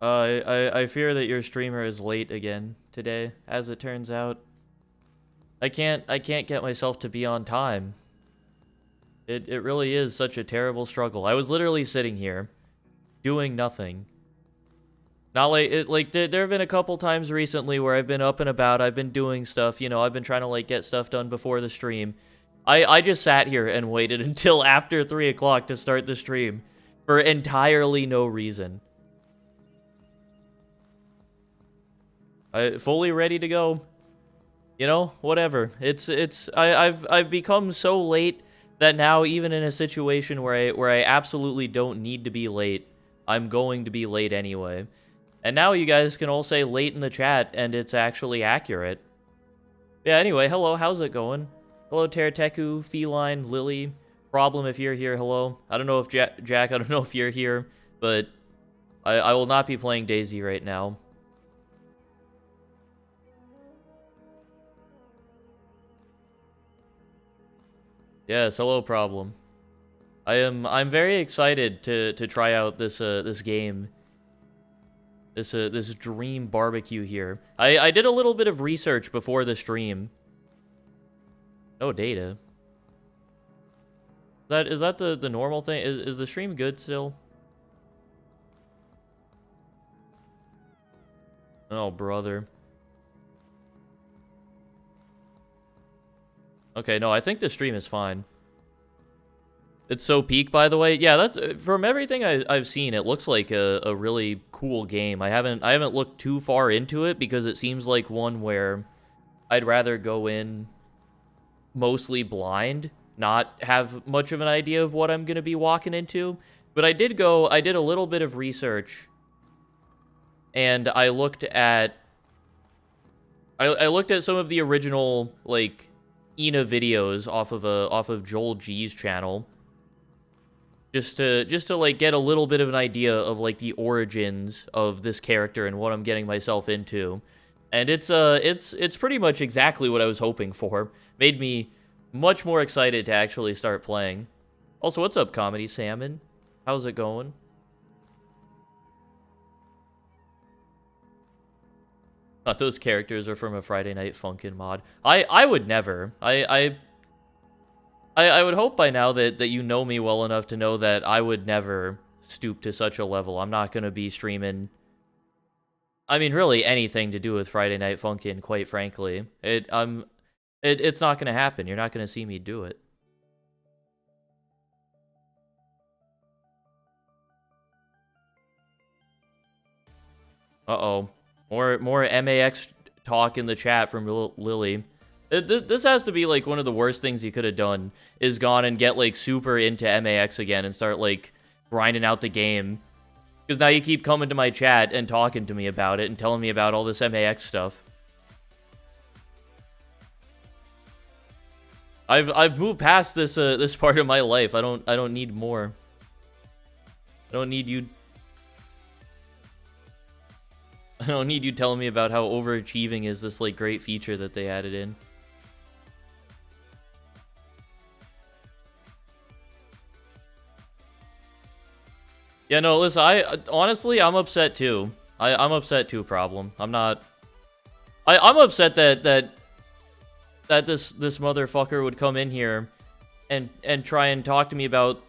I fear that your streamer is late again today, as it turns out. I can't get myself to be on time. It really is such a terrible struggle. I was literally sitting here, doing nothing. Not there have been a couple times recently where I've been up and about, I've been doing stuff, you know, I've been trying to, like, get stuff done before the stream. I just sat here and waited until after 3 o'clock to start the stream for entirely no reason. Fully ready to go. You know, whatever. I've become so late that now, even in a situation where I absolutely don't need to be late, I'm going to be late anyway. And now you guys can all say late in the chat, and it's actually accurate. Yeah, anyway, hello, how's it going? Hello, Terateku, Feline, Lily. Problem if you're here, hello. I don't know if Jack, I don't know if you're here, but I will not be playing Daisy right now. Yes, hello, Problem. I'm very excited to try out this this game. This dream barbecue here. I did a little bit of research before the stream. No data. Is that the normal thing? Is the stream good still? Oh, brother. Okay, no, I think the stream is fine. It's so peak, by the way. Yeah, that's from everything I've seen. It looks like a really cool game. I haven't looked too far into it because it seems like one where I'd rather go in mostly blind, not have much of an idea of what I'm gonna be walking into. But I did a little bit of research, and I looked at some of the original like Ina videos off of Joel G's channel. Just to like get a little bit of an idea of like the origins of this character and what I'm getting myself into. And it's pretty much exactly what I was hoping for. Made me much more excited to actually start playing. Also, what's up, Comedy Salmon? How's it going? Thought those characters are from a Friday Night Funkin' mod. I would never. I would hope by now that you know me well enough to know that I would never stoop to such a level. I'm not going to be streaming, I mean, really anything to do with Friday Night Funkin', quite frankly. It's not going to happen. You're not going to see me do it. Uh-oh. More MAX talk in the chat from Lily. This has to be, like, one of the worst things you could have done, is gone and get, like, super into MAX again and start, like, grinding out the game. Because now you keep coming to my chat and talking to me about it and telling me about all this MAX stuff. I've moved past this this part of my life. I don't need more. I don't need you telling me about how overachieving is this, like, great feature that they added in. Yeah, no, listen, honestly, I'm upset too. I'm upset too, Problem. I'm upset that this motherfucker would come in here and try and talk to me about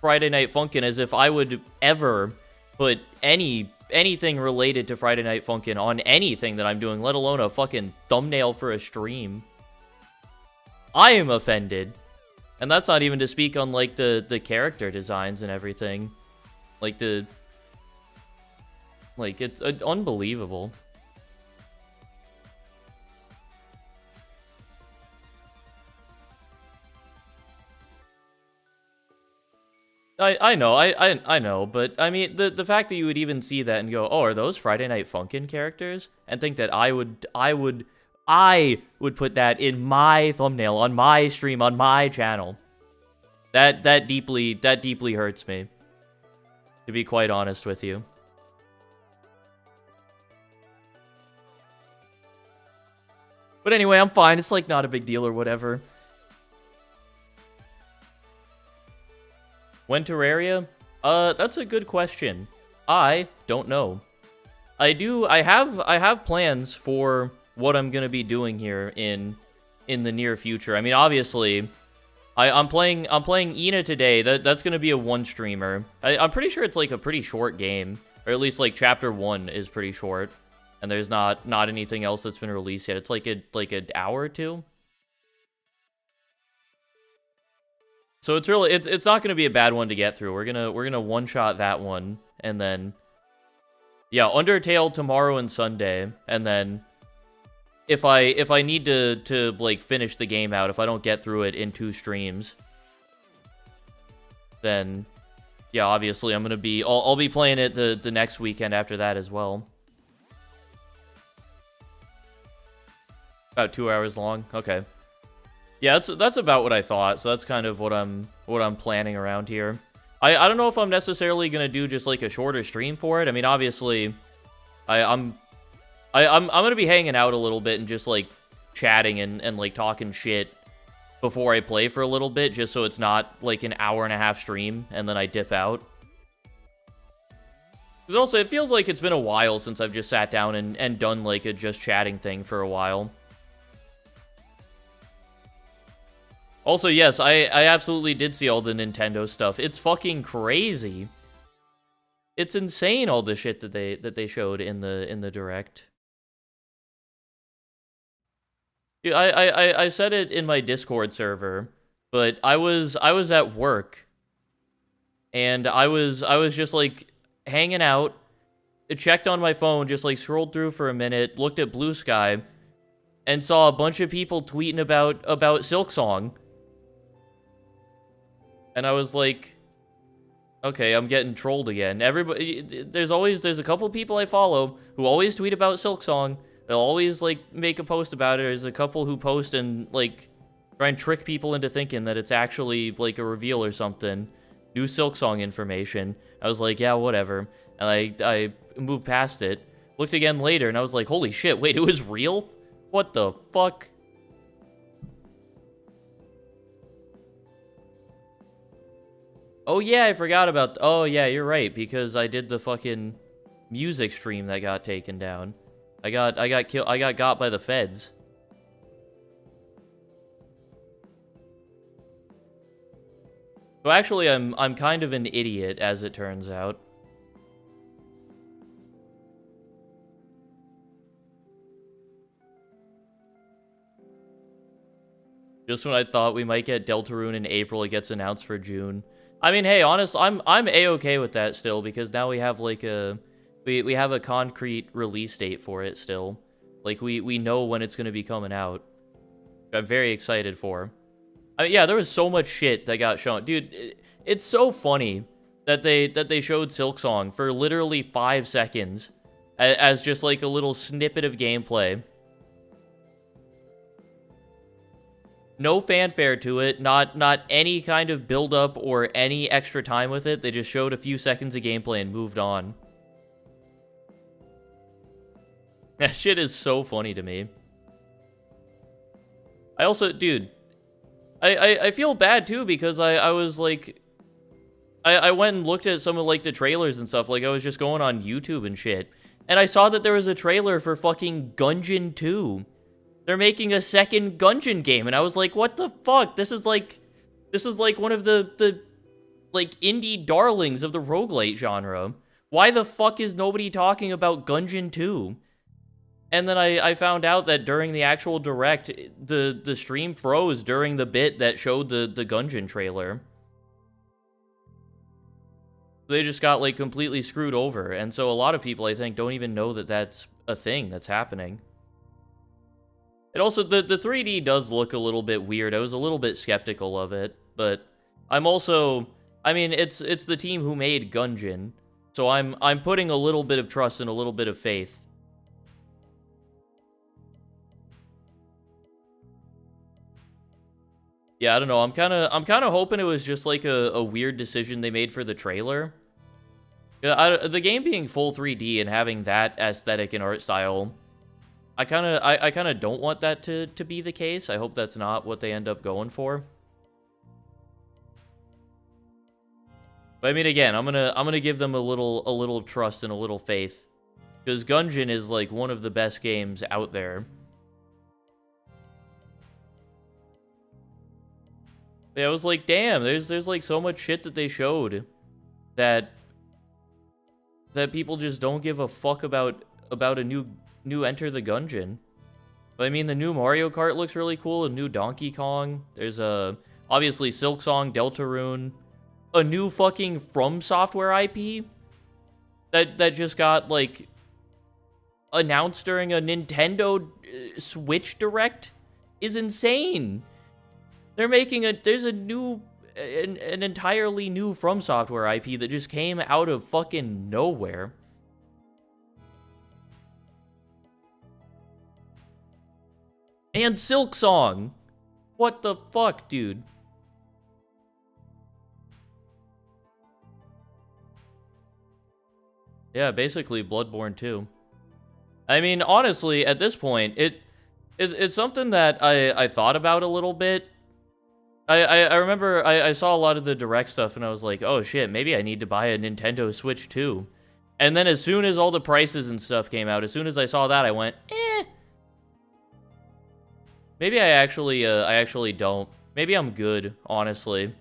Friday Night Funkin' as if I would ever put anything related to Friday Night Funkin' on anything that I'm doing, let alone a fucking thumbnail for a stream. I am offended. And that's not even to speak on, like, the character designs and everything. Like, it's unbelievable. I know, I know, but I mean, the fact that you would even see that and go, oh, are those Friday Night Funkin' characters? And think that I would put that in my thumbnail, on my stream, on my channel. That deeply hurts me, to be quite honest with you. But anyway, I'm fine. It's, like, not a big deal or whatever. When Terraria? That's a good question. I don't know. I have plans for what I'm gonna be doing here in the near future. I mean, obviously, I'm playing Ina today. That's gonna be a one streamer. I'm pretty sure it's like a pretty short game, or at least like chapter 1 is pretty short, and there's not anything else that's been released yet. It's like an hour or two. So it's really it's not gonna be a bad one to get through. We're gonna one shot that one, and then yeah, Undertale tomorrow and Sunday, and then if I need to like finish the game out, if I don't get through it in 2 streams, then yeah, obviously I'm gonna be I'll be playing it the next weekend after that as well. About 2 hours long. Okay. Yeah, that's about what I thought. So that's kind of what I'm planning around here. I don't know if I'm necessarily gonna do just like a shorter stream for it. I mean, obviously, I'm gonna be hanging out a little bit and just like chatting and like talking shit before I play for a little bit, just so it's not like an hour-and-a-half stream and then I dip out. Because also, it feels like it's been a while since I've just sat down and done like a just chatting thing for a while. Also, yes, I absolutely did see all the Nintendo stuff. It's fucking crazy. It's insane, all the shit that they showed in the Direct. Dude, I said it in my Discord server, but I was at work, and I was just like hanging out. It checked on my phone, just like scrolled through for a minute, looked at BlueSky, and saw a bunch of people tweeting about Silksong. And I was like, okay, I'm getting trolled again. Everybody, there's a couple people I follow who always tweet about Silksong. They'll always, like, make a post about it. There's a couple who post and, like, try and trick people into thinking that it's actually, like, a reveal or something. New Silksong information. I was like, yeah, whatever. And I moved past it. Looked again later, and I was like, holy shit, wait, it was real? What the fuck? Oh yeah, I forgot about... Oh yeah, you're right, because I did the fucking music stream that got taken down. I got got by the feds. So actually, I'm kind of an idiot, as it turns out. Just when I thought we might get Deltarune in April, it gets announced for June. I mean, hey, honestly, I'm A-okay with that still, because now we have like we have a concrete release date for it still. Like we know when it's gonna be coming out. I'm very excited for. I mean, yeah, there was so much shit that got shown, dude. It's so funny that they showed Silksong for literally 5 seconds as just like a little snippet of gameplay. No fanfare to it, not any kind of build-up or any extra time with it. They just showed a few seconds of gameplay and moved on. That shit is so funny to me. I also, dude, I feel bad too, because I was like, I went and looked at some of like the trailers and stuff. Like, I was just going on YouTube and shit, and I saw that there was a trailer for fucking Gungeon 2. They're making a second Gungeon game, and I was like, what the fuck? This is like one of the like indie darlings of the roguelite genre. Why the fuck is nobody talking about Gungeon 2? And then I found out that during the actual Direct, the stream froze during the bit that showed the Gungeon trailer. They just got like completely screwed over, and so a lot of people, I think, don't even know that that's a thing that's happening. And also, the 3D does look a little bit weird. I was a little bit skeptical of it, but I'm also... I mean, it's the team who made Gungeon, so I'm putting a little bit of trust and a little bit of faith. Yeah, I don't know. I'm kind of hoping it was just like a weird decision they made for the trailer. The game being full 3D and having that aesthetic and art style... I kind of don't want that to be the case. I hope that's not what they end up going for. But I mean, again, I'm gonna give them a little trust and a little faith, Because Gungeon is, like, one of the best games out there. Yeah, I was like, damn, there's like, so much shit that they showed that people just don't give a fuck about a new Enter the Gungeon. But I mean, the new Mario Kart looks really cool, a new Donkey Kong. There's obviously Silksong, Deltarune, a new fucking From Software IP that just got, like, announced during a Nintendo Switch Direct is insane. They're making there's a new, an entirely new From Software IP that just came out of fucking nowhere. And Silksong. What the fuck, dude? Yeah, basically Bloodborne 2. I mean, honestly, at this point, it's something that I thought about a little bit. I remember I saw a lot of the Direct stuff, and I was like, oh shit, maybe I need to buy a Nintendo Switch 2. And then as soon as all the prices and stuff came out, as soon as I saw that, I went, eh. Maybe I actually don't. Maybe I'm good, honestly.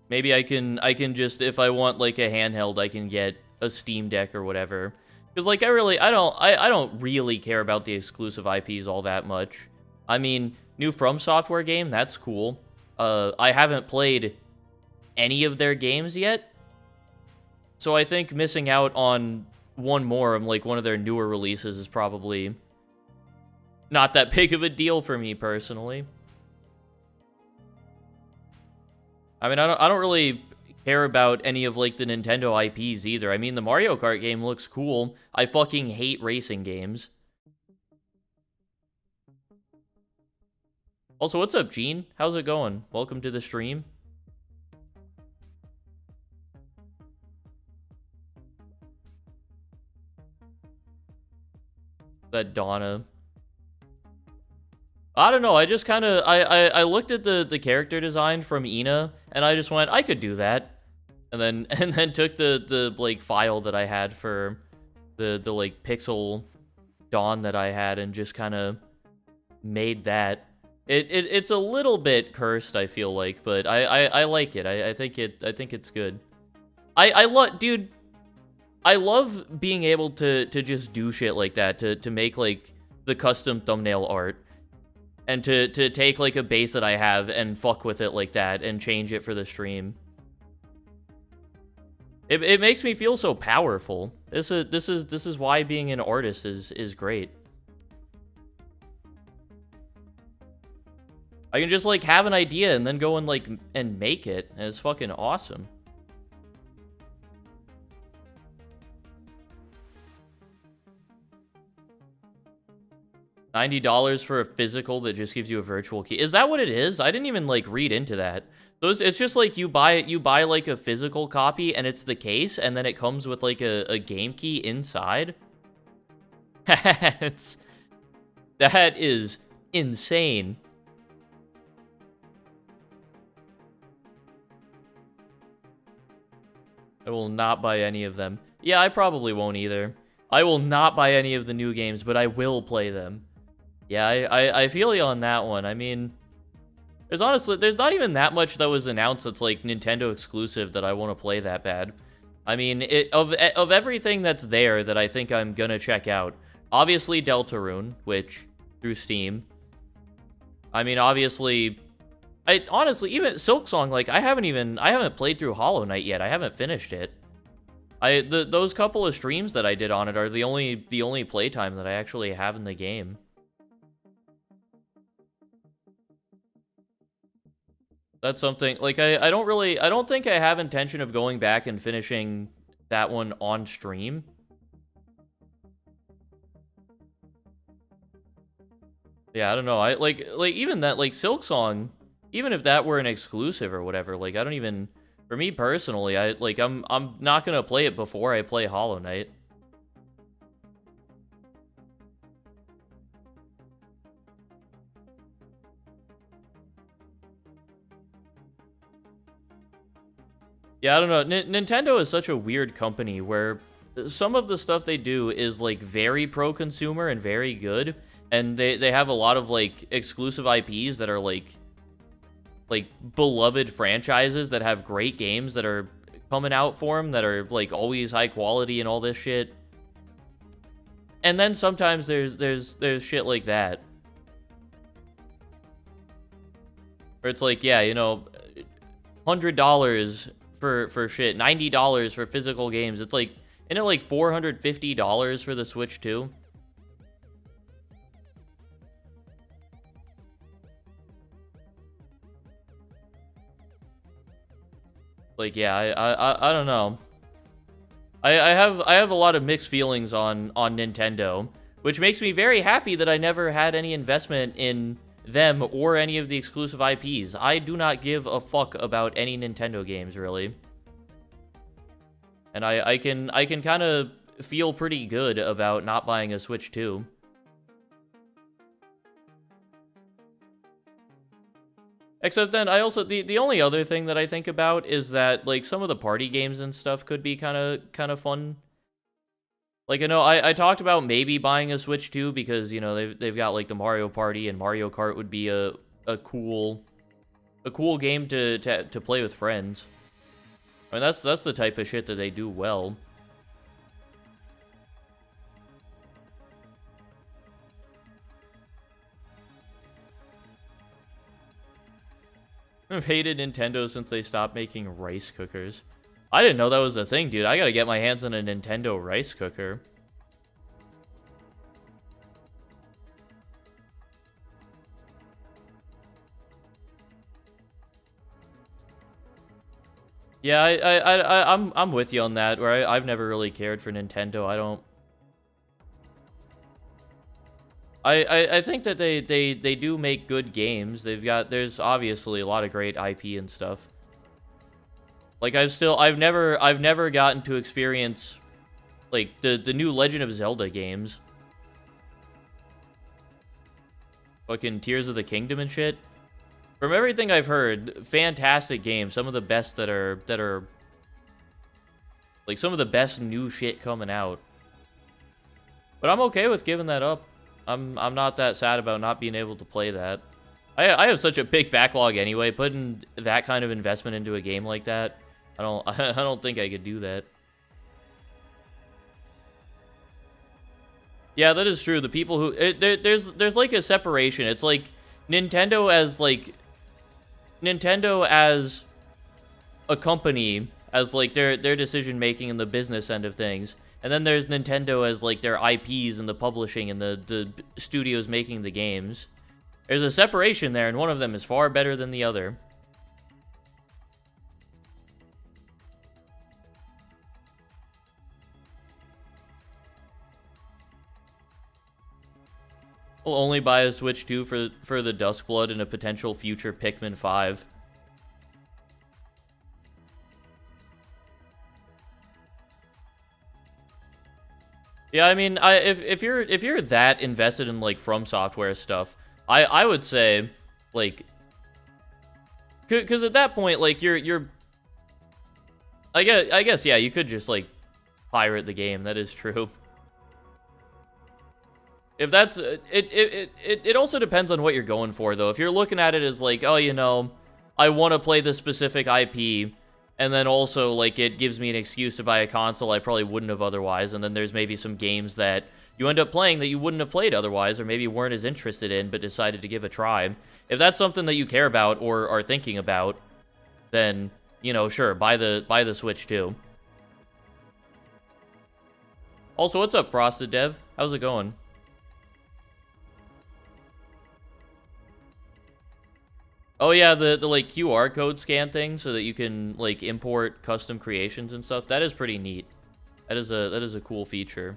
Maybe I can just, if I want, like, a handheld, I can get a Steam Deck or whatever. Because, like, I don't really care about the exclusive IPs all that much. I mean, new From Software game, that's cool. I haven't played any of their games yet. So I think missing out on one more, like, one of their newer releases is probably not that big of a deal for me, personally. I mean, I don't really care about any of, like, the Nintendo IPs either. I mean, the Mario Kart game looks cool. I fucking hate racing games. Also, what's up, Gene? How's it going? Welcome to the stream. That Donna. I don't know, I just kind of, I looked at the character design from Ina, and I just went, I could do that. And then took the like, file that I had for the like, pixel Dawn that I had, and just kind of made that. It's a little bit cursed, I feel like, but I like it. I think it's good. Dude, I love being able to just do shit like that, to make, like, the custom thumbnail art. And to take, like, a base that I have and fuck with it like that and change it for the stream. It makes me feel so powerful. This is why being an artist is great. I can just, like, have an idea and then go and, like, and make it, and it's fucking awesome. $90 for a physical that just gives you a virtual key. Is that what it is? I didn't even, like, read into that. So it's just like you buy like a physical copy and it's the case, and then it comes with, like, a game key inside. That is insane. I will not buy any of them. Yeah, I probably won't either. I will not buy any of the new games, but I will play them. Yeah, I feel you on that one. I mean, there's not even that much that was announced that's, like, Nintendo exclusive that I want to play that bad. I mean, of everything that's there that I think I'm gonna check out, obviously Deltarune, which, through Steam. I mean, obviously, honestly, even Silksong, like, I haven't played through Hollow Knight yet. I haven't finished it. Those couple of streams that I did on it are the only playtime that I actually have in the game. That's something, like, I don't think I have intention of going back and finishing that one on stream. Yeah, I don't know. I like even that, like, Silksong, even if that were an exclusive or whatever, like, I don't even, for me personally, I'm not gonna play it before I play Hollow Knight. Yeah, I don't know. Nintendo is such a weird company where some of the stuff they do is like very pro-consumer and very good, and they have a lot of like exclusive IPs that are like beloved franchises that have great games that are coming out for them that are like always high quality and all this shit. And then sometimes there's shit like that. Where it's like, yeah, you know, $100 for shit, $90 for physical games. It's like, isn't it like $450 for the Switch too? Like, yeah, I don't know. I have a lot of mixed feelings on Nintendo, which makes me very happy that I never had any investment in them or any of the exclusive IPs. I do not give a fuck about any Nintendo games, really. And I can kind of feel pretty good about not buying a Switch 2. Except then I also the only other thing that I think about is that like some of the party games and stuff could be kind of fun. Like, I know I talked about maybe buying a Switch 2 because, you know, they've got like the Mario Party, and Mario Kart would be a cool game to play with friends. I mean, that's the type of shit that they do well. I've hated Nintendo since they stopped making rice cookers. I didn't know that was a thing, dude. I gotta get my hands on a Nintendo rice cooker. Yeah, I'm with you on that. Where I've never really cared for Nintendo. I think that they do make good games. There's obviously a lot of great IP and stuff. Like I've never gotten to experience like the new Legend of Zelda games. Fucking Tears of the Kingdom and shit. From everything I've heard, fantastic games. Some of the best that are like some of the best new shit coming out. But I'm okay with giving that up. I'm not that sad about not being able to play that. I have such a big backlog anyway. Putting that kind of investment into a game like that, I don't think I could do that. Yeah, that is true. The people who there's like a separation. It's like Nintendo as a company, as like their decision making and the business end of things. And then there's Nintendo as like their IPs and the publishing and the studios making the games. There's a separation there, and one of them is far better than the other. We'll only buy a Switch 2 for the Duskblood and a potential future Pikmin 5. Yeah, I mean, if you're that invested in like From Software stuff, I would say like, because at that point like you're I guess yeah, you could just like pirate the game. That is true. If that's it also depends on what you're going for though. If you're looking at it as like, oh, you know, I want to play this specific IP, and then also like it gives me an excuse to buy a console I probably wouldn't have otherwise, and then there's maybe some games that you end up playing that you wouldn't have played otherwise, or maybe weren't as interested in but decided to give a try. If that's something that you care about or are thinking about, then, you know, sure, buy the Switch too. Also, what's up, Frosted Dev? How's it going? Oh yeah, the like QR code scan thing so that you can like import custom creations and stuff. That is pretty neat. That is a cool feature.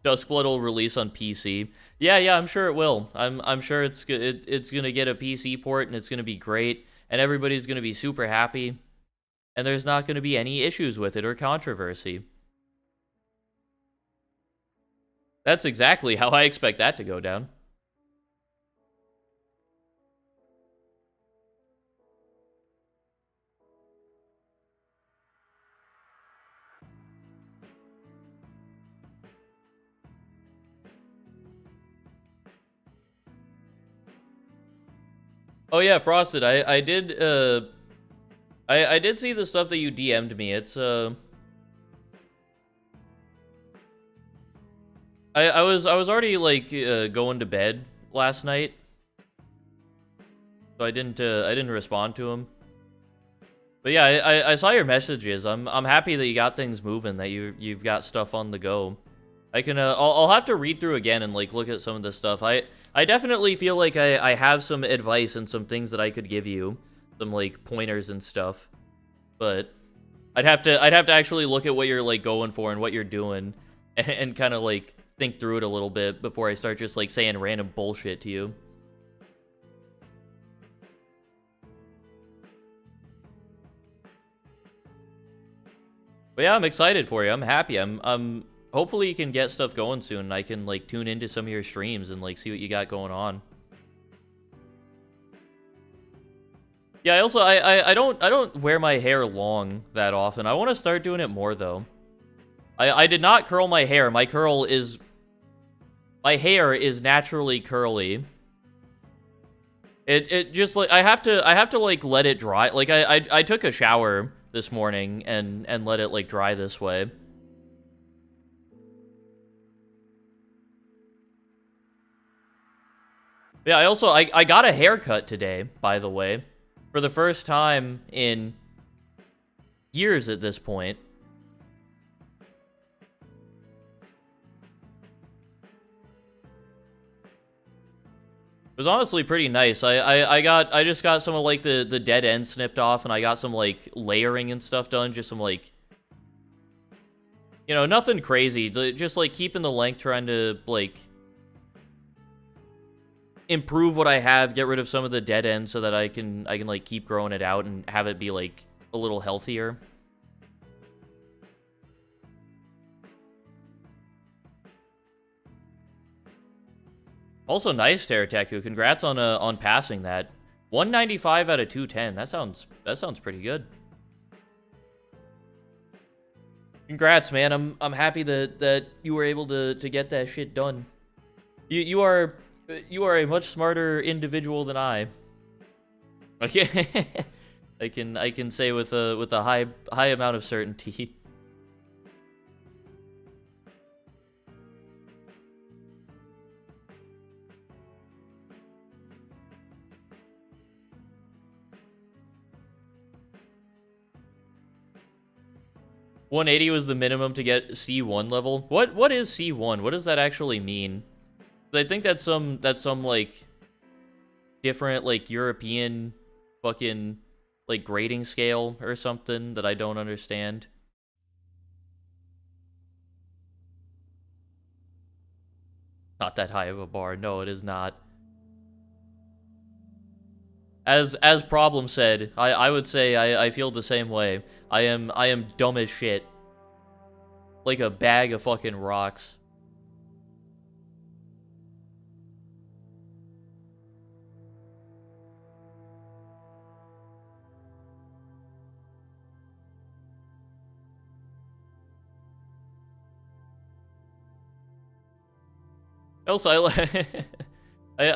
Duskblood will release on PC. Yeah, I'm sure it will. I'm sure it's gonna get a PC port, and it's gonna be great, and everybody's gonna be super happy, and there's not gonna be any issues with it or controversy. That's exactly how I expect that to go down. Oh yeah, Frosted. I did see the stuff that you DM'd me. It's I was already like going to bed last night, so I didn't respond to him. But yeah, I saw your messages. I'm happy that you got things moving. That you've got stuff on the go. I can I'll have to read through again and like look at some of this stuff. I definitely feel like I have some advice and some things that I could give you, some like pointers and stuff. But I'd have to actually look at what you're like going for and what you're doing, and kind of like think through it a little bit before I start just like saying random bullshit to you. But yeah, I'm excited for you. I'm happy. I'm hopefully you can get stuff going soon and I can like tune into some of your streams and like see what you got going on. Yeah, I don't wear my hair long that often. I want to start doing it more though. I did not curl my hair. My hair is naturally curly. It just like I have to like let it dry. Like I took a shower this morning and let it like dry this way. Yeah, I got a haircut today, by the way. For the first time in years at this point. It was honestly pretty nice. I just got some of like the dead end snipped off, and I got some like layering and stuff done, just some like, you know, nothing crazy, just like keeping the length, trying to like improve what I have, get rid of some of the dead ends so that I can like keep growing it out and have it be like a little healthier. Also, nice, Terataku. Congrats on passing that. 195 out of 210. That sounds pretty good. Congrats, man. I'm happy that you were able to get that shit done. You are a much smarter individual than I. Okay. I can say with a high amount of certainty. $180 was the minimum to get C1 level. What is C1? What does that actually mean? I think that's some like different like European fucking like grading scale or something that I don't understand. Not that high of a bar. No, it is not. As Problem said, I would say I feel the same way. I am dumb as shit. Like a bag of fucking rocks. Also, I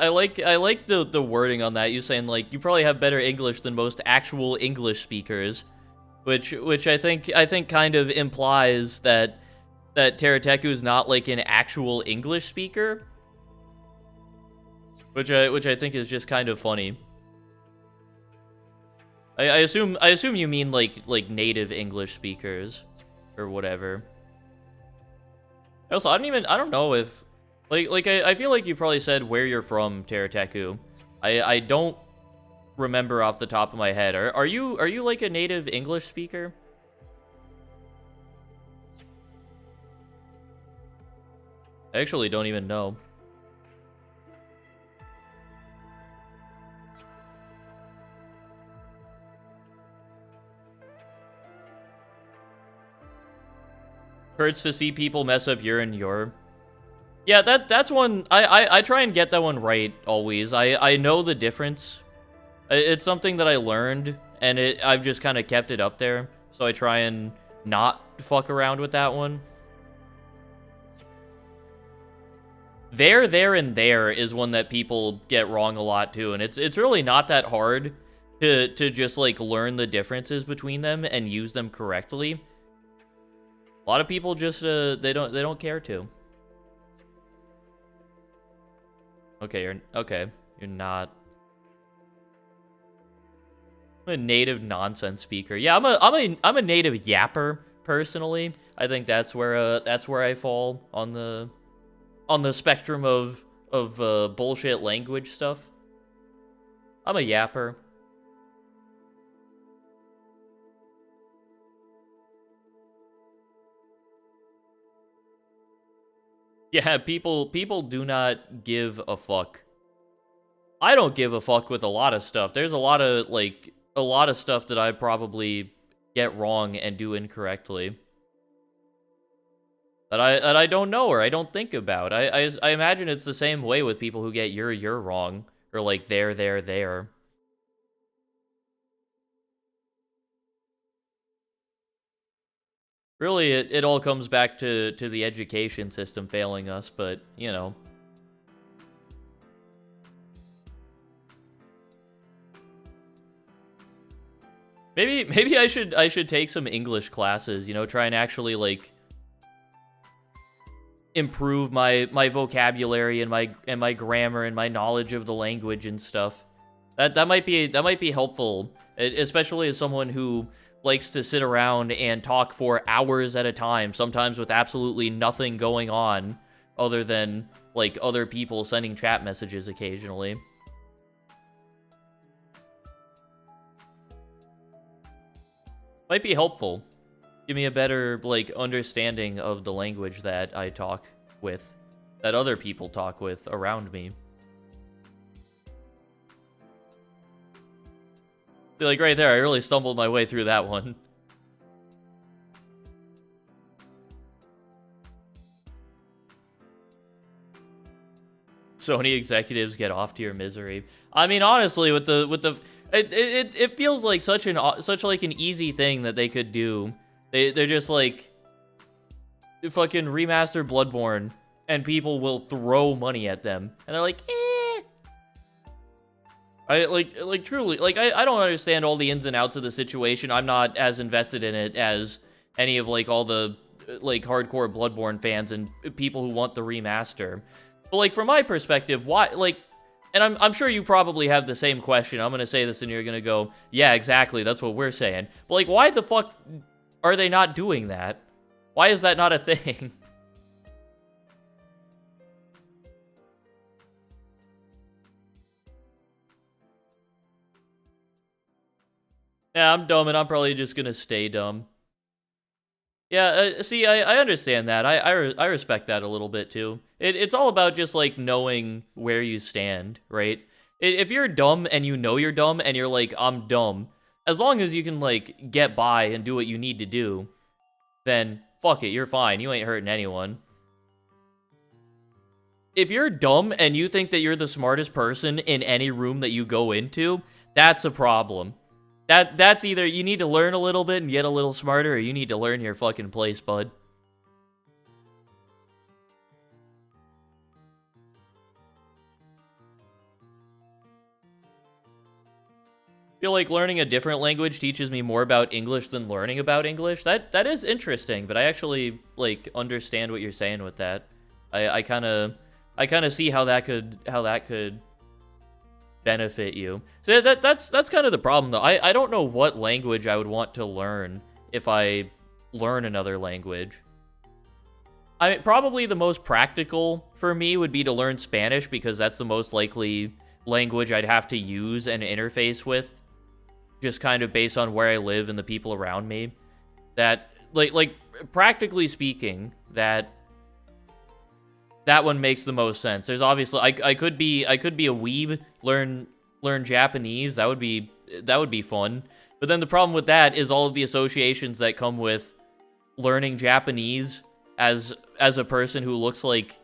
like the wording on that. You saying like you probably have better English than most actual English speakers, which I think kind of implies that Terateku is not like an actual English speaker, which I think is just kind of funny. I assume you mean like native English speakers or whatever. Also, I don't know if I feel like you probably said where you're from, Terateku. I don't remember off the top of my head. Are you like a native English speaker? I actually don't even know. Hurts to see people mess up your. Yeah, that's one. I try and get that one right always. I know the difference. It's something that I learned, and I've just kind of kept it up there. So I try and not fuck around with that one. There, and there is one that people get wrong a lot too, and it's really not that hard to just like learn the differences between them and use them correctly. A lot of people just they don't care to. Okay, you're not a native nonsense speaker. Yeah, I'm a native yapper personally. I think that's where I fall on the spectrum of bullshit language stuff. I'm a yapper. Yeah, people do not give a fuck. I don't give a fuck with a lot of stuff. There's a lot of stuff that I probably get wrong and do incorrectly. That I don't know or I don't think about. I imagine it's the same way with people who get you're wrong or like there. Really, it all comes back to the education system failing us, but, you know. Maybe I should take some English classes, you know, try and actually, like, improve my vocabulary and my grammar and my knowledge of the language and stuff. That might be helpful, especially as someone who likes to sit around and talk for hours at a time, sometimes with absolutely nothing going on other than, like, other people sending chat messages occasionally. Might be helpful. Give me a better, like, understanding of the language that I talk with, that other people talk with around me. Like, right there, I really stumbled my way through that one. Sony executives, get off to your misery. I mean, honestly, with the it feels like such an easy thing that they could do. They're just like, fucking remaster Bloodborne and people will throw money at them and they're like, eh. I like truly, like, I don't understand all the ins and outs of the situation. I'm not as invested in it as any of, like, all the, like, hardcore Bloodborne fans and people who want the remaster. But, like, from my perspective, why, like, and I'm sure you probably have the same question. I'm gonna say this and you're gonna go, yeah, exactly, that's what we're saying. But, like, why the fuck are they not doing that? Why is that not a thing? Yeah, I'm dumb, and I'm probably just gonna stay dumb. Yeah, see, I understand that. I respect that a little bit, too. It's all about just, like, knowing where you stand, right? If you're dumb and you know you're dumb and you're like, I'm dumb, as long as you can, like, get by and do what you need to do, then fuck it, you're fine. You ain't hurting anyone. If you're dumb and you think that you're the smartest person in any room that you go into, that's a problem. That's either you need to learn a little bit and get a little smarter, or you need to learn your fucking place, bud. I feel like learning a different language teaches me more about English than learning about English. That is interesting, but I actually, like, understand what you're saying with that. I kind of see how that could benefit you. So that's kind of the problem, though. I don't know what language I would want to learn if I learn another language. I mean, probably the most practical for me would be to learn Spanish, because that's the most likely language I'd have to use and interface with, just kind of based on where I live and the people around me. That, like practically speaking, that one makes the most sense. There's obviously, I could be a weeb, learn Japanese. That would be fun. But then the problem with that is all of the associations that come with learning Japanese as a person who looks like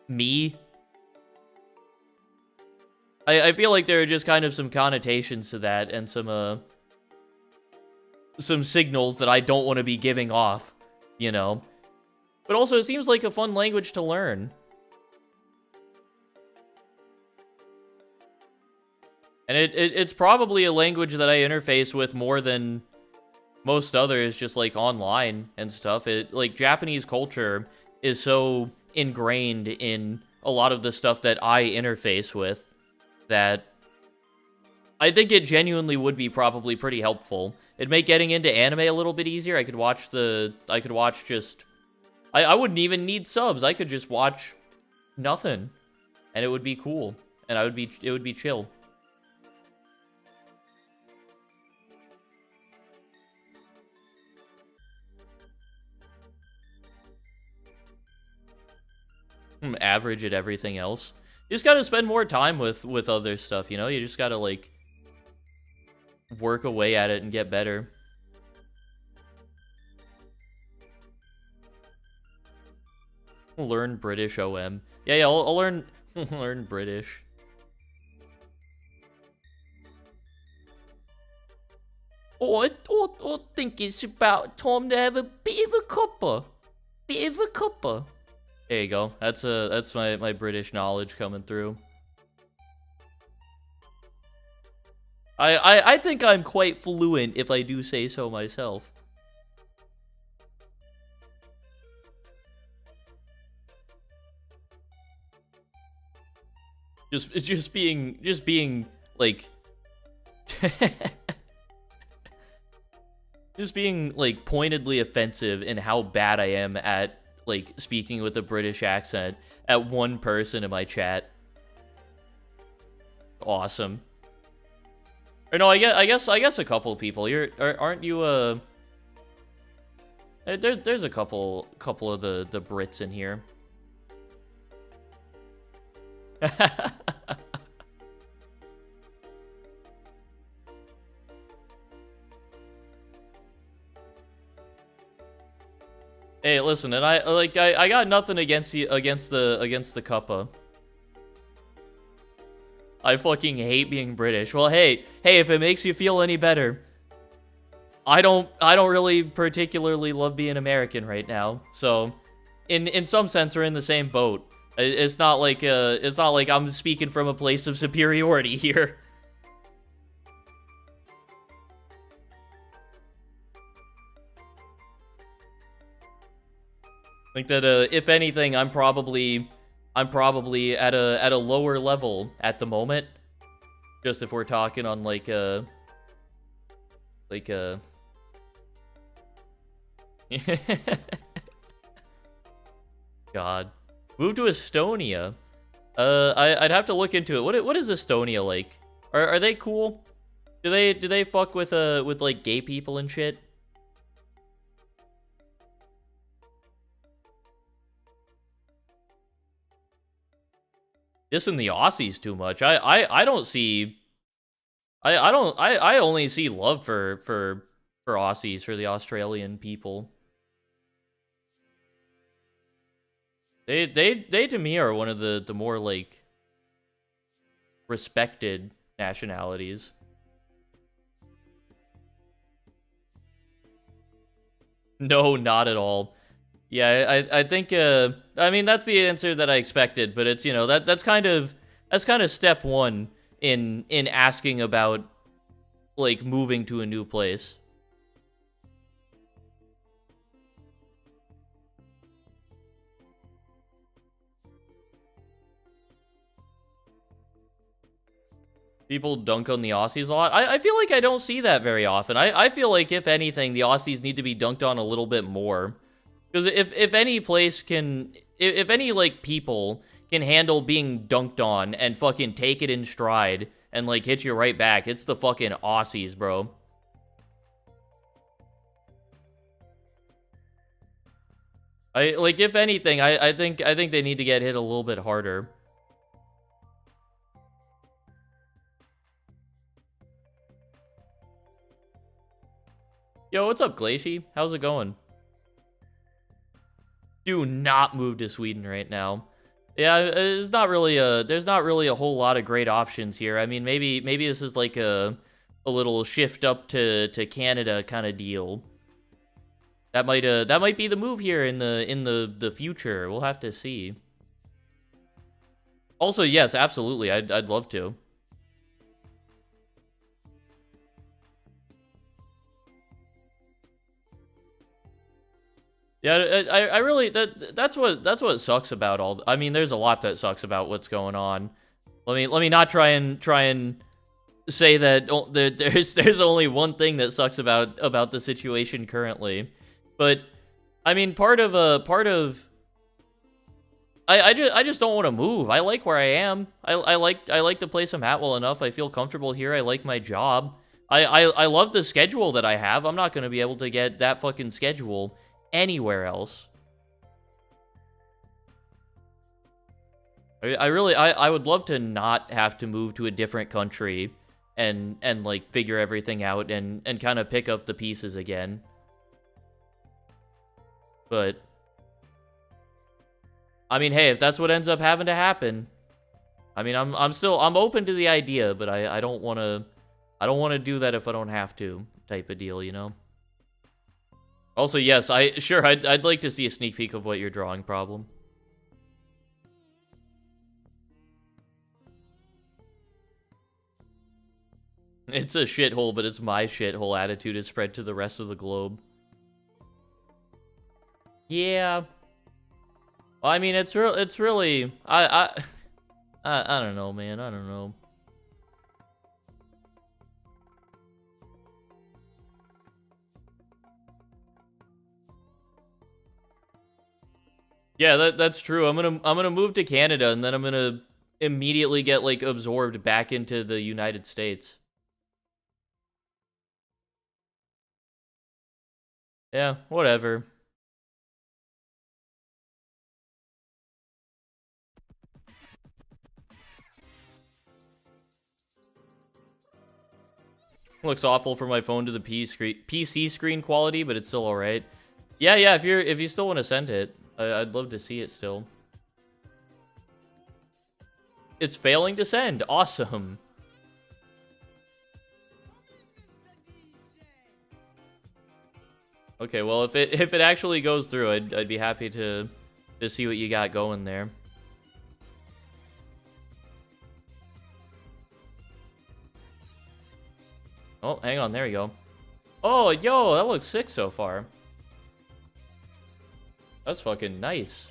me. I feel like there are just kind of some connotations to that and some signals that I don't want to be giving off, you know. But also, it seems like a fun language to learn. And it's probably a language that I interface with more than most others, just like online and stuff. Like Japanese culture is so ingrained in a lot of the stuff that I interface with that I think it genuinely would be probably pretty helpful. It'd make getting into anime a little bit easier. I could watch just I wouldn't even need subs. I could just watch nothing and it would be cool and it would be chill. Average at everything else. You just gotta spend more time with other stuff, you know? You just gotta, like, work away at it and get better. Learn British OM. Yeah, I'll learn learn British. I think it's about time to have a bit of a cuppa. Bit of a cuppa. There you go. That's my British knowledge coming through. I think I'm quite fluent if I do say so myself. Just being like just being like pointedly offensive in how bad I am at like speaking with a British accent at one person in my chat. Awesome. Or no, I guess a couple people. Aren't you there's a couple of the Brits in here. Hey, listen, and I got nothing against the cuppa. I fucking hate being British. Well, hey, if it makes you feel any better, I don't really particularly love being American right now. So, in some sense, we're in the same boat. It's not like I'm speaking from a place of superiority here. I think that if anything, I'm probably at a lower level at the moment. Just if we're talking on like God. Move to Estonia. I'd have to look into it. What is Estonia like? Are they cool? Do they fuck with like gay people and shit? Dissing the Aussies too much. I don't see. I only see love for Aussies, for the Australian people. They to me are one of the more like respected nationalities. No, not at all. Yeah, I think I mean that's the answer that I expected, but it's, you know, that's kind of step one in asking about like moving to a new place. People dunk on the Aussies a lot. I feel like I don't see that very often. I feel like, if anything, the Aussies need to be dunked on a little bit more. Because if any place can... If any, like, people can handle being dunked on and fucking take it in stride and, like, hit you right back, it's the fucking Aussies, bro. Like, if anything, I think they need to get hit a little bit harder. Yo, what's up, Glacier? How's it going? Do not move to Sweden right now. Yeah, there's not really a whole lot of great options here. I mean, maybe this is like a little shift up to Canada kind of deal. That might be the move here in the future. We'll have to see. Also, yes, absolutely. I'd love to. Yeah, I really that's what sucks about all. I mean, there's a lot that sucks about what's going on. Let me not try and say that there's only one thing that sucks about the situation currently, but I mean, part of I just don't want to move. I like where I am. I like the place I'm at well enough. I feel comfortable here. I like my job. I love the schedule that I have. I'm not gonna be able to get that fucking schedule anywhere else. I would love to not have to move to a different country and like figure everything out and kind of pick up the pieces again. But I mean, hey, if that's what ends up having to happen, I mean, I'm open to the idea, but I don't want to do that if I don't have to, type of deal, you know. Also, yes, I'd like to see a sneak peek of what you're drawing, Problem. It's a shithole, but it's my shithole attitude is spread to the rest of the globe. Yeah. Well, I mean, it's really I don't know, man. I don't know. Yeah, that's true. I'm gonna move to Canada and then I'm gonna immediately get like absorbed back into the United States. Yeah, whatever. Looks awful from my phone to the PC screen quality, but it's still alright. Yeah, if you still want to send it, I'd love to see it still. It's failing to send. Awesome. Okay, well, if it actually goes through, I'd be happy to see what you got going there. Oh, hang on, there you go. Oh, yo, that looks sick so far. That's fucking nice.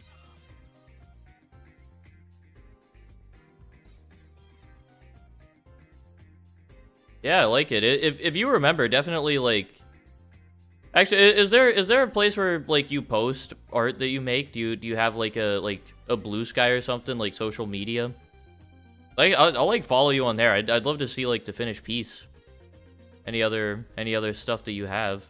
Yeah, I like it. If you remember, definitely like. Actually, is there a place where like you post art that you make? Do you have like a BlueSky or something, like social media? Like I'll like follow you on there. I'd love to see like the finished piece. Any other stuff that you have?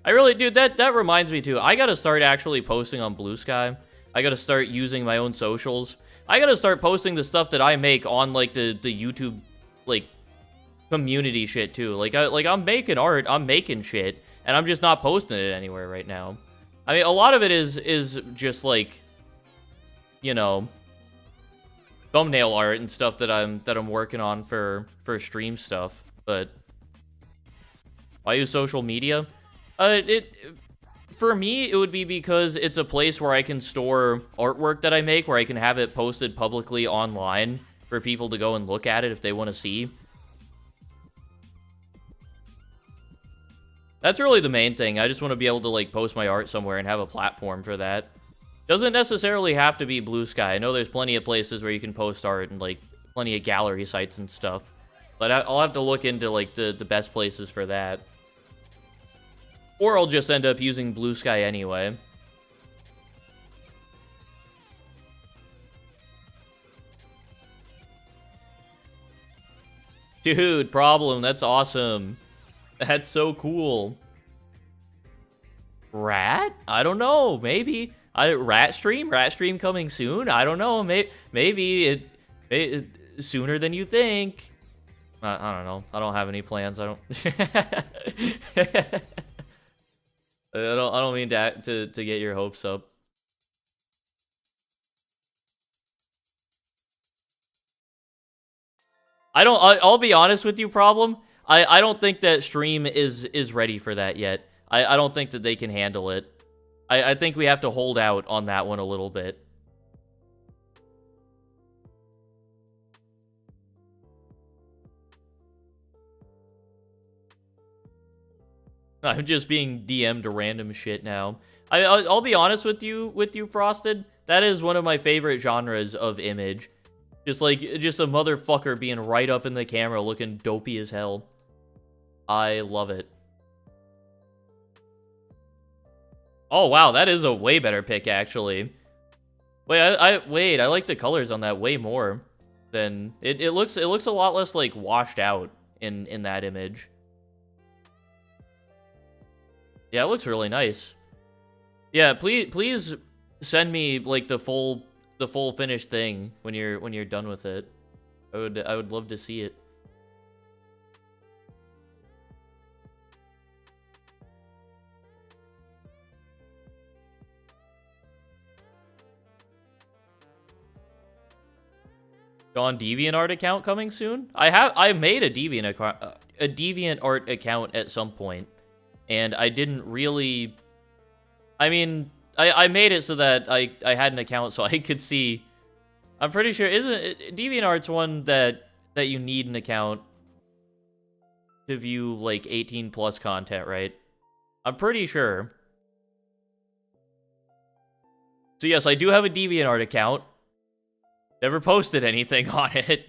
I really, dude, that reminds me too. I gotta start actually posting on BlueSky. I gotta start using my own socials. I gotta start posting the stuff that I make on like the YouTube like community shit too. Like I'm making art, I'm making shit, and I'm just not posting it anywhere right now. I mean, a lot of it is just like, you know, thumbnail art and stuff that I'm working on for stream stuff. But I use social media. For me, it would be because it's a place where I can store artwork that I make, where I can have it posted publicly online for people to go and look at it if they want to see. That's really the main thing. I just want to be able to like post my art somewhere and have a platform for that. Doesn't necessarily have to be BlueSky. I know there's plenty of places where you can post art and like plenty of gallery sites and stuff. But I'll have to look into like the best places for that. Or I'll just end up using BlueSky anyway. Dude, Problem, that's awesome. That's so cool. Rat? I don't know. Maybe. Rat stream coming soon? I don't know. Maybe it sooner than you think. I don't know. I don't have any plans. I don't. I don't mean to get your hopes up. I'll be honest with you, Problem. I don't think that stream is ready for that yet. I don't think that they can handle it. I think we have to hold out on that one a little bit. I'm just being DM'd random shit now. I'll be honest with you, Frosted. That is one of my favorite genres of image. Just a motherfucker being right up in the camera looking dopey as hell. I love it. Oh, wow, that is a way better pick, actually. Wait, I like the colors on that way more than... It looks a lot less, like, washed out in that image. Yeah, it looks really nice. Yeah, please send me, like, the full finished thing when you're done with it. I would love to see it. On DeviantArt account coming soon? I made a DeviantArt account at some point, and I didn't really... I mean, I made it so that I had an account so I could see... I'm pretty sure, DeviantArt's one that you need an account to view, like, 18 plus content, right? I'm pretty sure. So yes, I do have a DeviantArt account. Never posted anything on it.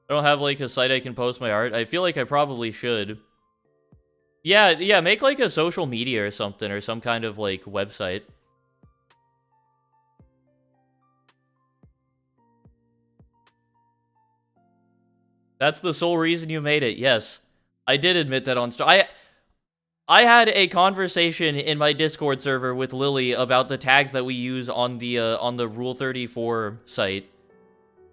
I don't have, like, a site I can post my art. I feel like I probably should. Yeah, make, like, a social media or something, or some kind of, like, website. That's the sole reason you made it, yes. I did admit that on I had a conversation in my Discord server with Lily about the tags that we use on the Rule 34 site.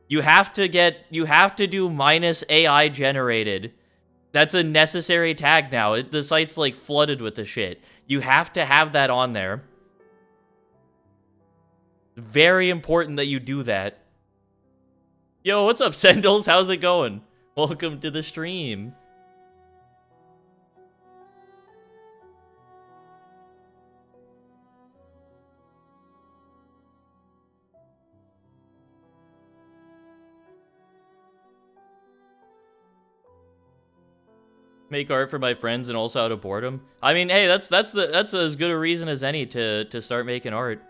You have to do -AI generated. That's a necessary tag now. The site's, like, flooded with the shit. You have to have that on there. Very important that you do that. Yo, what's up, Sendals? How's it going? Welcome to the stream. Make art for my friends and also out of boredom. I mean, hey, that's as good a reason as any to start making art.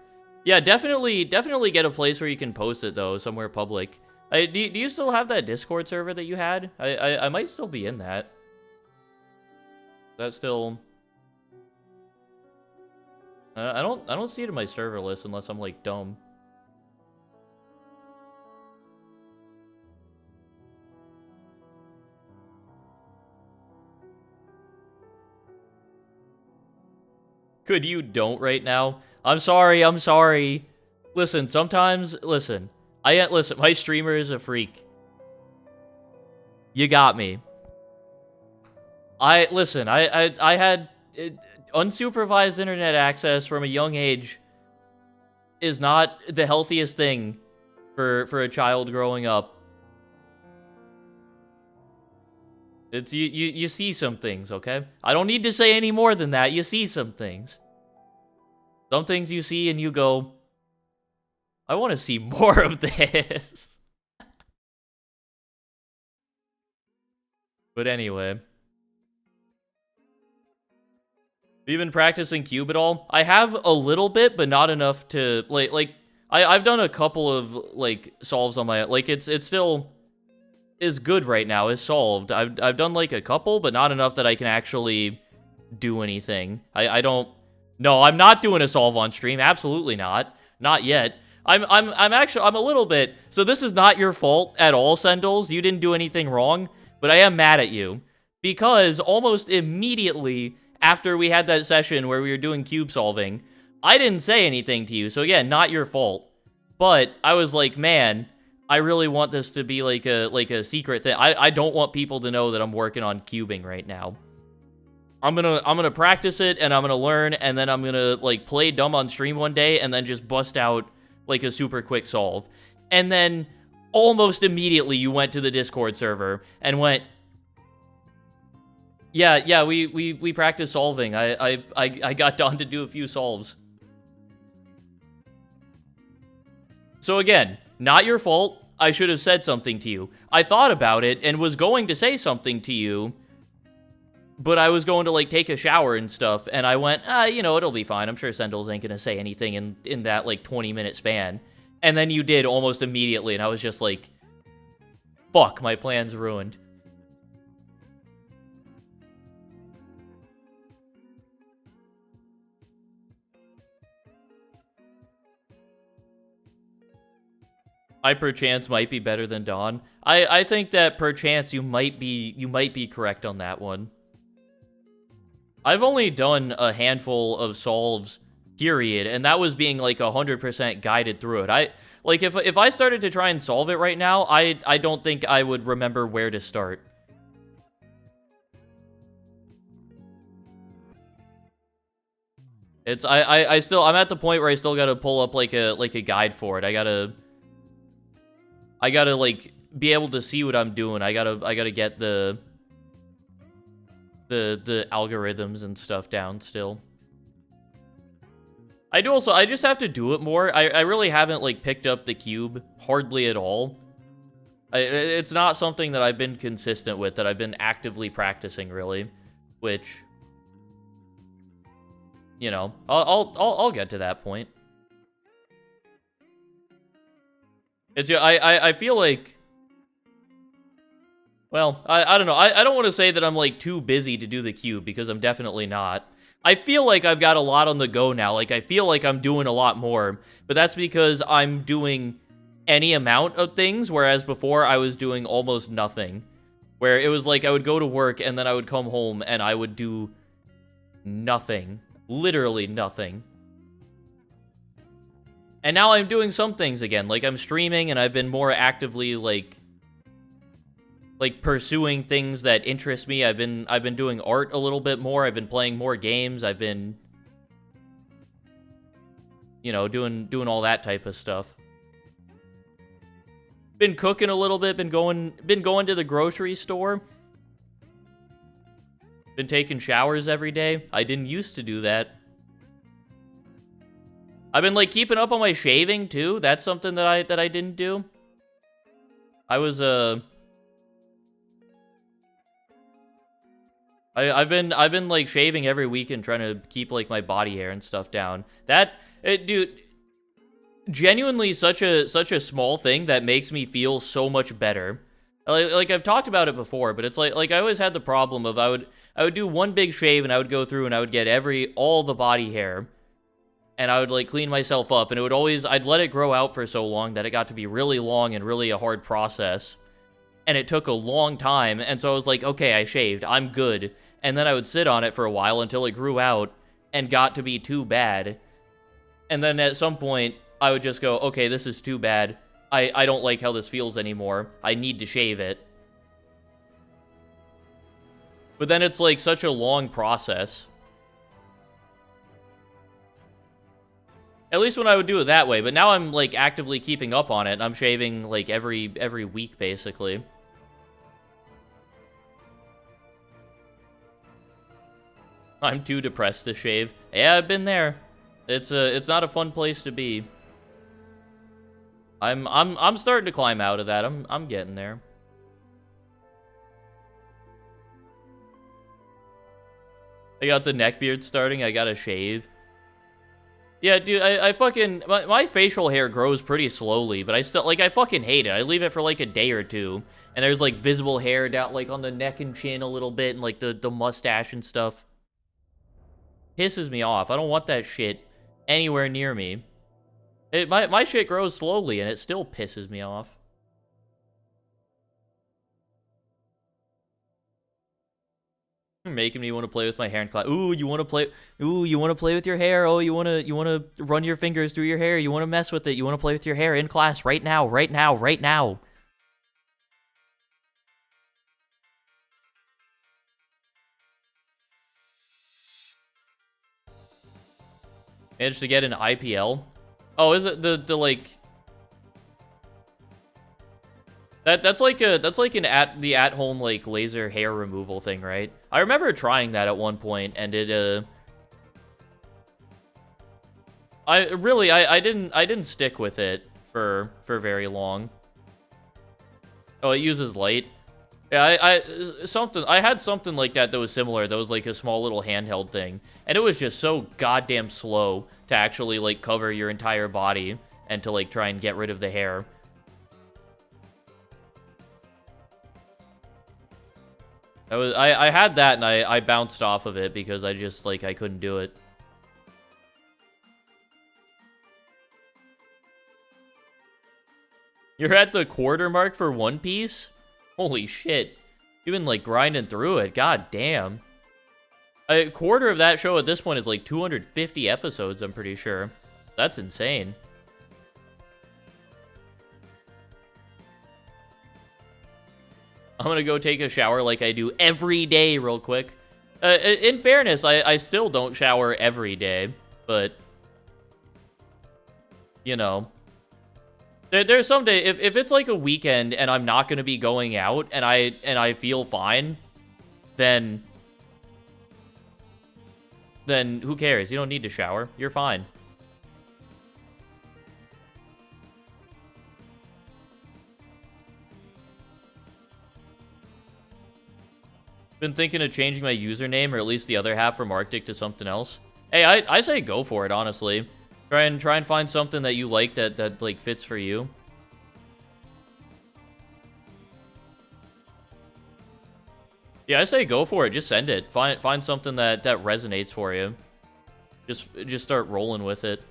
Yeah, definitely get a place where you can post it though, somewhere public. Do you still have that Discord server that you had? I might still be in that. That's still... I don't see it in my server list unless I'm, like, dumb. Could you don't right now? I'm sorry. Listen, listen, my streamer is a freak. You got me. I had unsupervised internet access from a young age is not the healthiest thing for a child growing up. It's you see some things, okay? I don't need to say any more than that. You see some things. Some things you see and you go, I want to see more of this. But anyway. Have you been practicing Cube at all? I have a little bit, but not enough to, I've done a couple of, like, solves on my, like, it's still is good right now, is solved. I've done, like, a couple, but not enough that I can actually do anything. No, I'm not doing a solve on stream, absolutely not. Not yet. I'm a little bit, so this is not your fault at all, Sendals. You didn't do anything wrong, but I am mad at you. Because almost immediately after we had that session where we were doing cube solving, I didn't say anything to you, so yeah, not your fault. But I was like, man, I really want this to be like a secret thing. I don't want people to know that I'm working on cubing right now. I'm gonna practice it, and I'm gonna learn, and then I'm gonna, like, play dumb on stream one day, and then just bust out, like, a super quick solve. And then, almost immediately, you went to the Discord server, and went, yeah, we practiced solving. I got Don to do a few solves. So again, not your fault. I should have said something to you. I thought about it and was going to say something to you, but I was going to, like, take a shower and stuff, and I went, you know, it'll be fine. I'm sure Sendals ain't gonna say anything in that, like, 20-minute span. And then you did almost immediately, and I was just like, fuck, my plan's ruined. I perchance might be better than Dawn. I think that perchance you might be correct on that one. I've only done a handful of solves, period, and that was being like 100% guided through it. Like if I started to try and solve it right now, I don't think I would remember where to start. It's I'm at the point where I still gotta pull up like a guide for it. I gotta like be able to see what I'm doing. I gotta get the algorithms and stuff down still. I just have to do it more. I really haven't, like, picked up the cube hardly at all. It's not something that I've been consistent with, that I've been actively practicing, really, which, you know, I'll get to that point. It's, I feel like, well, I don't know. I don't want to say that I'm, like, too busy to do the cube, because I'm definitely not. I feel like I've got a lot on the go now. Like, I feel like I'm doing a lot more, but that's because I'm doing any amount of things, whereas before I was doing almost nothing. Where it was like I would go to work, and then I would come home, and I would do nothing. Literally nothing. And now I'm doing some things again. Like, I'm streaming, and I've been more actively, like pursuing things that interest me. I've been doing art a little bit more. I've been playing more games. I've been, you know, doing all that type of stuff. Been cooking a little bit. Been going to the grocery store. Been taking showers every day. I didn't used to do that. I've been, like, keeping up on my shaving too. That's something that I didn't do. I was I've been like shaving every week and trying to keep, like, my body hair and stuff down. Dude, genuinely such a small thing that makes me feel so much better. Like I've talked about it before, but it's like I always had the problem of I would do one big shave, and I would go through and I would get all the body hair, and I would, like, clean myself up, and I'd let it grow out for so long that it got to be really long and really a hard process. And it took a long time, and so I was like, okay, I shaved, I'm good. And then I would sit on it for a while until it grew out and got to be too bad. And then at some point, I would just go, okay, this is too bad. I don't like how this feels anymore. I need to shave it. But then it's, like, such a long process. At least when I would do it that way. But now I'm, like, actively keeping up on it, and I'm shaving, like, every week, basically. I'm too depressed to shave. Yeah, I've been there. It's not a fun place to be. I'm starting to climb out of that. I'm getting there. I got the neckbeard starting. I gotta shave. Yeah, dude, I fucking... My facial hair grows pretty slowly, but I fucking hate it. I leave it for, like, a day or two, and there's, like, visible hair down, like, on the neck and chin a little bit, and, like, the mustache and stuff. Pisses me off. I don't want that shit anywhere near me. My shit grows slowly, and it still pisses me off. You're making me want to play with my hair in class. Ooh, you want to play? Ooh, you want to play with your hair? Oh, you want to run your fingers through your hair? You want to mess with it? You want to play with your hair in class right now? Right now? Right now? Managed to get an IPL. Oh, is it the like? That's like an at-home, like, laser hair removal thing, right? I remember trying that at one point, and it I didn't stick with it for very long. Oh, it uses light. Yeah, I had something like that was similar. That was like a small little handheld thing, and it was just so goddamn slow to actually like cover your entire body and to like try and get rid of the hair. I had that and I bounced off of it because I just like I couldn't do it. You're at the quarter mark for One Piece? Holy shit. You've been, like, grinding through it. God damn. A quarter of that show at this point is, like, 250 episodes, I'm pretty sure. That's insane. I'm gonna go take a shower like I do every day real quick. In fairness, I still don't shower every day, but... You know... There's some day, if it's like a weekend and I'm not going to be going out and I feel fine, then who cares? You don't need to shower. You're fine. Been thinking of changing my username, or at least the other half from Arctic to something else. Hey, I say go for it, honestly. Try and find something that you like that like fits for you. Yeah, I say go for it. Just send it. Find something that resonates for you. Just start rolling with it.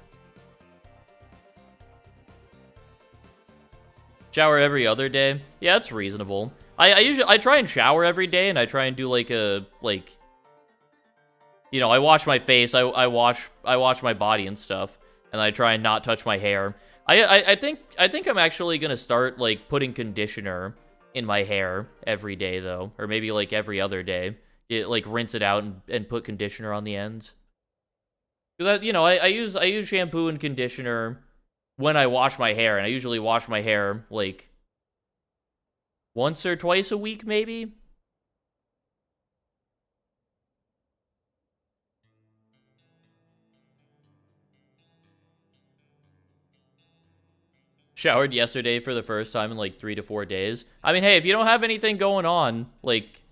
Shower every other day. Yeah, that's reasonable. I try and shower every day, and I try and do like you know, I wash my face, I wash my body and stuff. And I try and not touch my hair. I think I'm actually gonna start like putting conditioner in my hair every day though, or maybe like every other day. Like rinse it out and put conditioner on the ends. Because you know I use shampoo and conditioner when I wash my hair, and I usually wash my hair like once or twice a week maybe. Showered yesterday for the first time in like 3 to 4 days. I mean, hey, if you don't have anything going on, like,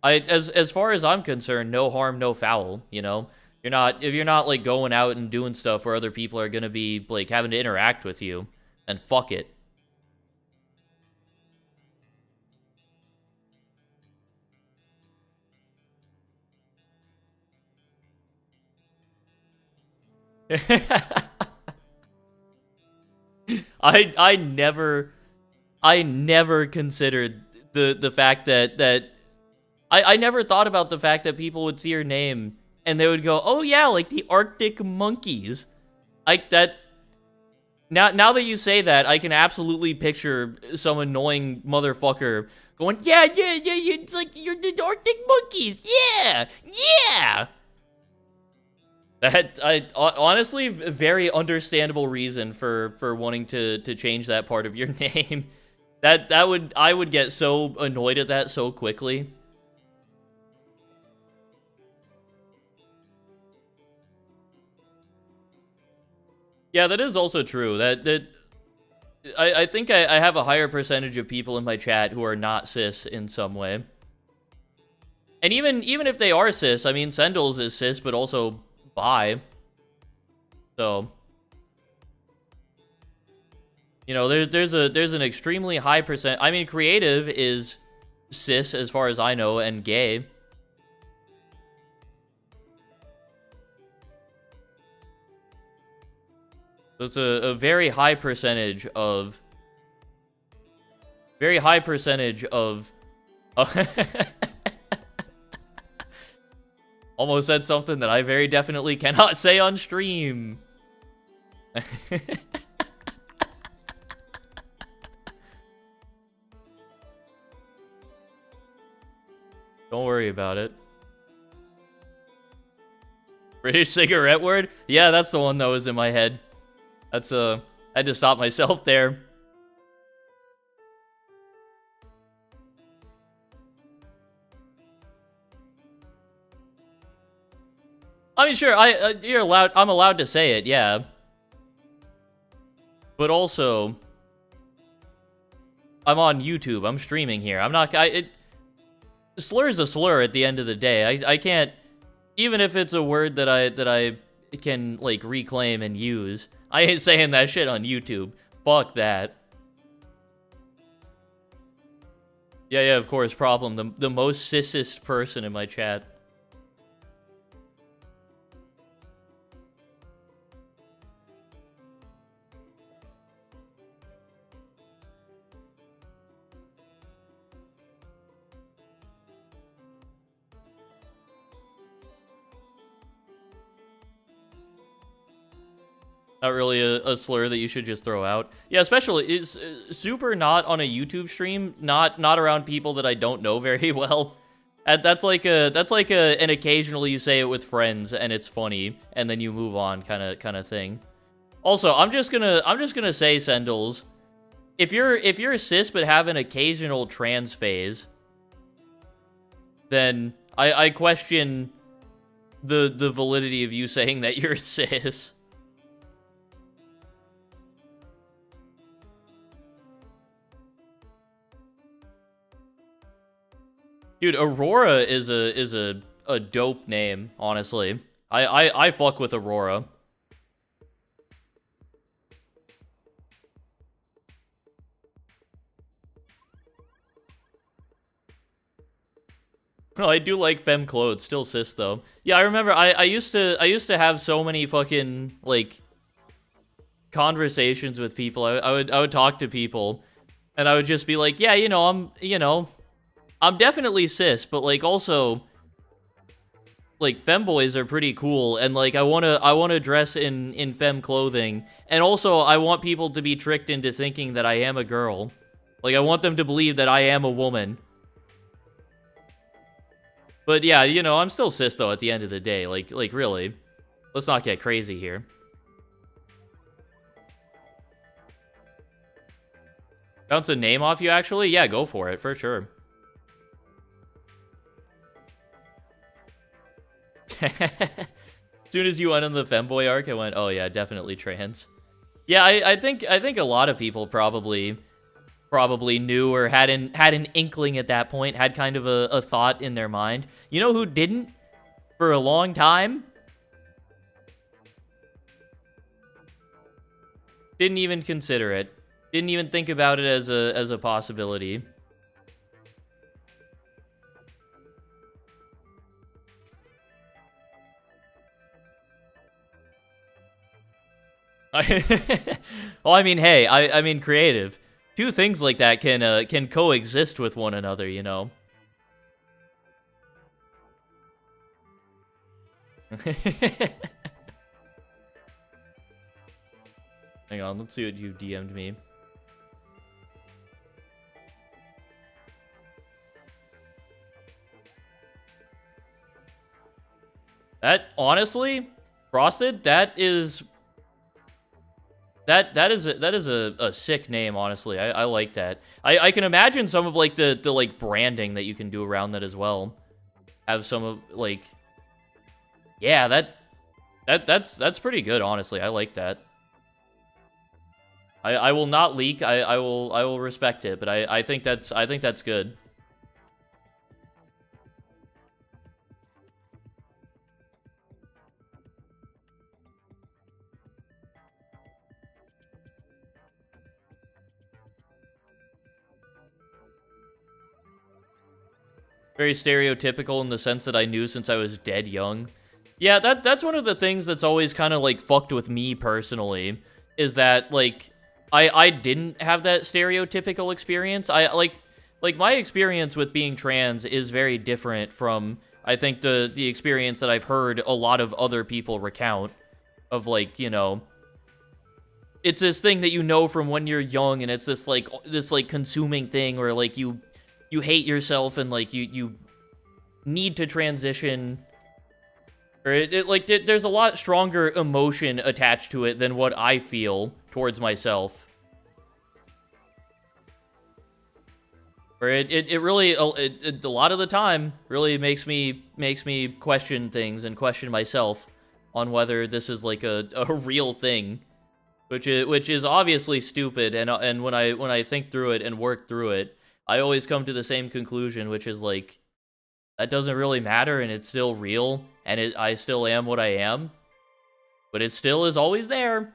as far as I'm concerned, no harm, no foul. You know, if you're not like going out and doing stuff where other people are gonna be like having to interact with you, then fuck it. I never considered the fact that I never thought about the fact that people would see your name and they would go, "Oh yeah, like the Arctic monkeys." Now that you say that, I can absolutely picture some annoying motherfucker going, "Yeah, it's like you're the Arctic monkeys. Yeah. Yeah." That honestly very understandable reason for wanting to change that part of your name. I would get so annoyed at that so quickly. Yeah, that is also true. I think I have a higher percentage of people in my chat who are not cis in some way. And even if they are cis, I mean, Sendals is cis, but also bi. So, you know, there's an extremely high percent. I mean, Creative is cis as far as I know, and gay. It's a very high percentage of almost said something that I very definitely cannot say on stream. Don't worry about it. British cigarette word? Yeah, that's the one that was in my head. That's I had to stop myself there. I mean, sure, you're allowed. I'm allowed to say it. Yeah. But also, I'm on YouTube. I'm streaming here. I'm not... slur is a slur at the end of the day. I can't... Even if it's a word that I can, like, reclaim and use, I ain't saying that shit on YouTube. Fuck that. Yeah, of course, problem. The most cisest person in my chat. Not really a slur that you should just throw out. Yeah, especially it's super not on a YouTube stream, not around people that I don't know very well. And that's like an occasionally you say it with friends and it's funny and then you move on kind of thing. Also, I'm just gonna say, Sendles, if you're cis but have an occasional trans phase, then I question the validity of you saying that you're cis. Dude, Aurora is a dope name, honestly. I fuck with Aurora. Oh, I do like femme clothes, still cis though. Yeah, I remember I used to have so many fucking like conversations with people. I would talk to people and I would just be like, yeah, I'm definitely cis, but like also like femboys are pretty cool and like I want to dress in femme clothing, and also I want people to be tricked into thinking that I am a girl. Like I want them to believe that I am a woman. But yeah, I'm still cis though at the end of the day. Like really. Let's not get crazy here. Bounce a name off you actually? Yeah, go for it, for sure. As soon as you went on the femboy arc, I went, oh yeah, definitely trans. Yeah, I think a lot of people probably knew or had an inkling at that point, had kind of a thought in their mind. You know who didn't for a long time? Didn't even consider it. Didn't even think about it as a possibility. Well, I mean, hey, I mean, creative. Two things like that can coexist with one another, you know. Hang on, let's see what you DM'd me. That, honestly, Frosted, that is a sick name, honestly. I like that. I can imagine some of like the like branding that you can do around that as well. Have some of like, yeah, that's pretty good, honestly. I like that. I will not leak. I will respect it, but I think that's good. Very stereotypical in the sense that I knew since I was dead young. Yeah, that's one of the things that's always kind of like fucked with me personally, is that like I didn't have that stereotypical experience. I like my experience with being trans is very different from I think the experience that I've heard a lot of other people recount of like, it's this thing that you know from when you're young, and it's this like consuming thing where like you hate yourself and like you need to transition, or there's a lot stronger emotion attached to it than what I feel towards myself. Or it really a lot of the time really makes me question things and question myself on whether this is like a real thing. which is obviously stupid. And when I think through it and work through it, I always come to the same conclusion, which is like, that doesn't really matter, and it's still real, and I still am what I am, but it still is always there.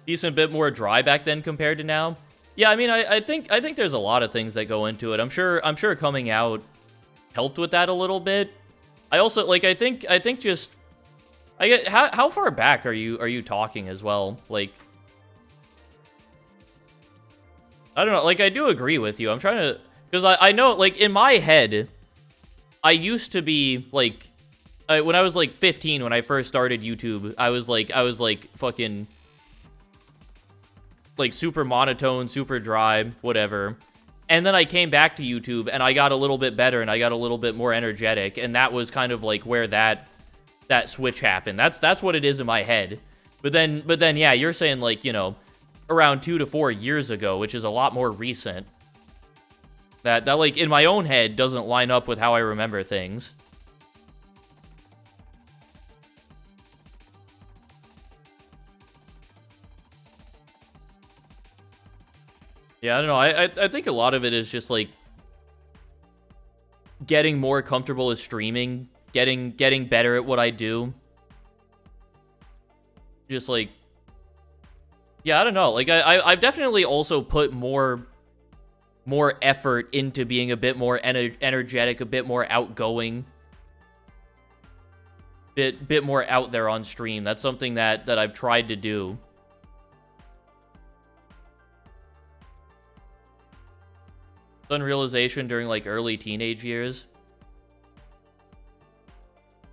Decent bit more dry back then compared to now. Yeah, I mean, I think there's a lot of things that go into it. I'm sure coming out helped with that a little bit. I also like, I think just, I get, how far back are you talking as well? Like, I don't know, like, I do agree with you. I'm trying to, because I know, like, in my head, I used to be like, when I was like 15, when I first started YouTube, I was like fucking like super monotone, super dry, whatever. And then I came back to YouTube and I got a little bit better and I got a little bit more energetic, and that was kind of like where that switch happened. That's what it is in my head. But then yeah, you're saying like, you know, around 2 to 4 years ago, which is a lot more recent. That like in my own head doesn't line up with how I remember things. Yeah, I don't know. I think a lot of it is just like getting more comfortable with streaming, getting better at what I do. Just like, yeah, I don't know. Like I've definitely also put more effort into being a bit more energetic, a bit more outgoing, bit more out there on stream. That's something that I've tried to do. Realization during like early teenage years.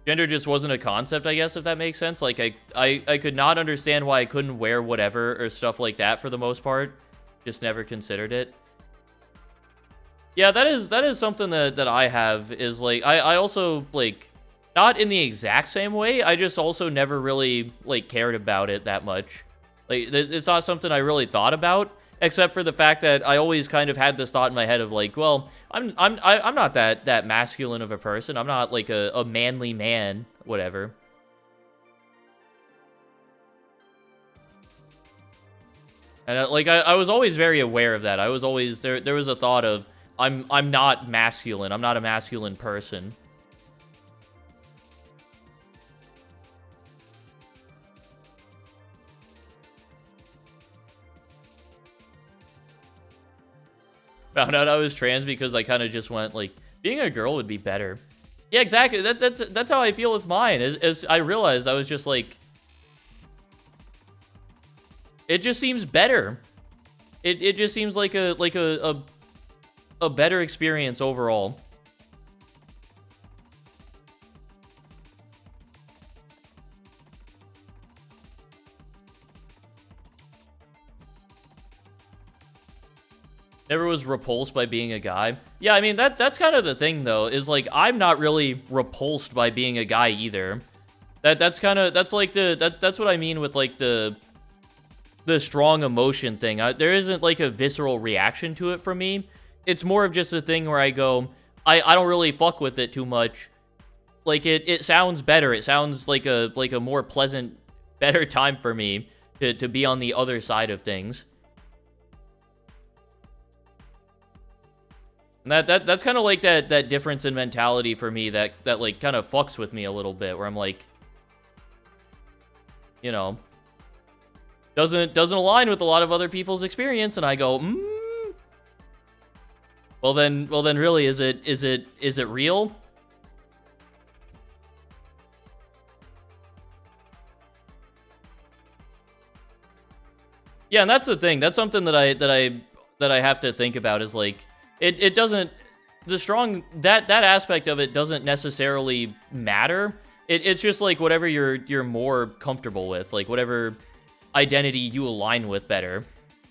Gender just wasn't a concept, I guess, if that makes sense. Like I could not understand why I couldn't wear whatever or stuff like that for the most part. Just never considered it. Yeah, that is something that I have, is like I also like, not in the exact same way, I just also never really like cared about it that much. Like it's not something I really thought about. Except for the fact that I always kind of had this thought in my head of like, well, I'm not that masculine of a person. I'm not like a manly man, whatever. And like I was always very aware of that. I was always there was a thought of I'm not masculine. I'm not a masculine person. Found out I was trans because I kind of just went like, being a girl would be better. Yeah, exactly. That's how I feel with mine. As I realized, I was just like, it just seems better. It just seems like a better experience overall. Never was repulsed by being a guy. Yeah, I mean, that's kind of the thing, though, is, like, I'm not really repulsed by being a guy, either. That's what I mean with, like, the strong emotion thing. There isn't, like, a visceral reaction to it for me. It's more of just a thing where I go, I don't really fuck with it too much. Like, it sounds better. It sounds like a more pleasant, better time for me to be on the other side of things. And that's kind of like that difference in mentality for me that like kind of fucks with me a little bit, where I'm like, you know, doesn't align with a lot of other people's experience, and I go, well then really, is it real? Yeah, and that's the thing. That's something that I have to think about, is like, it doesn't, the strong, that aspect of it doesn't necessarily matter. It's just like whatever you're more comfortable with, like whatever identity you align with better.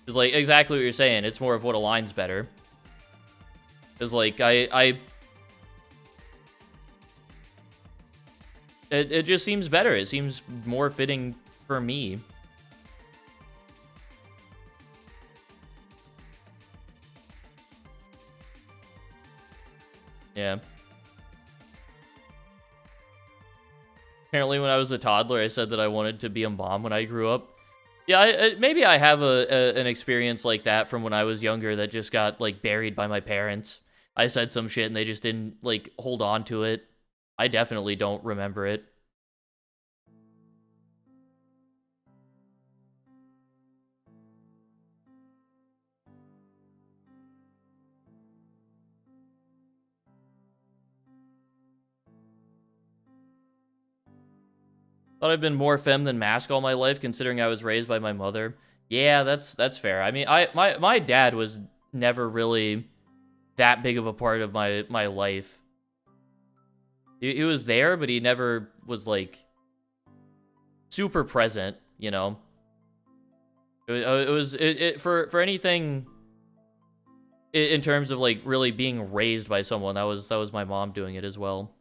It's like exactly what you're saying. It's more of what aligns better. It's like it just seems better. It seems more fitting for me. Yeah. Apparently when I was a toddler, I said that I wanted to be a mom when I grew up. Yeah, maybe I have an experience like that from when I was younger that just got, like, buried by my parents. I said some shit and they just didn't, like, hold on to it. I definitely don't remember it. Thought I've been more femme than masc all my life, considering I was raised by my mother. Yeah, that's fair. I mean, my dad was never really that big of a part of my life. He was there, but he never was, like, super present, you know? For anything in terms of, like, really being raised by someone, that was my mom doing it as well.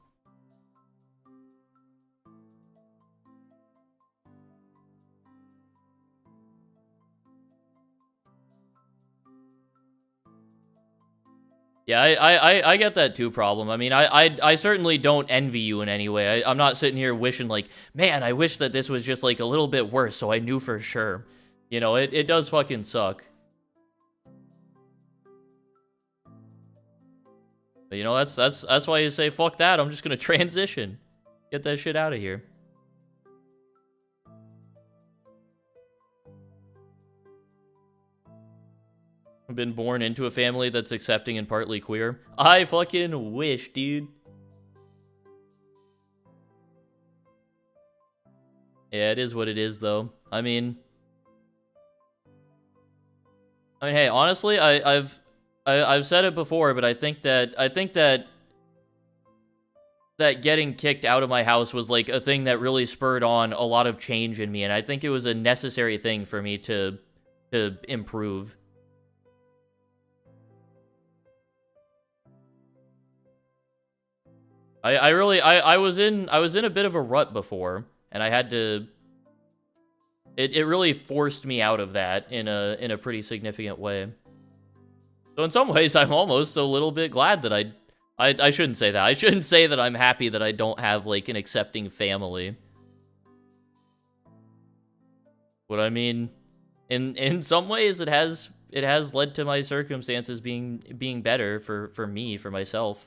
Yeah, I get that too problem. I mean, I certainly don't envy you in any way. I'm not sitting here wishing, like, man, I wish that this was just, like, a little bit worse so I knew for sure. You know, it does fucking suck. But, you know, that's why you say, fuck that, I'm just gonna transition. Get that shit out of here. I've been born into a family that's accepting and partly queer. I fucking wish, dude. Yeah, it is what it is, though. I mean, hey, honestly, I've said it before, but I think that getting kicked out of my house was, like, a thing that really spurred on a lot of change in me, and I think it was a necessary thing for me to improve. I was in a bit of a rut before, and I had to. It really forced me out of that in a pretty significant way. So in some ways, I'm almost a little bit glad that I shouldn't say that. I shouldn't say that I'm happy that I don't have, like, an accepting family. But I mean, in some ways, it has led to my circumstances being better for me, for myself.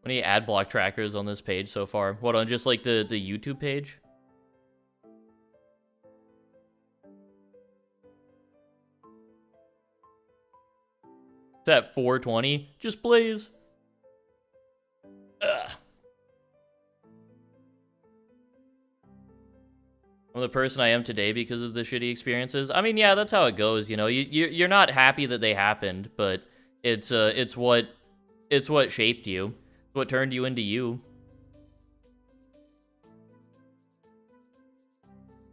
Many ad block trackers on this page so far? What, on just, like, the YouTube page? It's at 420. Just please. Ugh. I'm the person I am today because of the shitty experiences. I mean, yeah, that's how it goes, you know? You're not happy that they happened, but it's what shaped you. What turned you into you.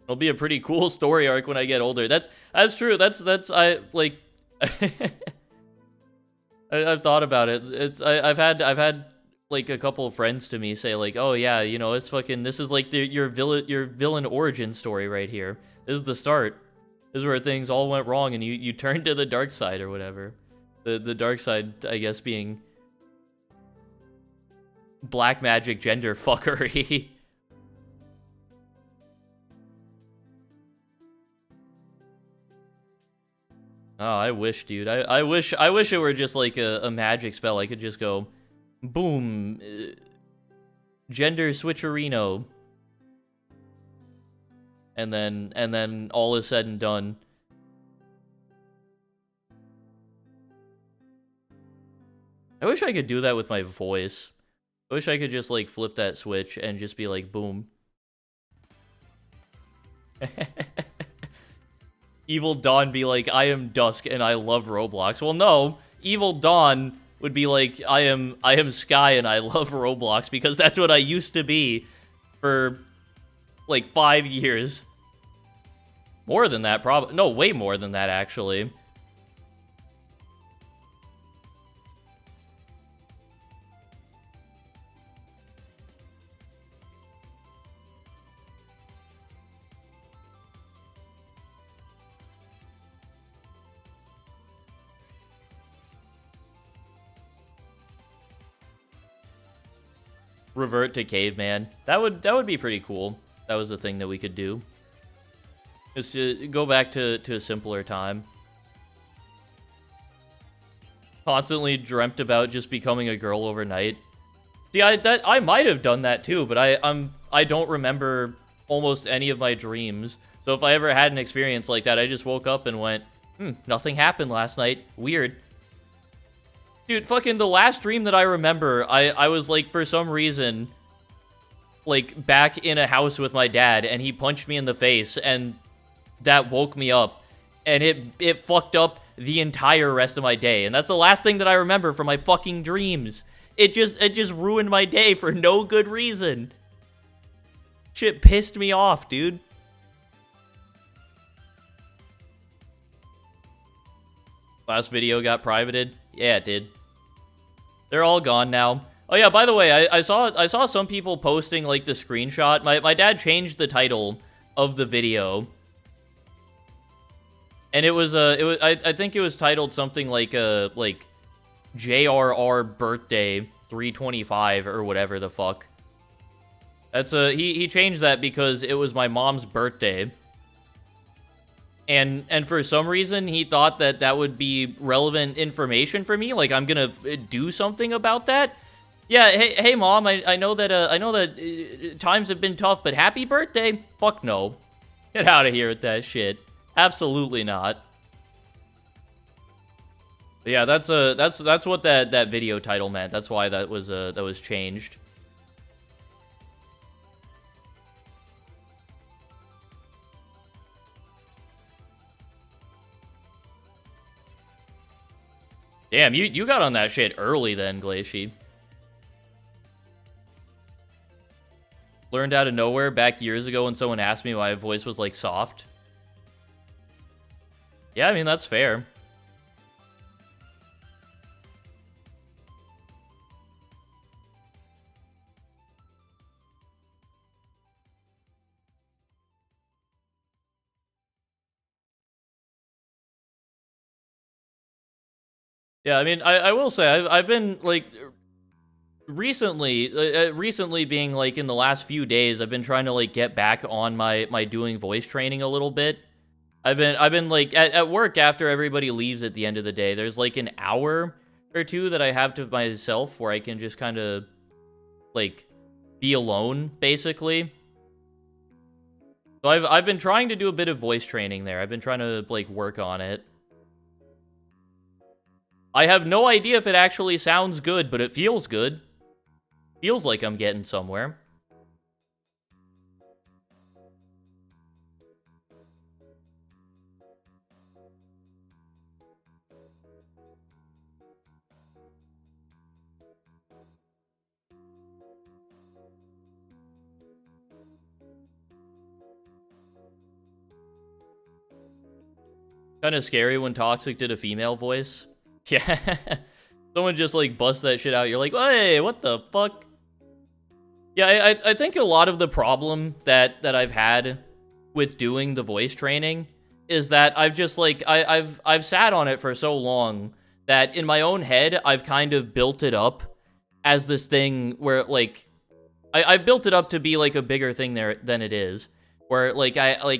It'll be a pretty cool story arc when I get older. That's true. I like I've thought about it. I've had like a couple of friends to me say, like, oh yeah, you know, it's fucking, this is like your villain origin story right here. This is the start. This is where things all went wrong and you turned to the dark side or whatever. The dark side, I guess, being black magic gender fuckery. Oh, I wish, dude. I wish it were just like a magic spell. I could just go, boom, gender switcherino, and then all is said and done. I wish I could do that with my voice. I wish I could just, like, flip that switch and just be like, boom. Evil Dawn be like, I am Dusk and I love Roblox. Well, no. Evil Dawn would be like, I am Sky and I love Roblox, because that's what I used to be for, like, 5 years. More than that, probably. No, way more than that, actually. Revert to caveman. That would be pretty cool. That was the thing that we could do. Just to go back to a simpler time. Constantly dreamt about just becoming a girl overnight. See, I might have done that too, but I don't remember almost any of my dreams. So if I ever had an experience like that, I just woke up and went, nothing happened last night. Weird. Dude, fucking the last dream that I remember, I was like, for some reason, like, back in a house with my dad, and he punched me in the face, and that woke me up. And it fucked up the entire rest of my day. And that's the last thing that I remember from my fucking dreams. It just ruined my day for no good reason. Shit pissed me off, dude. Last video got privated? Yeah, it did. They're all gone now. Oh yeah, by the way, I saw some people posting like the screenshot. My dad changed the title of the video. And it was I think it was titled something like JRR birthday 325 or whatever the fuck. That's he changed that because it was my mom's birthday. And for some reason, he thought that that would be relevant information for me. Like, I'm gonna do something about that. Yeah, hey, Mom, I know that times have been tough, but happy birthday. Fuck no. Get out of here with that shit. Absolutely not. But yeah, that's what that video title meant. That's why that was changed. Damn, you got on that shit early then, Glacier. Learned out of nowhere back years ago when someone asked me why my voice was, like, soft. Yeah, I mean, that's fair. Yeah, I mean, I will say, I've been, like, recently being, like, in the last few days, I've been trying to, like, get back on my doing voice training a little bit. I've been like, at work after everybody leaves at the end of the day, there's, like, an hour or two that I have to myself where I can just kind of, like, be alone, basically. So I've been trying to do a bit of voice training there. I've been trying to, like, work on it. I have no idea if it actually sounds good, but it feels good. Feels like I'm getting somewhere. Kind of scary when Toxic did a female voice. Yeah. Someone just, like, busts that shit out. You're like, hey, what the fuck? Yeah, I think a lot of the problem that I've had with doing the voice training is that I've just, like, I've sat on it for so long that in my own head, I've kind of built it up as this thing where, like, I've built it up to be, like, a bigger thing there than it is. Where, like, I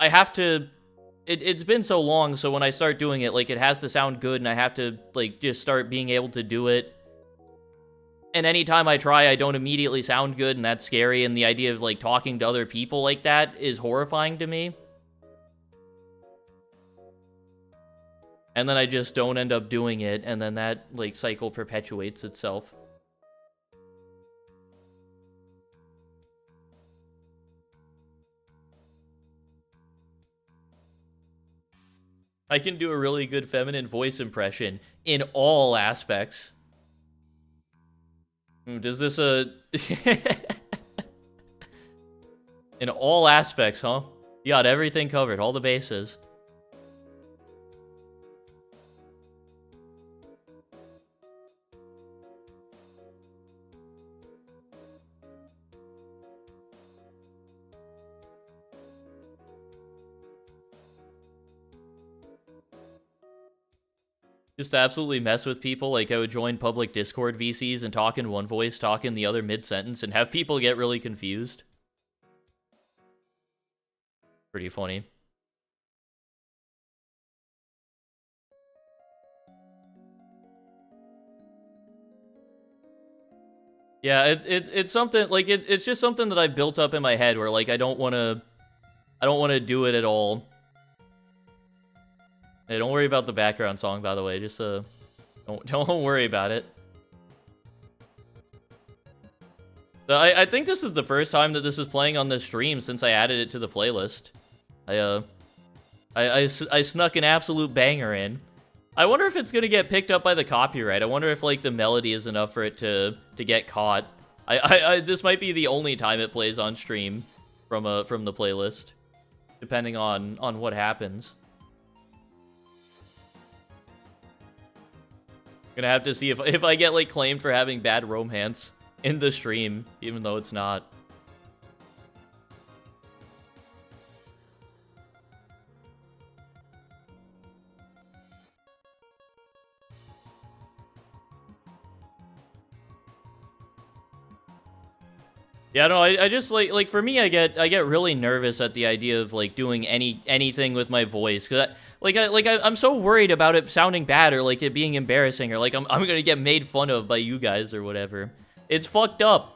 have to... It's been so long, so when I start doing it, like, it has to sound good, and I have to, like, just start being able to do it. And anytime I try, I don't immediately sound good, and that's scary, and the idea of, like, talking to other people like that is horrifying to me. And then I just don't end up doing it, and then that, like, cycle perpetuates itself. I can do a really good feminine voice impression in all aspects. Does this, in all aspects, huh? You got everything covered, all the bases. Just to absolutely mess with people, like I would join public Discord VCs and talk in one voice, talk in the other mid-sentence, and have people get really confused. Pretty funny. Yeah, it's something, like, it's just something that I've built up in my head where, like, I don't want to do it at all. Hey, don't worry about the background song, by the way. Just, don't worry about it. So I think this is the first time that this is playing on this stream since I added it to the playlist. I snuck an absolute banger in. I wonder if it's gonna get picked up by the copyright. I wonder if, like, the melody is enough for it to get caught. This might be the only time it plays on stream from the playlist, depending on what happens. Gonna have to see if I get, like, claimed for having bad romance in the stream, even though it's not. Yeah, no, I just, like, for me, I get really nervous at the idea of, like, doing anything with my voice, because I'm so worried about it sounding bad, or, like, it being embarrassing, or, like, I'm gonna get made fun of by you guys or whatever. It's fucked up.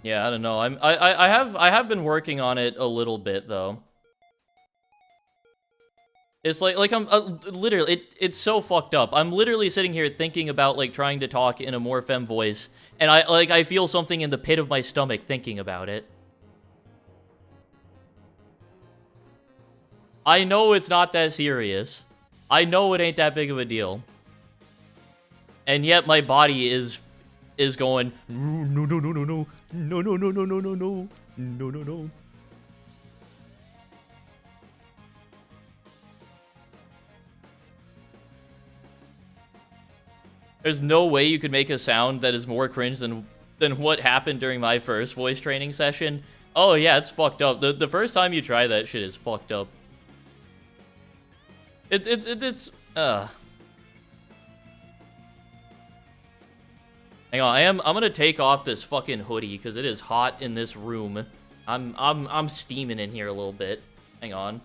Yeah, I don't know. I have been working on it a little bit though. It's like I'm literally it's so fucked up. I'm literally sitting here thinking about, like, trying to talk in a more femme voice, and I feel something in the pit of my stomach thinking about it. I know it's not that serious. I know it ain't that big of a deal. And yet my body is going, no, no, no, no, no, no, no, no, no, no, no, no, no, no, no, no. There's no way you could make a sound that is more cringe than what happened during my first voice training session. Oh yeah, it's fucked up. The first time you try that shit is fucked up. It's Hang on, I'm gonna take off this fucking hoodie because it is hot in this room. I'm steaming in here a little bit. Hang on.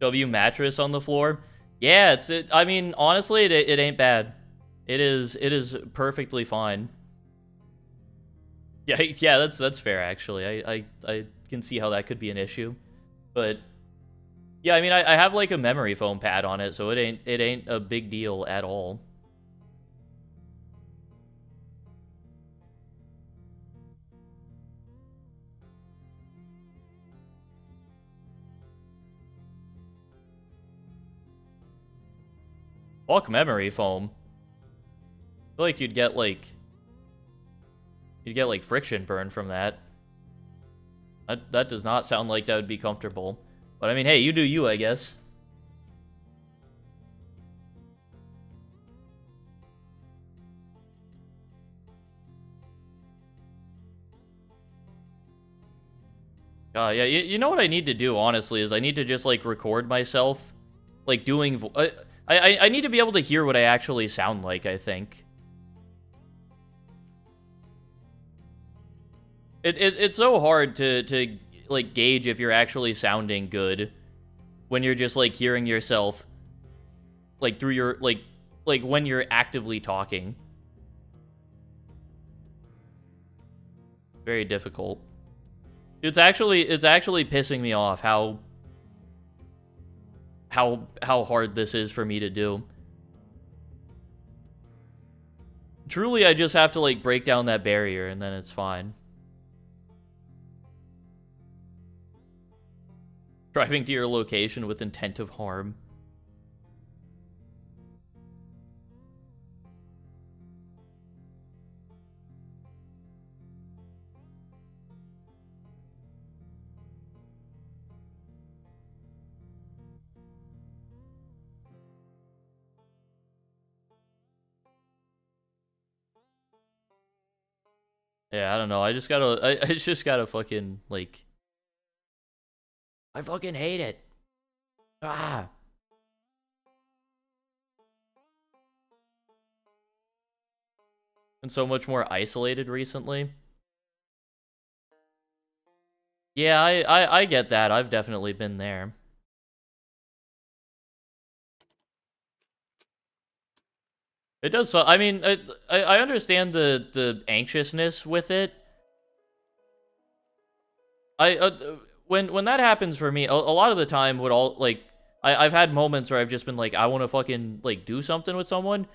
W mattress on the floor. Yeah, I mean, honestly, it ain't bad. It is perfectly fine. Yeah, that's fair actually. I can see how that could be an issue, but yeah, I mean, I have, like, a memory foam pad on it, so it ain't a big deal at all. Fuck memory foam. I feel like you'd get like friction burn from that. That does not sound like that would be comfortable. But I mean, hey, you do you, I guess. Yeah, you know what I need to do, honestly, is I need to just, like, record myself, like, doing... I need to be able to hear what I actually sound like, I think. It's so hard to like gauge if you're actually sounding good when you're just like hearing yourself like through your like when you're actively talking. Very difficult. It's actually pissing me off how hard this is for me to do. Truly, I just have to like break down that barrier and then it's fine. Driving to your location with intent of harm. Yeah, I don't know. I just gotta fucking, like... I fucking hate it. Ah. And so much more isolated recently. Yeah, I get that. I've definitely been there. It does so. I mean, I understand the anxiousness with it. When that happens for me, a lot of the time, I've had moments where I've just been like, I want to fucking like do something with someone.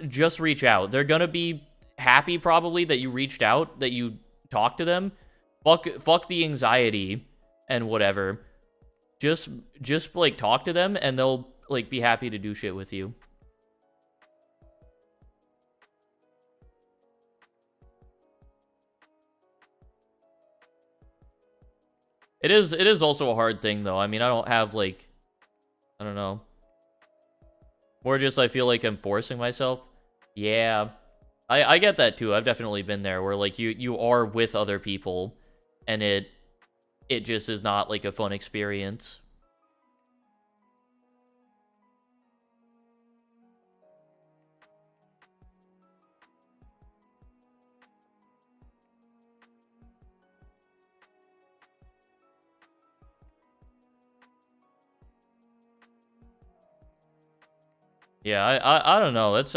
Just reach out. They're gonna be happy probably that you reached out, that you talked to them. Fuck the anxiety and whatever. Just like talk to them and they'll like be happy to do shit with you. It is also a hard thing though. I mean, I don't have like, I don't know. More just I feel like I'm forcing myself. Yeah. I get that too. I've definitely been there where like you are with other people and it just is not like a fun experience. Yeah, I don't know. That's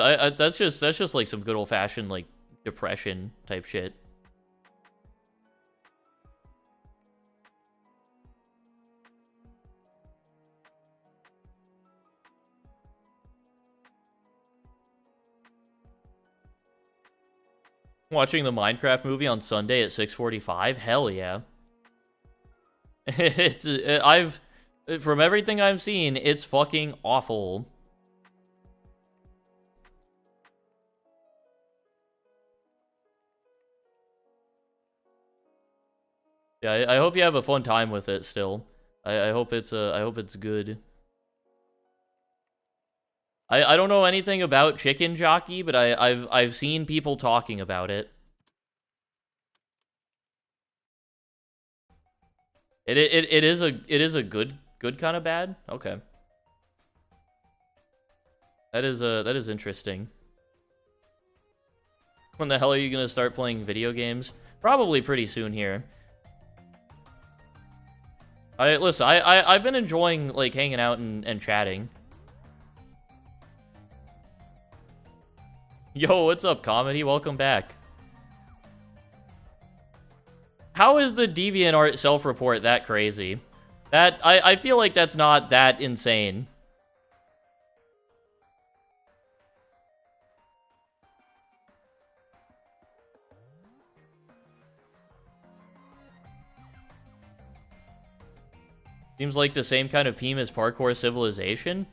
just like some good old fashioned like depression type shit. Watching the Minecraft movie on Sunday at 6:45? Hell yeah. From everything I've seen, it's fucking awful. Yeah, I hope you have a fun time with it still. I hope it's good. I don't know anything about Chicken Jockey, but I've seen people talking about it. It is a good kind of bad. Okay. That is interesting. When the hell are you gonna start playing video games? Probably pretty soon here. Listen, I've been enjoying like hanging out and chatting. Yo, what's up, Comedy? Welcome back. How is the DeviantArt self-report that crazy? I feel like that's not that insane. Seems like the same kind of theme as Parkour Civilization.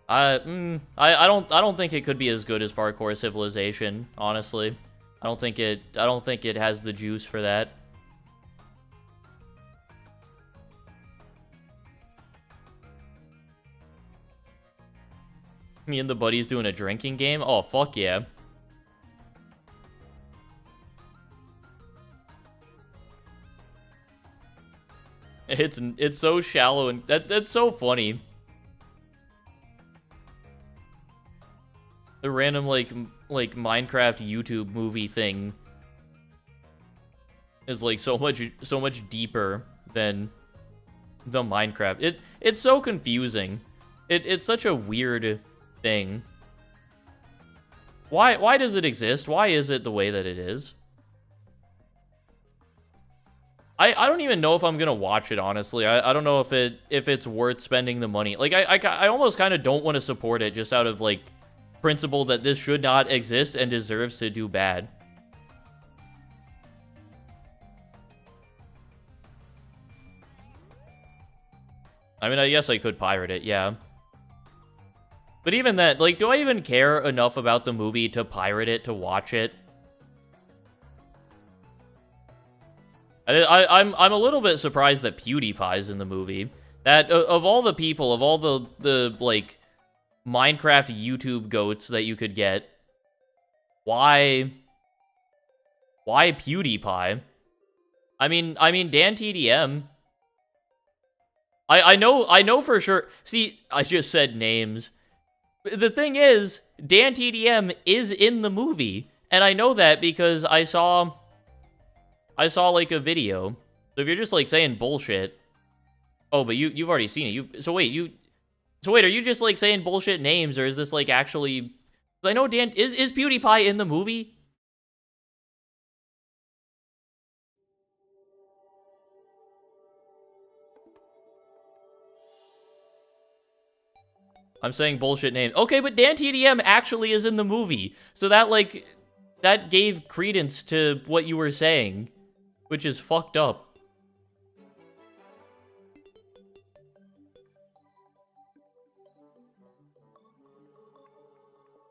I don't think it could be as good as Parkour Civilization, honestly. I don't think it has the juice for that. Me and the buddies doing a drinking game? Oh, fuck yeah. It's so shallow and that's so funny. The random like Minecraft YouTube movie thing is like so much deeper than the Minecraft. It's so confusing. It's such a weird thing. Why does it exist? Why is it the way that it is? I don't even know if I'm gonna watch it, honestly. I don't know if it's worth spending the money. Like, I almost kind of don't want to support it just out of, like, principle that this should not exist and deserves to do bad. I mean, I guess I could pirate it, yeah. But even that, like, do I even care enough about the movie to pirate it, to watch it? I'm a little bit surprised that PewDiePie's in the movie. That, of all the people, of all the like, Minecraft YouTube goats that you could get, why PewDiePie? I mean, Dan TDM. I know for sure. See, I just said names. The thing is, Dan TDM is in the movie, and I know that because I saw like a video. So if you're just like saying bullshit, oh, but you've already seen it. So wait, are you just like saying bullshit names, or is this like actually? I know Dan is PewDiePie in the movie. I'm saying bullshit names. Okay, but Dan TDM actually is in the movie, so that like that gave credence to what you were saying, which is fucked up.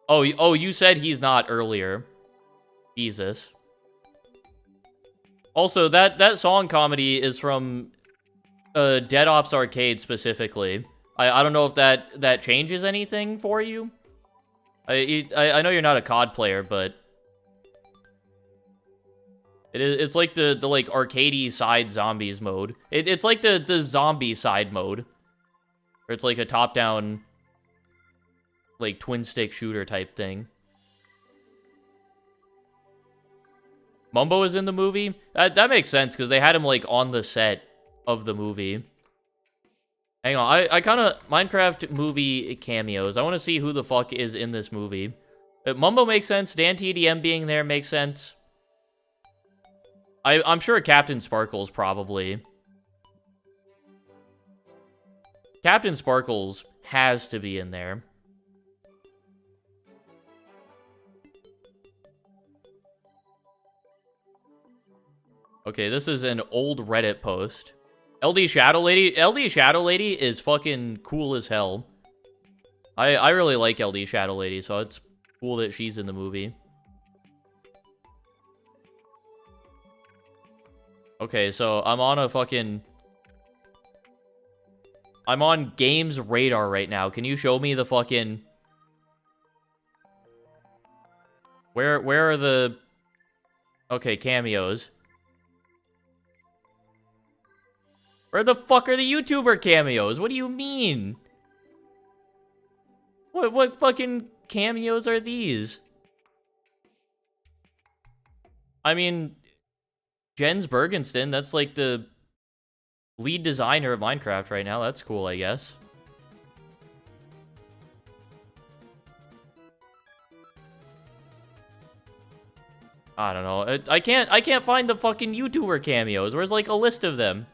Oh, you said he's not earlier. Jesus. Also, that song comedy is from Dead Ops Arcade specifically. I don't know if that changes anything for you. I know you're not a COD player, but it's like the like arcadey side zombies mode. It's like the zombie side mode, where it's like a top down like twin stick shooter type thing. Mumbo is in the movie? That makes sense, because they had him, like, on the set of the movie. Hang on, I kind of... Minecraft movie cameos. I want to see who the fuck is in this movie. Mumbo makes sense. Dan TDM being there makes sense. I'm sure Captain Sparkles probably. Captain Sparkles has to be in there. Okay, this is an old Reddit post. LD Shadow Lady is fucking cool as hell. I really like LD Shadow Lady, so it's cool that she's in the movie. Okay, so I'm on Games Radar right now. Can you show me the fucking... Where are the... Okay, cameos. Where the fuck are the YouTuber cameos? What do you mean? What fucking cameos are these? I mean, Jens Bergenston, that's like the lead designer of Minecraft right now. That's cool, I guess. I don't know. I can't find the fucking YouTuber cameos. Where's like a list of them?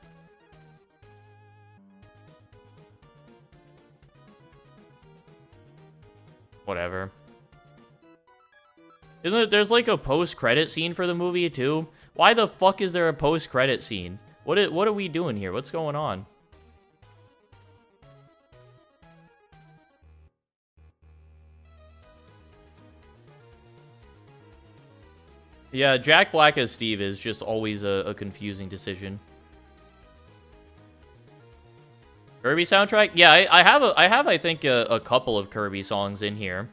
Whatever. Isn't it, there's like a post-credit scene for the movie too? Why the fuck is there a post-credit scene? What are we doing here? What's going on? Yeah, Jack Black as Steve is just always a confusing decision. Kirby soundtrack? Yeah, I have I think a couple of Kirby songs in here.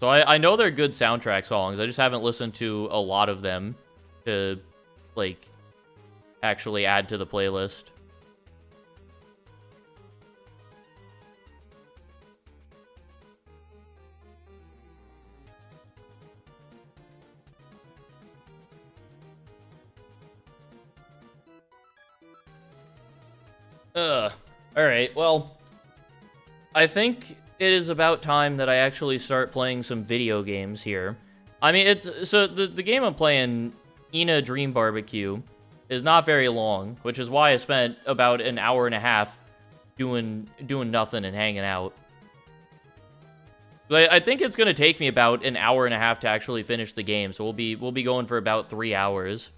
So I know they're good soundtrack songs. I just haven't listened to a lot of them to like actually add to the playlist. Alright, well, I think it is about time that I actually start playing some video games here. I mean, so the game I'm playing, Ina Dream Barbecue, is not very long, which is why I spent about an hour and a half doing nothing and hanging out. But I think it's gonna take me about an hour and a half to actually finish the game, so we'll be going for about 3 hours.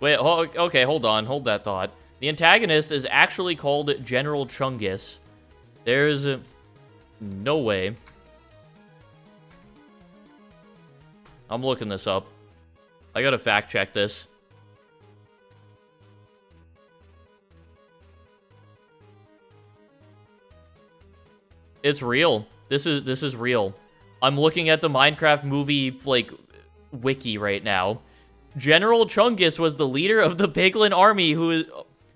Wait, okay, hold on, hold that thought. The antagonist is actually called General Chungus. There's no way. I'm looking this up. I gotta fact check this. It's real. This is real. I'm looking at the Minecraft movie, like, wiki right now. General Chungus was the leader of the Piglin army who is...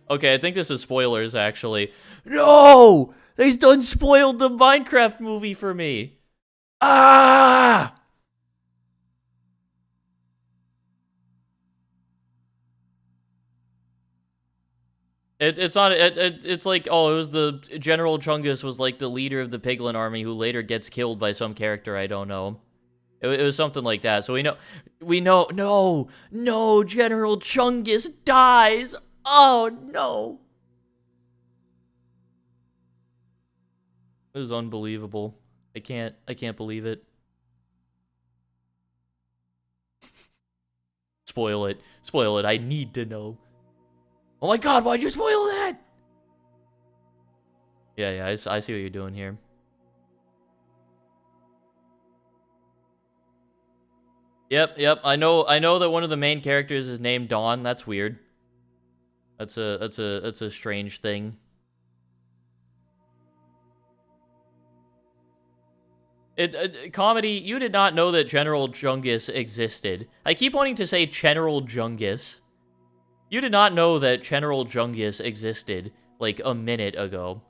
Okay, I think this is spoilers, actually. No! They done spoiled the Minecraft movie for me. Ah! It's not, it's like, oh, it was the, General Chungus was like the leader of the Piglin army who later gets killed by some character I don't know. It was something like that, so we know, no, General Chungus dies! Oh, no! This is unbelievable. I can't believe it. Spoil it, I need to know. Oh my god, why'd you spoil that? Yeah, I see what you're doing here. Yep, I know that one of the main characters is named Dawn. That's weird. That's a strange thing. Comedy, you did not know that General Chungus existed. I keep wanting to say General Chungus. You did not know that General Chungus existed, like, a minute ago.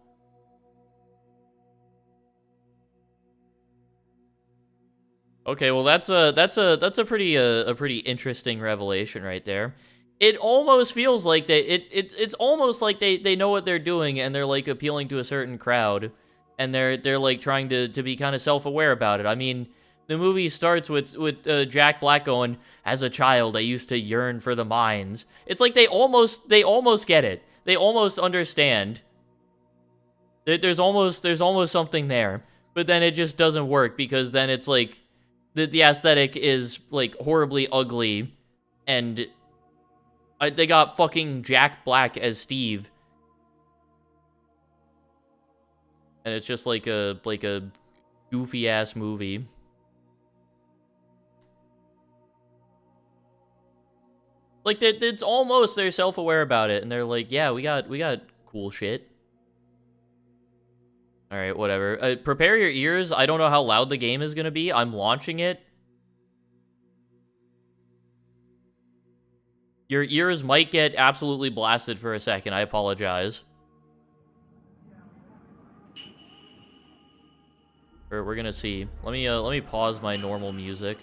Okay, well, that's a pretty interesting revelation right there. It almost feels like it's almost like they know what they're doing and they're, like, appealing to a certain crowd, and they're like trying to be kind of self-aware about it. I mean, the movie starts with Jack Black going, "As a child, I used to yearn for the mines." It's like they almost get it. They almost understand. There's almost something there, but then it just doesn't work because then it's like the aesthetic is like horribly ugly, and they got fucking Jack Black as Steve, and it's just like a goofy ass movie. Like, it's almost they're self-aware about it, and they're like, yeah, we got cool shit. Alright, whatever. Prepare your ears. I don't know how loud the game is gonna be. I'm launching it. Your ears might get absolutely blasted for a second. I apologize. We're gonna see. Let me pause my normal music.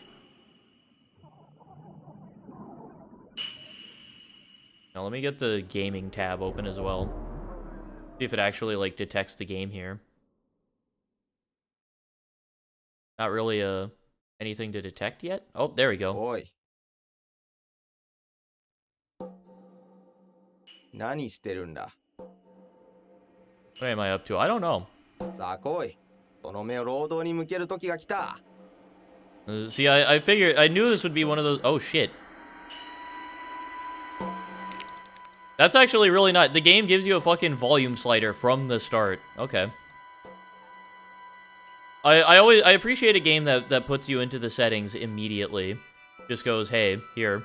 Now let me get the gaming tab open as well. See if it actually, like, detects the game here. Not really anything to detect yet. Oh, there we go. Oi. 何してるんだ What am I up to? I don't know. さあ来い。その目を労働に向ける時が来た。 See, I figured, I knew this would be one of those. Oh shit. That's actually really not. The game gives you a fucking volume slider from the start. Okay. I appreciate a game that puts you into the settings immediately. Just goes, hey, here.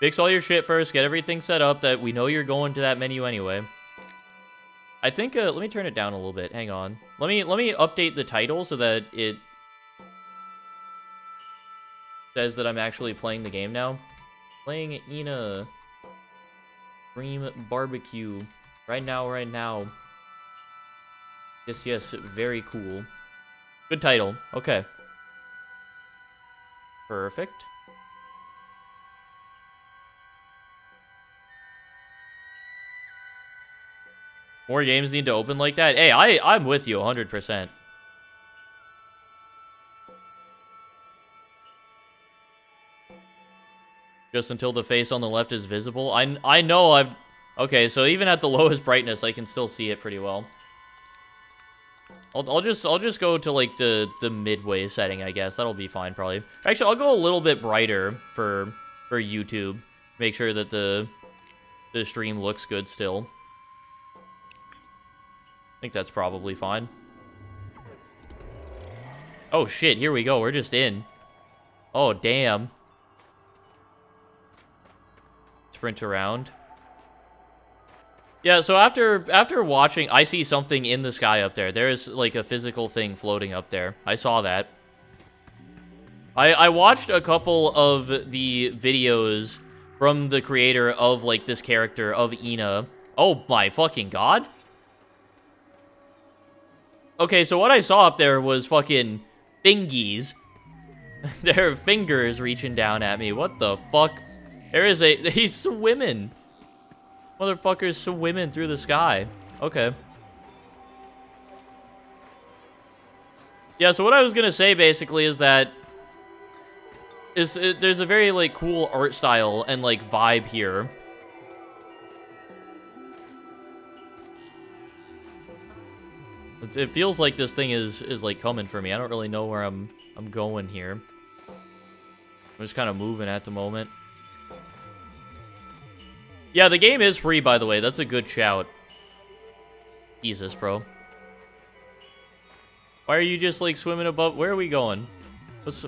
Fix all your shit first, get everything set up that we know you're going to that menu anyway. I think, let me turn it down a little bit. Hang on. Let me update the title so that it says that I'm actually playing the game now. Playing Ina Dream Barbecue. Right now. Yes, very cool. Good title. Okay. Perfect. More games need to open like that. Hey, I'm with you 100%. Just until the face on the left is visible. I know I've... Okay, so even at the lowest brightness, I can still see it pretty well. I'll just go to like the midway setting, I guess. That'll be fine probably. Actually, I'll go a little bit brighter for YouTube. Make sure that the stream looks good still. I think that's probably fine. Oh shit, here we go. We're just in. Oh damn. Sprint around. Yeah, so after watching, I see something in the sky up there. There is like a physical thing floating up there. I saw that. I watched a couple of the videos from the creator of like this character of Ina. Oh my fucking god. Okay, so what I saw up there was fucking fingies. There are fingers reaching down at me. What the fuck? He's swimming. Motherfucker's swimming through the sky. Okay. Yeah, so what I was gonna say basically is that there's a very like cool art style and like vibe here. It feels like this thing is like coming for me. I don't really know where I'm going here. I'm just kind of moving at the moment. Yeah, the game is free, by the way. That's a good shout. Jesus, bro. Why are you just, like, swimming above? Where are we going? What's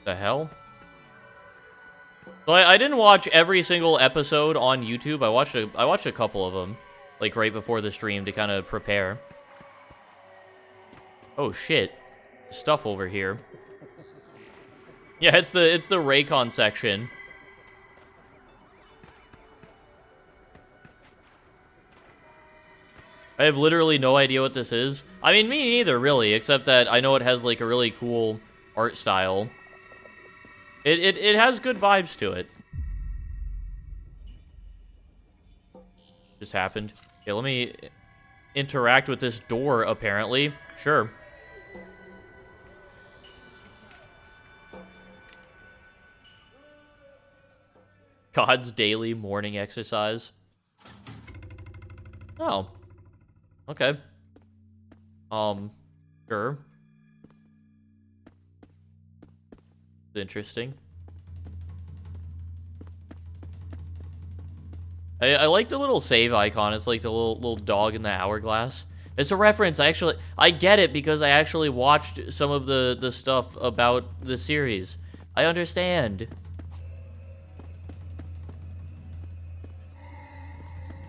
the hell? So I didn't watch every single episode on YouTube. I watched a couple of them, like, right before the stream to kind of prepare. Oh, shit. Stuff over here. Yeah, it's the Raycon section. I have literally no idea what this is. I mean, me neither, really, except that I know it has, like, a really cool art style. It has good vibes to it. Just happened. Okay, let me interact with this door, apparently. Sure. God's daily morning exercise. Oh. Okay. Sure. Interesting. I like the little save icon. It's like the little dog in the hourglass. It's a reference. I get it because I actually watched some of the stuff about the series. I understand.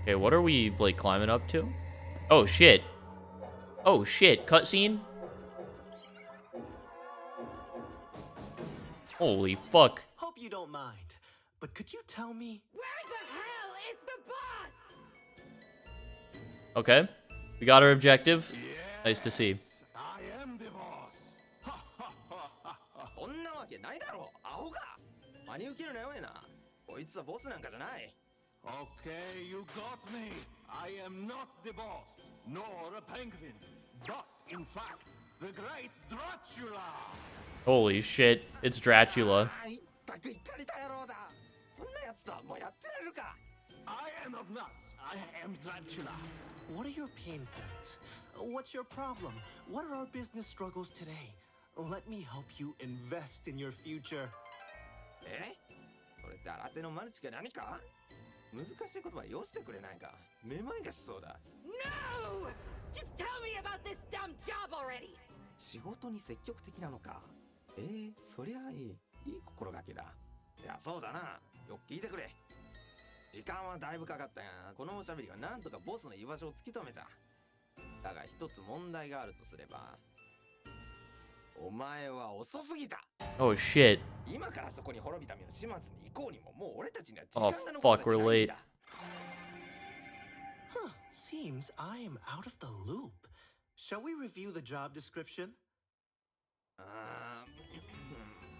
Okay, what are we, like, climbing up to? Oh, shit. Oh, shit. Cutscene? Holy fuck. Hope you don't mind, but could you tell me where the hell is the boss? Okay. We got our objective. Nice to see. I am the boss. こんなわけないだろアホか真に受けるなよえなこいつはボスなんかじゃない Okay, you got me. I am not the boss, nor a penguin, but in fact, the great Dracula. Holy shit. It's Dracula. あいったくいかれた野郎だこんなやつとはもうやってられるか I am of nuts. I am Dracula. what are your pain points? What's your problem? What are our business struggles today? Let me help you invest in your future. えこれって新手のマルチか何か難しい言葉よしてくれないかめまいがしそうだ No! Just tell me about this dumb job already! 仕事に積極的なのかそりゃいい心がけだいやそうだなよく聞いてくれ時間はだいぶかかったがこのおしゃべりはなんとかボスの居場所を突き止めただが一つ問題があるとすればお前は遅すぎた Oh shit. 今からそこに滅びた身の始末に行こうにももう俺たちには時 Oh 間が残 fuck, we're late. Huh, seems I am out of the loop. Shall we review the job description? あ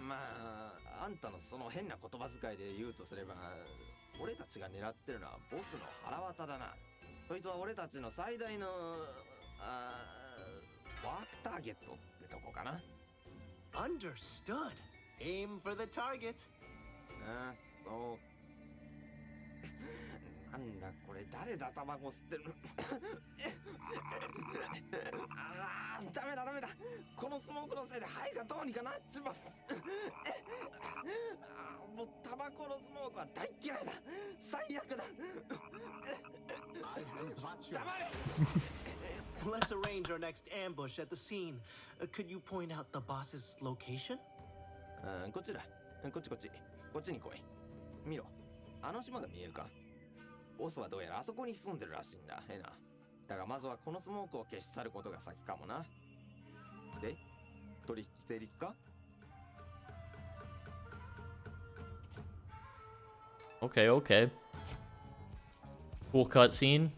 ーまああんたのその変な言葉遣いで言うとすれば俺たちが狙ってるのはボスの腹渡だなそいつは俺たちの最大のワークターゲットってとこかな。 Understood. Aim for the target. ああ、そう。なんだこれ、誰だタバコ吸ってるの。ああ、ダメだダメだ。このスモークのせいで肺がどうにかなっちまう。もうタバコのスモークは大嫌いだ。最悪だ。 I will touch you. 黙れ。 Let's arrange our next ambush at the scene. Could you point out the boss's location? こっちだ。こっちこっち。こっちに来い。見ろ。あの島が見えるか。ボスはどうやらあそこに潜んでるらしいんだ。へな。だがまずはこのスモークを消し去ることが先かもな。で、取引成立か？ Okay, okay. Cool cutscene.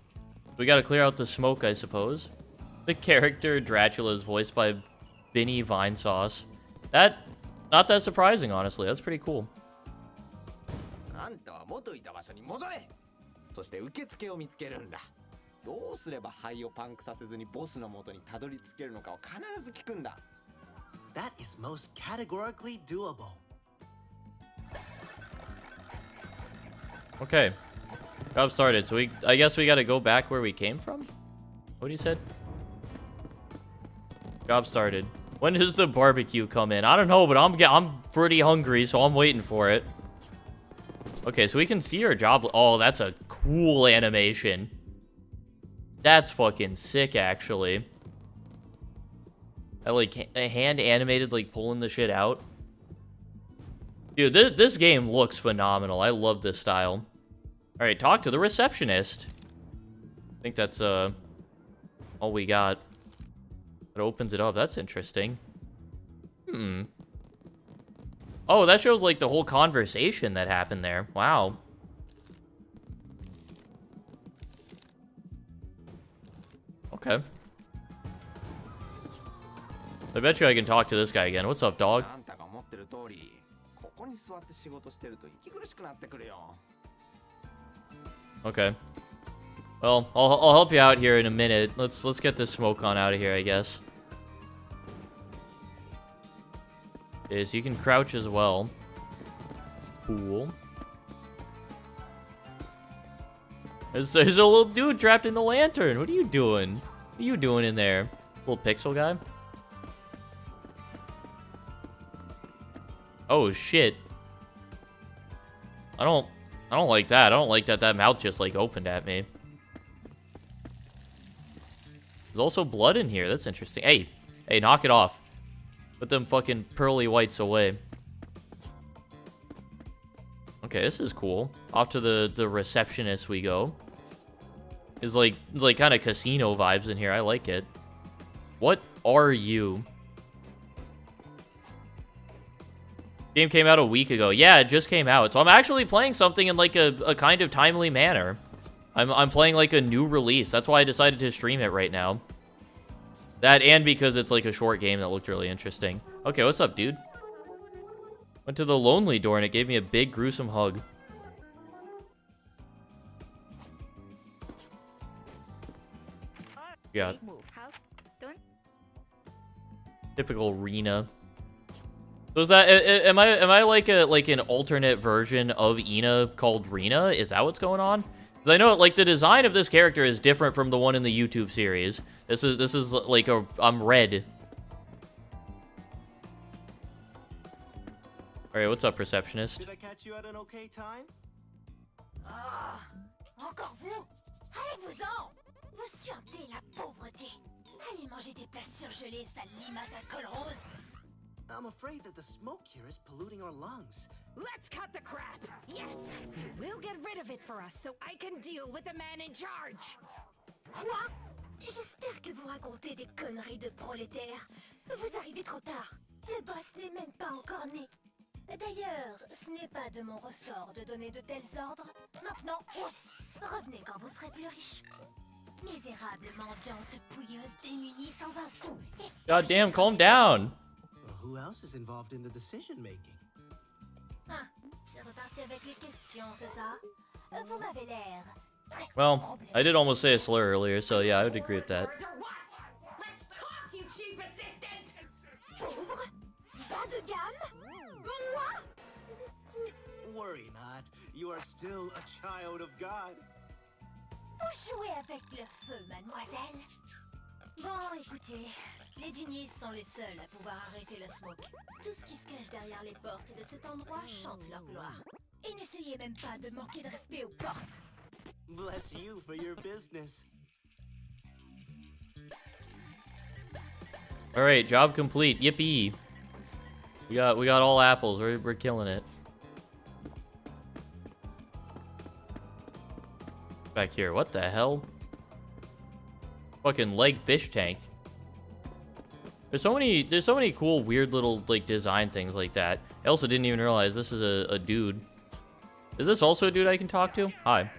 We gotta clear out the smoke, I suppose. The character Dracula is voiced by Vinny Vinesauce. Not that surprising, honestly. That's pretty cool. あんたは元いた場所に戻れ。そして受付を見つけるんだ。どうすれば肺をパンクさせずにボスの元にたどり着けるのかを必ず聞くんだ。 That is most categorically doable. Okay. Job started. So I guess we gotta go back where we came from? What he said? Job started. When does the barbecue come in? I don't know, but I'm pretty hungry, so I'm waiting for it. Okay, so we can see our job. Oh, that's a cool animation. That's fucking sick, actually. I like a hand animated, like pulling the shit out. Dude, this game looks phenomenal. I love this style. All right, talk to the receptionist. I think that's all we got. It opens it up. That's interesting. Oh, that shows like the whole conversation that happened there. Wow. Okay. I bet you I can talk to this guy again. What's up, dog? あんたが思ってる通り、ここに座って仕事してると息苦しくなってくるよ。 Okay. Well, I'll help you out here in a minute. Let's get this smoke on out of here, I guess. Okay, so you can crouch as well. Cool. There's a little dude trapped in the lantern. What are you doing? What are you doing in there? Little pixel guy? Oh shit. I don't like that. I don't like that mouth just like opened at me. There's also blood in here. That's interesting. Hey, knock it off. Put them fucking pearly whites away. Okay, this is cool. Off to the receptionist we go. It's like kind of casino vibes in here. I like it. What are you? Game came out a week ago. Yeah, it just came out. So I'm actually playing something in like a kind of timely manner. I'm playing like a new release. That's why I decided to stream it right now. That and because it's like a short game that looked really interesting. Okay, what's up, dude? Went to the lonely door and it gave me a big gruesome hug. Yeah. Typical Rena. So is that am I like an alternate version of Ina called Rena? Is that what's going on? Because I know like the design of this character is different from the one in the YouTube series. This is like I'm red. All right, what's up, receptionist? Did I catch you at an okay time? Ah, encore vous? Allez-vous-en! Vous sentez la pauvreté. Allez manger des plats surgelés, sale limace à col rose. I'm afraid that the smoke here is polluting our lungs. Let's cut the crap! Yes! You will get rid of it for us so I can deal with the man in charge! Quoi? J'espère que vous racontez des conneries de prolétaires. Vous arrivez trop tard. Le boss n'est même pas encore né. D'ailleurs, ce n'est pas de mon ressort de donner de tels ordres. Maintenant, revenez quand vous serez plus riche. Misérable mendiante pouilleuse démunie sans un sou. God damn, calm down. Well, who else is involved in the decision making? Ah, c'est reparti avec les questions, c'est ça? Vous m'avez l'air Well, I did almost say a slur earlier, so yeah, I would agree with that. Let's talk, you chief assistant! Bas de gamme? Moi? Worry not. You are still a child of God. Vous jouez avec le feu, mademoiselle. Bon, écoutez, les genies sont les seuls à pouvoir arrêter le smoke. Tout ce qui se cache derrière les portes de cet endroit chante leur gloire. Et n'essayez même pas de manquer de respect aux portes. Bless you for your business. All right, job complete. Yippee! We got all apples. We're killing it. Back here, what the hell? Fucking leg fish tank. There's so many cool, weird little like design things like that. I also didn't even realize this is a dude. Is this also a dude I can talk to? Hi.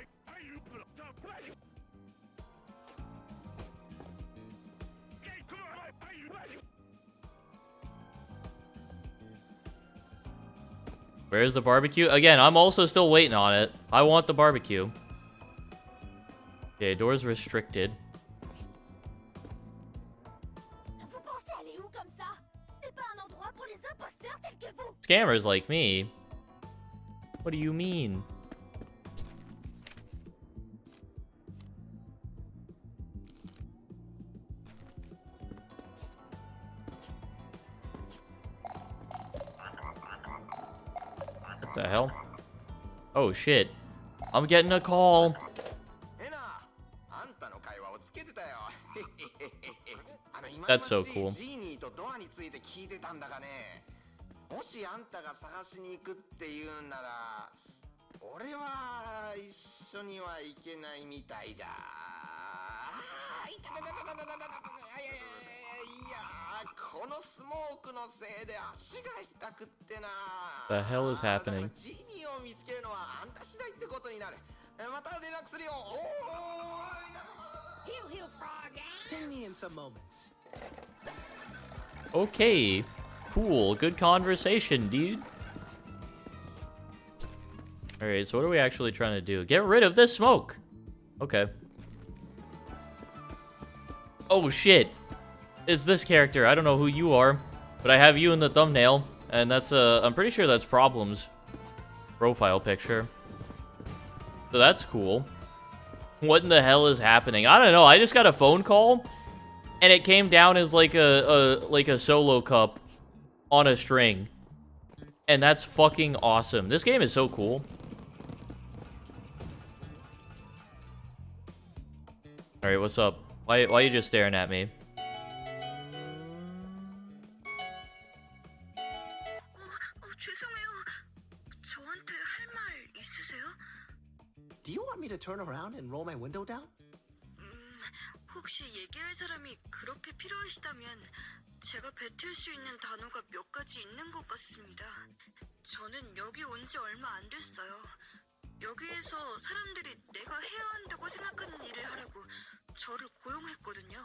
Where's the barbecue? Again, I'm also still waiting on it. I want the barbecue. Okay, doors restricted. Vous pensez aller où comme ça? C'est pas un endroit pour les imposteurs tels que vous. Scammers like me? What do you mean? What the hell? Oh shit. I'm getting a call. That's so cool. もしあんたが探しに行くっていうんなら、俺は一緒には行けないみたいだ。いたたたたたたたたた。いや、このスモークのせいで足が痛くってな。The hell is happening? ジニーを見つけるのはあんた次第ってことになる。また連絡するよ。Heal, heal, frog. Ping me in some moments. Okay. Cool. Good conversation, dude. Alright, so what are we actually trying to do? Get rid of this smoke! Okay. Oh, shit. It's this character. I don't know who you are, but I have you in the thumbnail, and that's, I'm pretty sure that's Problem's profile picture. So that's cool. What in the hell is happening? I don't know. I just got a phone call, and it came down as like a solo cup on a string. And that's fucking awesome. This game is so cool. Alright, what's up? Why are you just staring at me? Do you want me to turn around and roll my window down? 혹시 얘기할 사람이 그렇게 필요하시다면 제가 뱉을 수 있는 단어가 몇 가지 있는 것 같습니다. 저는 여기 온 지 얼마 안 됐어요. 여기에서 사람들이 내가 해야 한다고 생각하는 일을 하라고 저를 고용했거든요.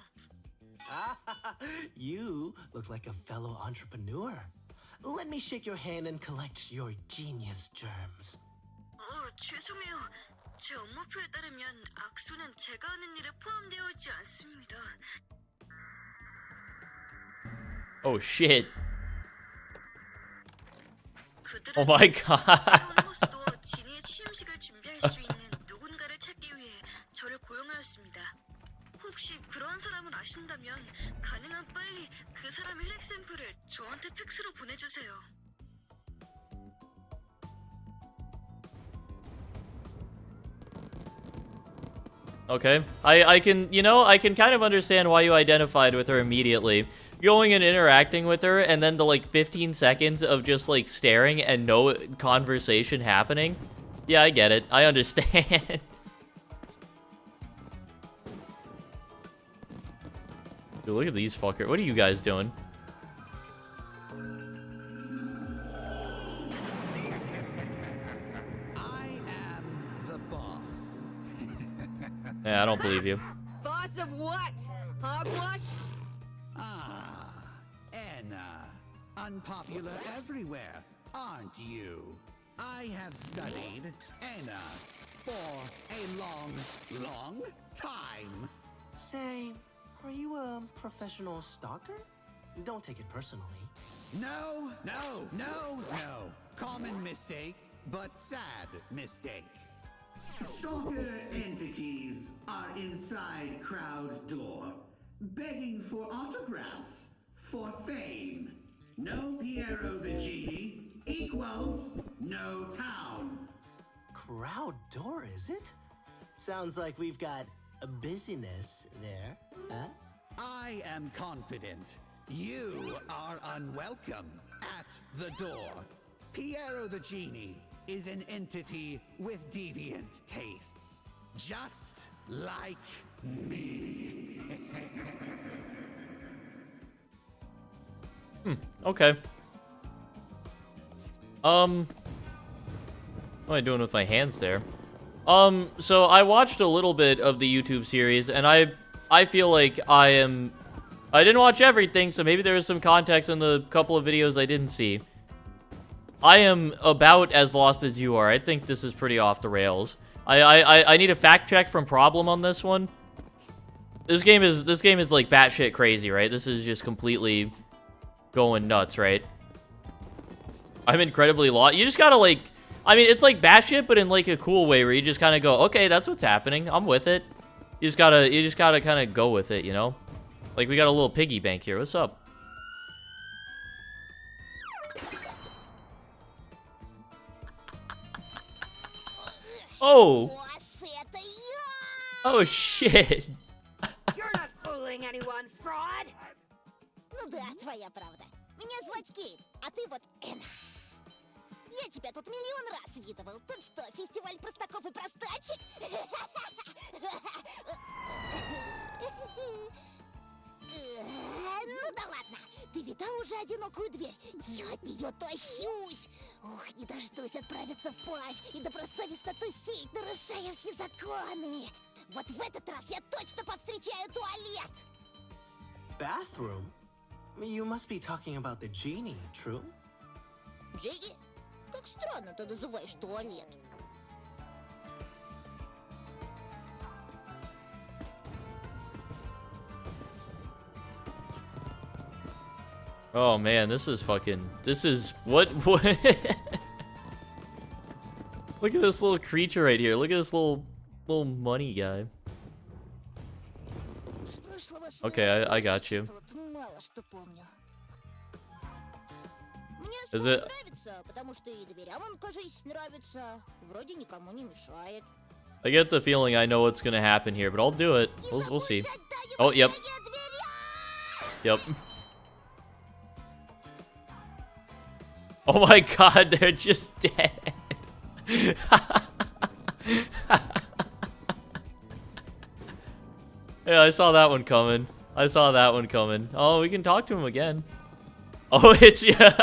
You look like a fellow entrepreneur. Let me shake your hand and collect your genius germs. 죄송해요. 제 업무표에 따르면 악수는 제가 하는 일에 포함되어 있지 않습니다. Oh shit. Oh my god. 지니의 취임식을 준비할 수 있는 누군가를 찾기 위해 저를 고용하였습니다. 혹시 그런 사람을 아신다면 가능한 빨리 그 사람의 혈액 샘플을 저한테 팩스로 보내주세요. Okay. I can, you know, I can kind of understand why you identified with her immediately. Going and interacting with her, and then the, like, 15 seconds of just, like, staring and no conversation happening. Yeah, I get it. I understand. Dude, look at these fuckers. What are you guys doing? I am the boss. Yeah, I don't believe you. Boss of what? Hogwash? Ah, Anna. Unpopular everywhere, aren't you? I have studied Anna for a long, long time. Say, are you a professional stalker? Don't take it personally. No. Common mistake, but sad mistake. Stalker entities are inside crowd door, begging for autographs, for fame. No Piero the Genie equals no town. Crowd door, is it? Sounds like we've got a busyness there, huh? I am confident. You are unwelcome at the door. Piero the Genie is an entity with deviant tastes, just like me. Okay. What am I doing with my hands there? So I watched a little bit of the YouTube series, and I feel like I didn't watch everything, so maybe there was some context in the couple of videos I didn't see. I am about as lost as you are. I think this is pretty off the rails. I need a fact check from Problem on this one. This game is like batshit crazy, right? This is just completely going nuts, right? I'm incredibly lost. You just gotta like, I mean, it's like batshit, but in like a cool way where you just kind of go, okay, that's what's happening. I'm with it. You just gotta kind of go with it, you know? Like we got a little piggy bank here. What's up? Oh. Oh shit. You're not fooling anyone, fraud! Ну да, твоя правда. Меня звать Кейт, а ты вот Энна. Я тебя тут миллион раз видывал. Тут что, фестиваль простаков и простачек? Ну да ладно. Ты видал уже одинокую дверь? Я от нее тащусь. Ух, не дождусь отправиться в плащ и добросовестно тусить, нарушая все законы. Вот в этот раз я точно повстречаю туалет. Bathroom? You must be talking about the genie, true? Джеги? Как странно ты называешь туалет. Oh man, this is what Look at this little creature right here. Look at this little money guy. Okay, I got you. Is it? I get the feeling I know what's gonna happen here, but I'll do it. We'll see. Oh, yep. Yep. Oh my god, they're just dead. Yeah, I saw that one coming. Oh, we can talk to him again. Oh, it's just...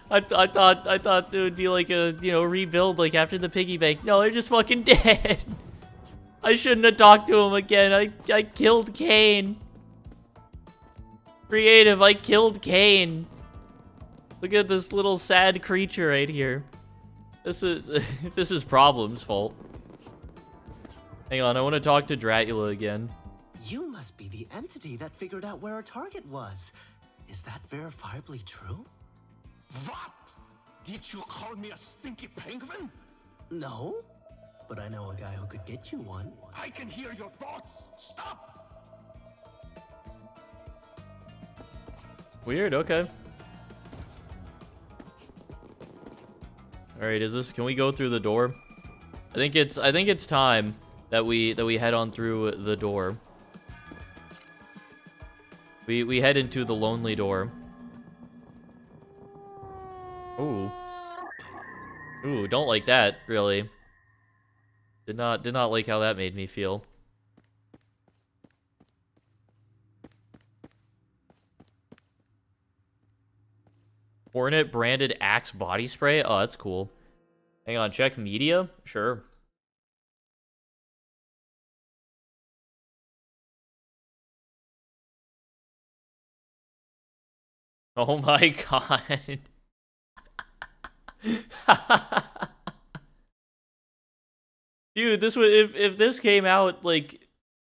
I thought it would be like a, you know, rebuild like after the piggy bank. No, they're just fucking dead. I shouldn't have talked to him again. I killed Kane. Creative, I killed Kane. Look at this little sad creature right here. This is Problem's fault. Hang on, I want to talk to Dracula again. You must be the entity that figured out where our target was. Is that verifiably true? What? Did you call me a stinky penguin? No, but I know a guy who could get you one. I can hear your thoughts. Stop! Weird, okay. Alright, can we go through the door? I think it's time that we head on through the door. We head into the lonely door. Ooh. Ooh, don't like that, really. Did not like how that made me feel. Hornet branded Axe body spray? Oh, that's cool. Hang on, check media? Sure. Oh my god. Dude, this would if this came out like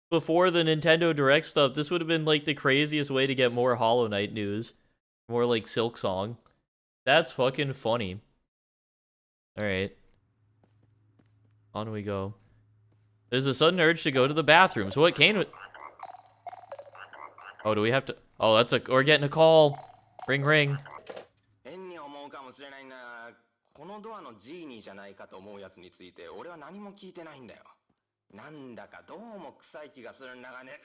before the Nintendo Direct stuff, this would have been like the craziest way to get more Hollow Knight news. More like Silk Song. That's fucking funny. Alright. On we go. There's a sudden urge to go to the bathroom. So what Kane would... Oh, do we have to... Oh, that's a... We're getting a call. Ring, ring. 変に思うかもしれないな。このドアのジーニーじゃないかと思うやつについて俺は何も聞いてないんだよ。なんだかどうも臭い気がするんだがね。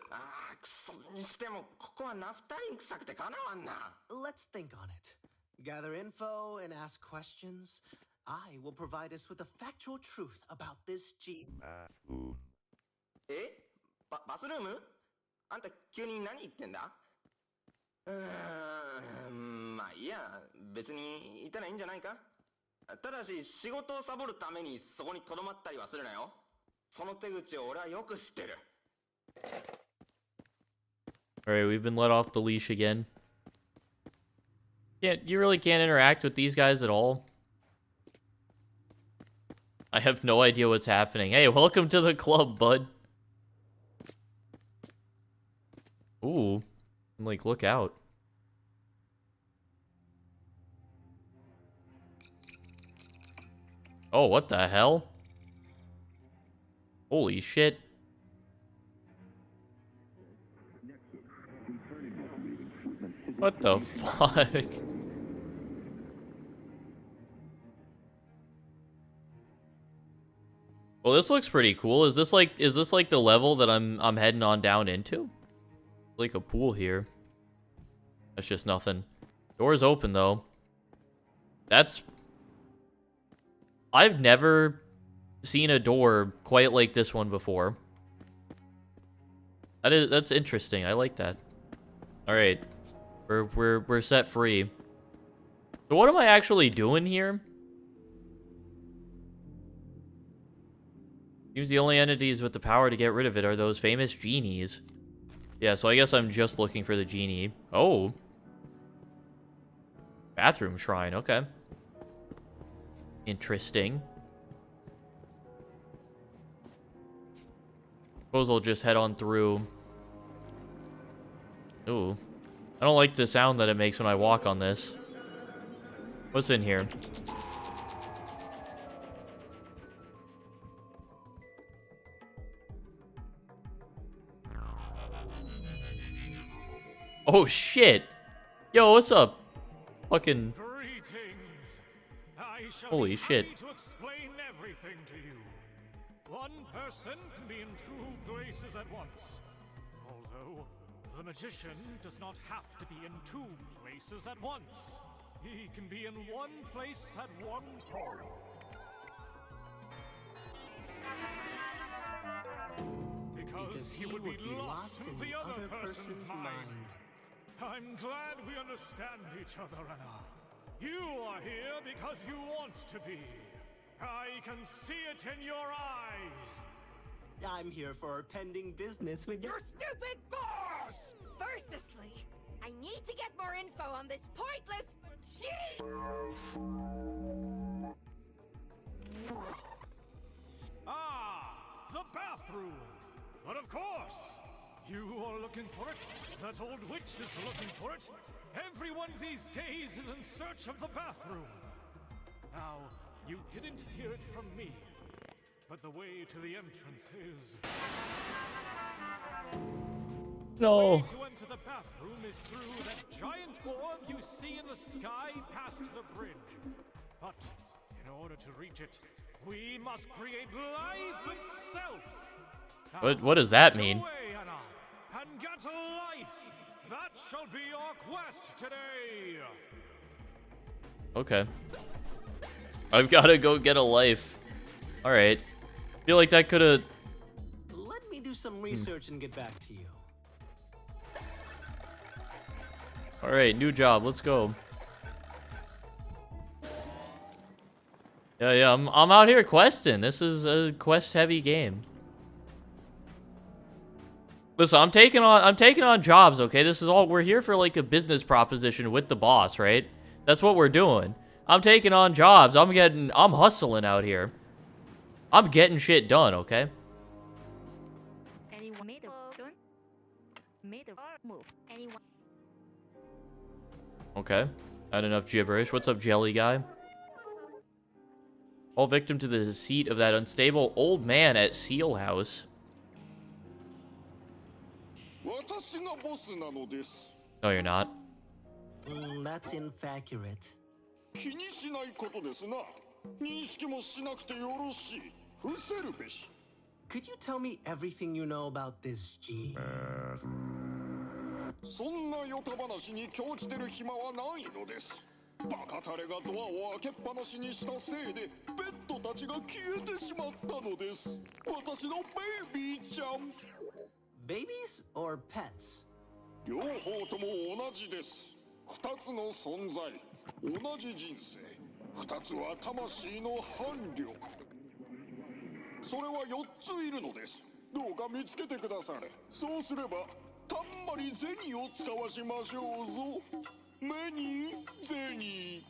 ああ、くそにしてもここはナフタリン臭くてかなわんな。Let's think on it. Gather info and ask questions. I will provide us with the factual truth about this G. え？バスルーム？あんた急に何言ってんだ？まあいいや、別にいたらいいんじゃないか？ただし仕事をサボるためにそこに留まったりはするなよ。その手口を俺はよく知ってる。Alright, we've been let off the leash again. You really can't interact with these guys at all. I have no idea what's happening. Hey, welcome to the club, bud. Ooh. Like, look out. Oh, what the hell? Holy shit. What the fuck? Well, this looks pretty cool. Is this like the level that I'm heading on down into? Like a pool here. That's just nothing. Door's open though. I've never seen a door quite like this one before. That's interesting. I like that. All right. We're set free. So what am I actually doing here? Seems the only entities with the power to get rid of it are those famous genies. Yeah, so I guess I'm just looking for the genie. Oh. Bathroom shrine, okay. Interesting. Suppose I'll just head on through. Ooh. I don't like the sound that it makes when I walk on this. What's in here? Oh shit! Yo, what's up? Fucking... Holy shit. To explain everything to you. One person can be in two places at once. Although, the magician does not have to be in two places at once. He can be in one place at one time. Because he would be lost in the other person's mind. I'm glad we understand each other, Anna. You are here because you want to be. I can see it in your eyes. I'm here for pending business with your stupid boss! Firstly, I need to get more info on this pointless shit! Ah, the bathroom. But of course, you are looking for it. That old witch is looking for it. Everyone these days is in search of the bathroom. Now, you didn't hear it from me, but the way to the entrance is... No. The way to enter the bathroom is through that giant orb you see in the sky past the bridge. But in order to reach it, we must create life itself. What does that mean? Away, Anna, and get life. That shall be your quest today. Okay. I've got to go get a life. All right. Feel like that could have... Let me do some research and get back to you. All right, new job. Let's go. Yeah, I'm out here questing. This is a quest-heavy game. Listen, I'm taking on jobs, okay? This is all, we're here for like a business proposition with the boss, right? That's what we're doing. I'm taking on jobs. I'm hustling out here. I'm getting shit done, okay? Anyone made a move. Anyone? Okay. Not enough gibberish. What's up, jelly guy? Fall victim to the deceit of that unstable old man at Seal House. No, you're not. That's inaccurate. Could you tell me everything you know about this G? そんなヨタ話に興じてる暇はないのです。バカタレがドアを開けっぱなしにしたせいで、ペットたちが消えてしまったのです。私のベイビーちゃん。Babies or pets? 両方とも同じです。二つの存在、同じ人生。二つは魂の伴侶。それは4ついるのです。どうか見つけてくだされ。そうすれば。 たんまり銭を使わしましょうぞ。目に銭。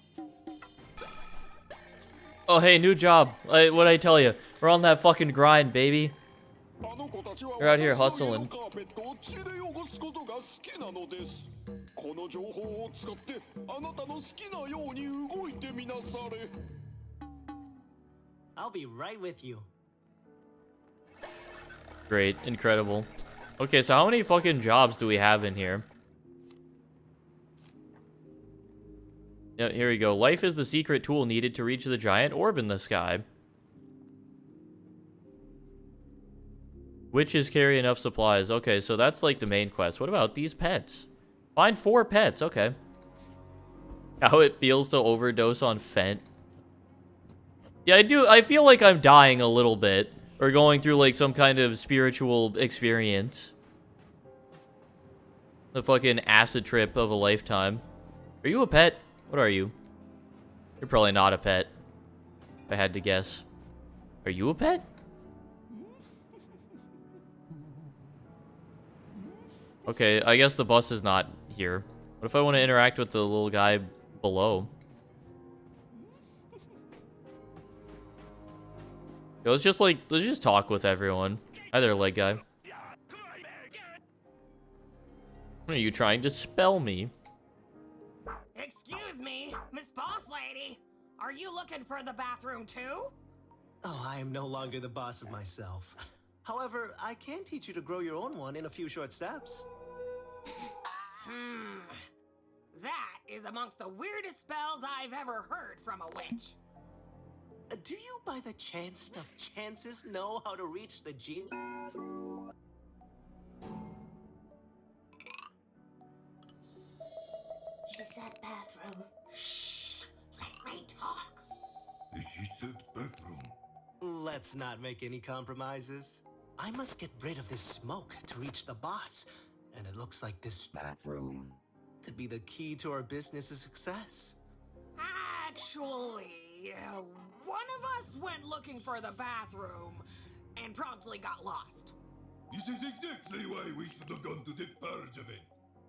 Oh, hey, new job. What'd I tell you? We're on that fucking grind, baby. We're out here hustling. この情報を使ってあなたの好きなように動いてみなされ。 I'll be right with you. Great, incredible. Okay, so how many fucking jobs do we have in here? Yeah, here we go. Life is the secret tool needed to reach the giant orb in the sky. Witches carry enough supplies. Okay, so that's like the main quest. What about these pets? Find 4 pets. Okay. How it feels to overdose on Fent. Yeah, I feel like I'm dying a little bit. Or going through, like, some kind of spiritual experience. The fucking acid trip of a lifetime. Are you a pet? What are you? You're probably not a pet. If I had to guess. Are you a pet? Okay, I guess the bus is not here. What if I want to interact with the little guy below? Yo, let's just talk with everyone. Hi there, leg guy. What are you trying to spell me? Excuse me, Miss Boss Lady. Are you looking for the bathroom too? Oh, I am no longer the boss of myself. However, I can teach you to grow your own one in a few short steps. That is amongst the weirdest spells I've ever heard from a witch. Do you, by the chance of chances, know how to reach the genie? She said bathroom. Shh, let me talk. She said bathroom. Let's not make any compromises. I must get rid of this smoke to reach the boss. And it looks like this bathroom could be the key to our business's success. Actually, one of us went looking for the bathroom and promptly got lost. This is exactly why we should have gone to the purge event.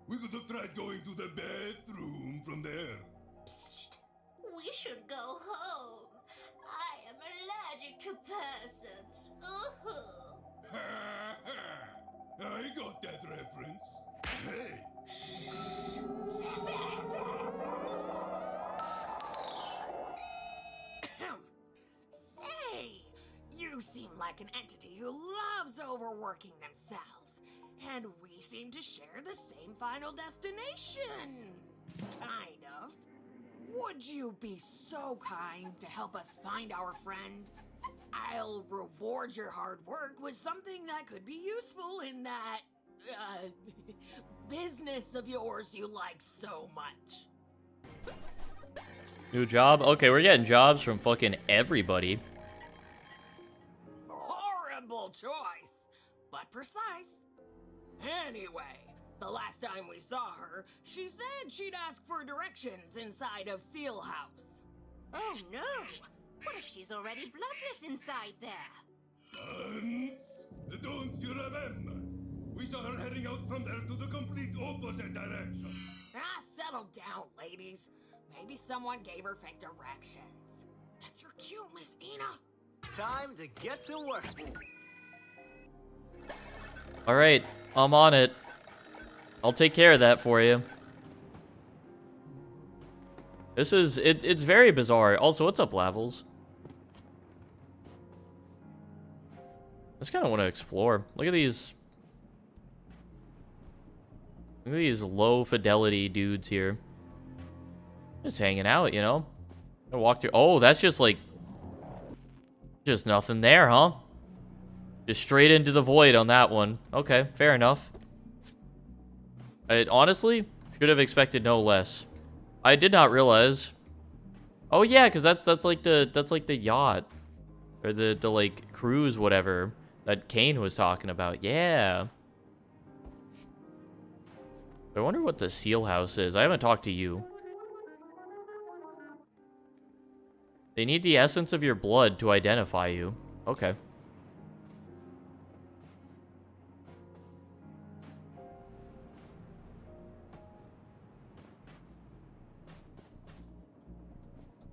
We could have tried going to the bathroom from there. Psst. We should go home. I am allergic to persons. I got that reference. Hey! Zip it! Say, you seem like an entity who loves overworking themselves. And we seem to share the same final destination. Kind of. Would you be so kind to help us find our friend? I'll reward your hard work with something that could be useful in that, business of yours you like so much. New job? Okay, we're getting jobs from fucking everybody. Horrible choice, but precise. Anyway, the last time we saw her, she said she'd ask for directions inside of Seal House. Oh no! What if she's already bloodless inside there? Don't you remember? We saw her heading out from there to the complete opposite direction. Settle down, ladies. Maybe someone gave her fake directions. That's her cue, Miss Ina. time to get to work. Alright, I'm on it. I'll take care of that for you. This is... It's very bizarre. Also, what's up, Lavels? I just kind of want to explore. Look at these... Look at these low-fidelity dudes here. Just hanging out, you know? I walk through... Oh, that's just, like... Just nothing there, huh? Just straight into the void on that one. Okay, fair enough. I honestly should have expected no less. I did not realize... Oh, yeah, because that's like the yacht. Or the like, cruise, whatever, that Kane was talking about. Yeah. I wonder what the seal house is. I haven't talked to you. They need the essence of your blood to identify you. Okay.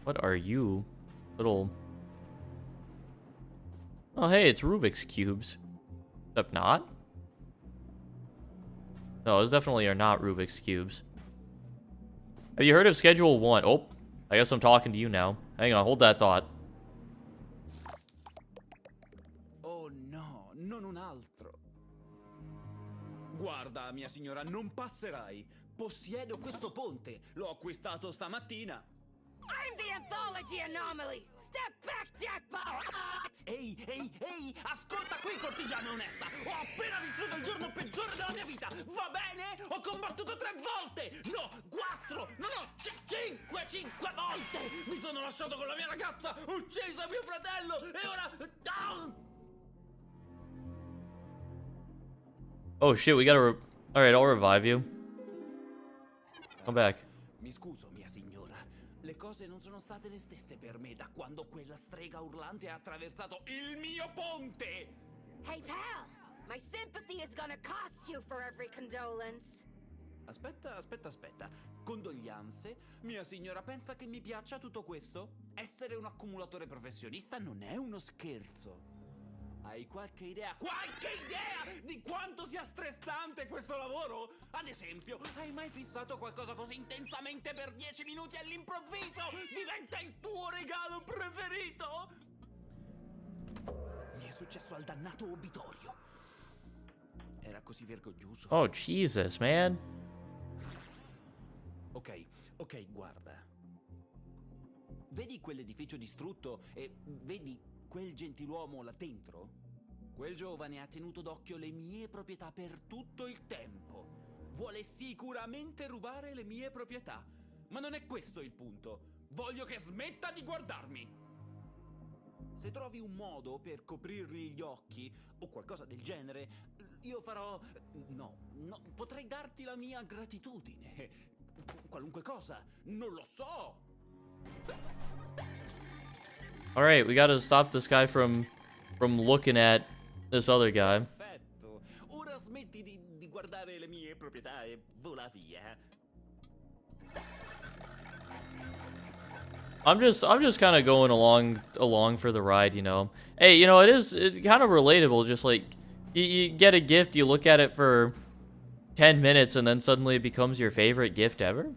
What are you? Little... Oh, hey, it's Rubik's Cubes. Except not. No, those definitely are not Rubik's Cubes. Have you heard of Schedule 1? Oh, I guess I'm talking to you now. Hang on, hold that thought. Oh no, non un altro. Guarda, mia signora, non passerai. Possiedo questo ponte. L'ho acquistato stamattina. I'm the anthology anomaly! Step back, Jackpot! Ehi, ehi, ehi! Ascolta qui, cortigiana onesta! Ho appena vissuto il giorno peggiore della mia vita! Va bene? Ho combattuto 3 volte! No, 4! No, 5 volte! Mi sono lasciato con la mia ragazza! Ho ucciso mio fratello! E ora... Oh shit, we gotta... Alright, I'll revive you. Come back. Mi scuso, mia signora. Le cose non sono state le stesse per me da quando quella strega urlante ha attraversato il mio ponte! Hey, pal! My sympathy is gonna cost you for every condolence. Aspetta. Condoglianze? Mia signora pensa che mi piaccia tutto questo? Essere un accumulatore professionista non è uno scherzo. Hai qualche idea di quanto sia stressante questo lavoro? Ad esempio, hai mai fissato qualcosa così intensamente per 10 minuti all'improvviso? Diventa il tuo regalo preferito? Mi è successo al dannato obitorio. Era così vergognoso. Oh, Jesus, man. Ok, guarda. Vedi quell'edificio distrutto e vedi quel gentiluomo là dentro? Quel giovane ha tenuto d'occhio le mie proprietà per tutto il tempo. Vuole sicuramente rubare le mie proprietà. Ma non è questo il punto. Voglio che smetta di guardarmi. Se trovi un modo per coprirgli gli occhi o qualcosa del genere, io farò... No, potrei darti la mia gratitudine. Qualunque cosa, non lo so. Alright, we gotta stop this guy from looking at this other guy. Perfetto. Ora smetti di guardare le mie proprietà e vola via. I'm just kind of going along for the ride, you know. Hey, you know, it's kind of relatable. Just like you get a gift, you look at it for 10 minutes, and then suddenly it becomes your favorite gift ever.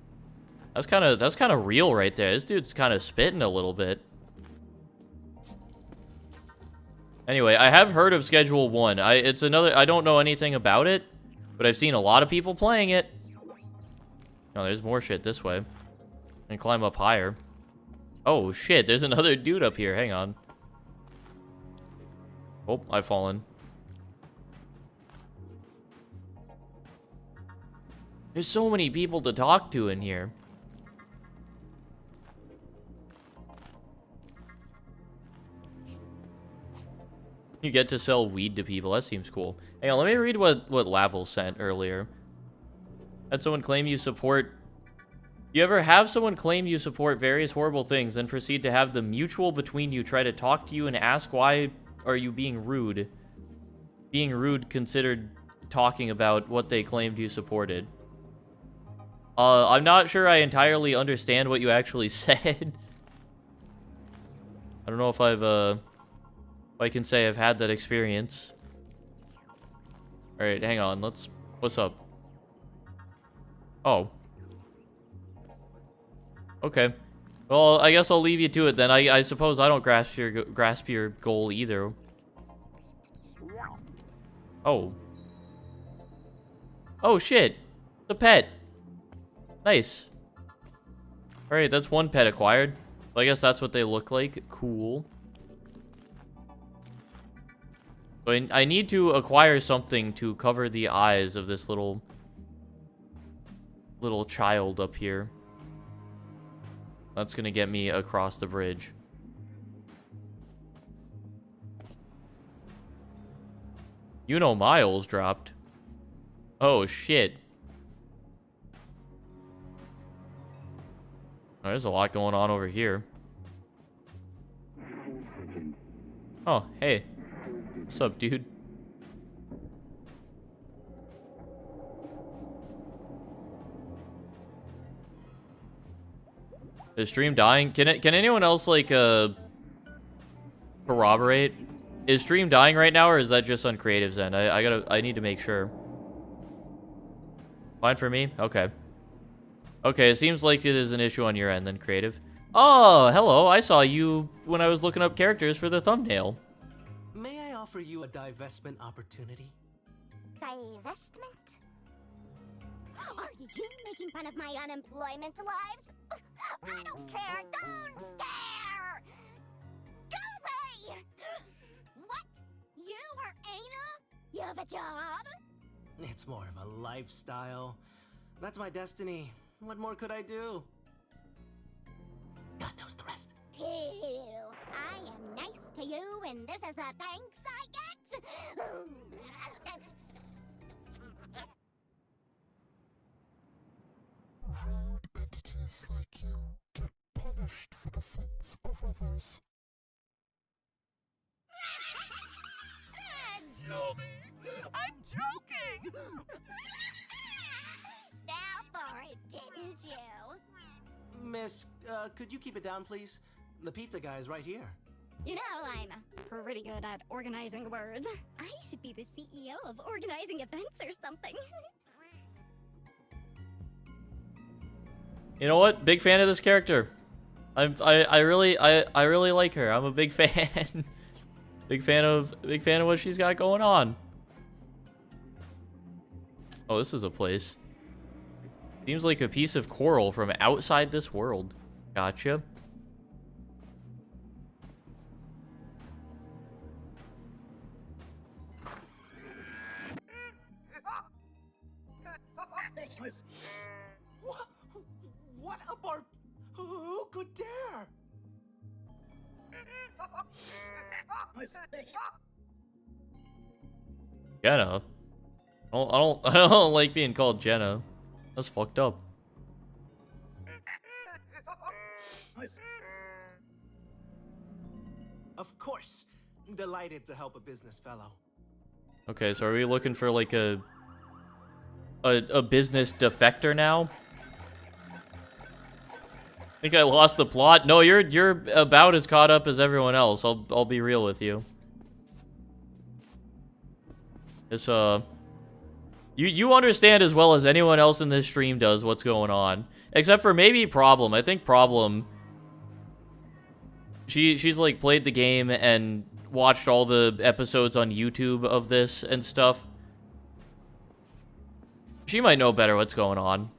That's kind of real right there. This dude's kind of spitting a little bit. Anyway, I have heard of Schedule 1. It's another... I don't know anything about it, but I've seen a lot of people playing it. Oh, there's more shit this way. And climb up higher. Oh, shit. There's another dude up here. Hang on. Oh, I've fallen. There's so many people to talk to in here. You get to sell weed to people. That seems cool. Hang on, let me read what Lavel sent earlier. Had someone claim you support... You ever have someone claim you support various horrible things, then proceed to have the mutual between you try to talk to you and ask why are you being rude? Being rude considered talking about what they claimed you supported. I'm not sure I entirely understand what you actually said. I don't know if I've I can say I've had that experience. Alright, hang on. What's up? Oh. Okay. Well, I guess I'll leave you to it then. I suppose I don't grasp your goal either. Oh. Oh, shit. The pet. Nice. Alright, that's one pet acquired. I guess that's what they look like. Cool. But I need to acquire something to cover the eyes of this little child up here. That's gonna get me across the bridge. You know Miles dropped. Oh, shit. Oh, there's a lot going on over here. Oh, hey. What's up, dude? Is stream dying? Can anyone else, like, corroborate? Is stream dying right now, or is that just on Creative's end? I need to make sure. Fine for me? Okay. Okay, it seems like it is an issue on your end, then, Creative. Oh, hello. I saw you when I was looking up characters for the thumbnail. May I offer you a divestment opportunity? Divestment? Are you making fun of my unemployment lives? I don't care. Don't stare. Go away. What? You are Ana? You have a job? It's more of a lifestyle. That's my destiny. What more could I do? God knows the rest. Ew. I am nice to you, and this is the thanks I get? Rude entities like you get punished for the sins of others. Tell me! I'm joking! Fell for it, didn't you? Miss, could you keep it down, please? The pizza guy is right here. You know, I'm pretty good at organizing words. I should be the CEO of organizing events or something. You know what? Big fan of this character. I really like her. I'm a big fan. Big fan of what she's got going on. Oh, this is a place. Seems like a piece of coral from outside this world. Gotcha. What a barb... Who could dare? Jenna. I don't like being called Jenna. That's fucked up. Of course. Delighted to help a business fellow. Okay, so are we looking for like a business defector now? I think I lost the plot. No, you're about as caught up as everyone else. I'll be real with you. It's you understand as well as anyone else in this stream does what's going on, except for maybe Problem. I think Problem. She's like played the game and watched all the episodes on YouTube of this and stuff. She might know better what's going on.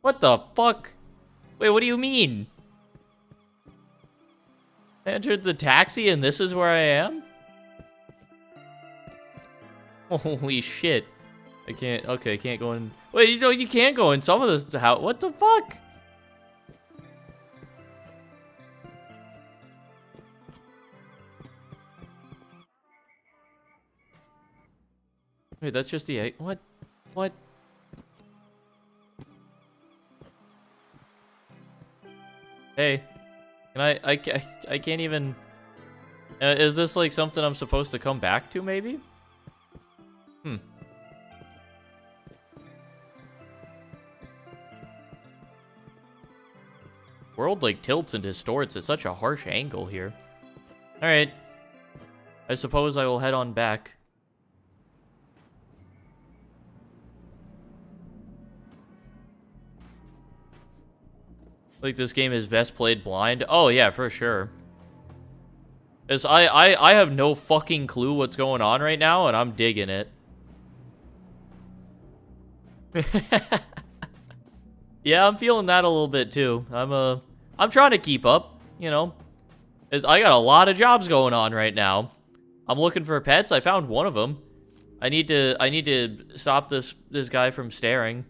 What the fuck? Wait, what do you mean? I entered the taxi and this is where I am? Holy shit. I can't, okay, I can't go in. Wait, you can't go in some of this house. What the fuck? Wait, that's just the, what? What? Hey, can I can't even, is this like something I'm supposed to come back to maybe? World like tilts and distorts at such a harsh angle here. Alright. I suppose I will head on back. Like, this game is best played blind? Oh, yeah, for sure. As I have no fucking clue what's going on right now, and I'm digging it. Yeah, I'm feeling that a little bit, too. I'm trying to keep up, you know. I got a lot of jobs going on right now. I'm looking for pets. I found one of them. I need to stop this guy from staring.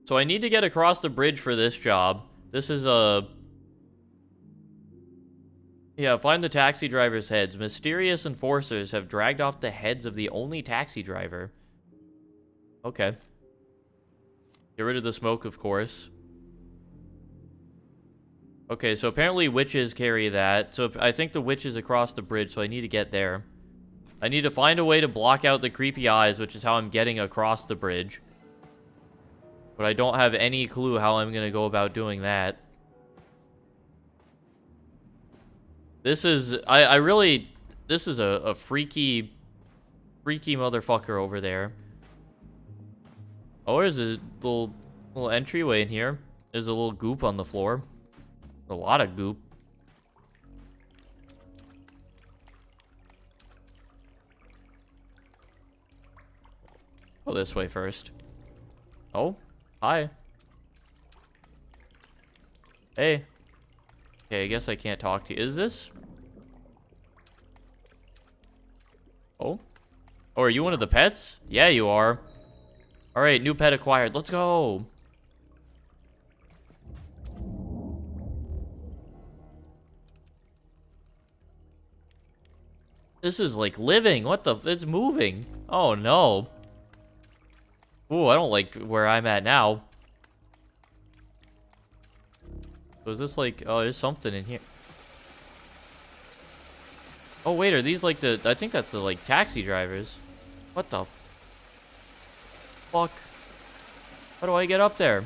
So I need to get across the bridge for this job. This is a... Yeah, find the taxi driver's heads. Mysterious enforcers have dragged off the heads of the only taxi driver. Okay. Get rid of the smoke, of course. Okay, so apparently witches carry that. So I think the witch is across the bridge, so I need to get there. I need to find a way to block out the creepy eyes, which is how I'm getting across the bridge. But I don't have any clue how I'm going to go about doing that. This is... I really... This is a freaky motherfucker over there. Oh, there's a little entryway in here. There's a little goop on the floor. A lot of goop. Go this way first. Oh, hi. Hey. Okay, I guess I can't talk to you. Is this? Oh. Oh, are you one of the pets? Yeah, you are. All right, new pet acquired. Let's go. This is like living. What the? It's moving. Oh, no. Ooh, I don't like where I'm at now. So is this like... Oh, there's something in here. Oh, wait. Are these like the... I think that's the, like, taxi drivers. What the... fuck? How do I get up there?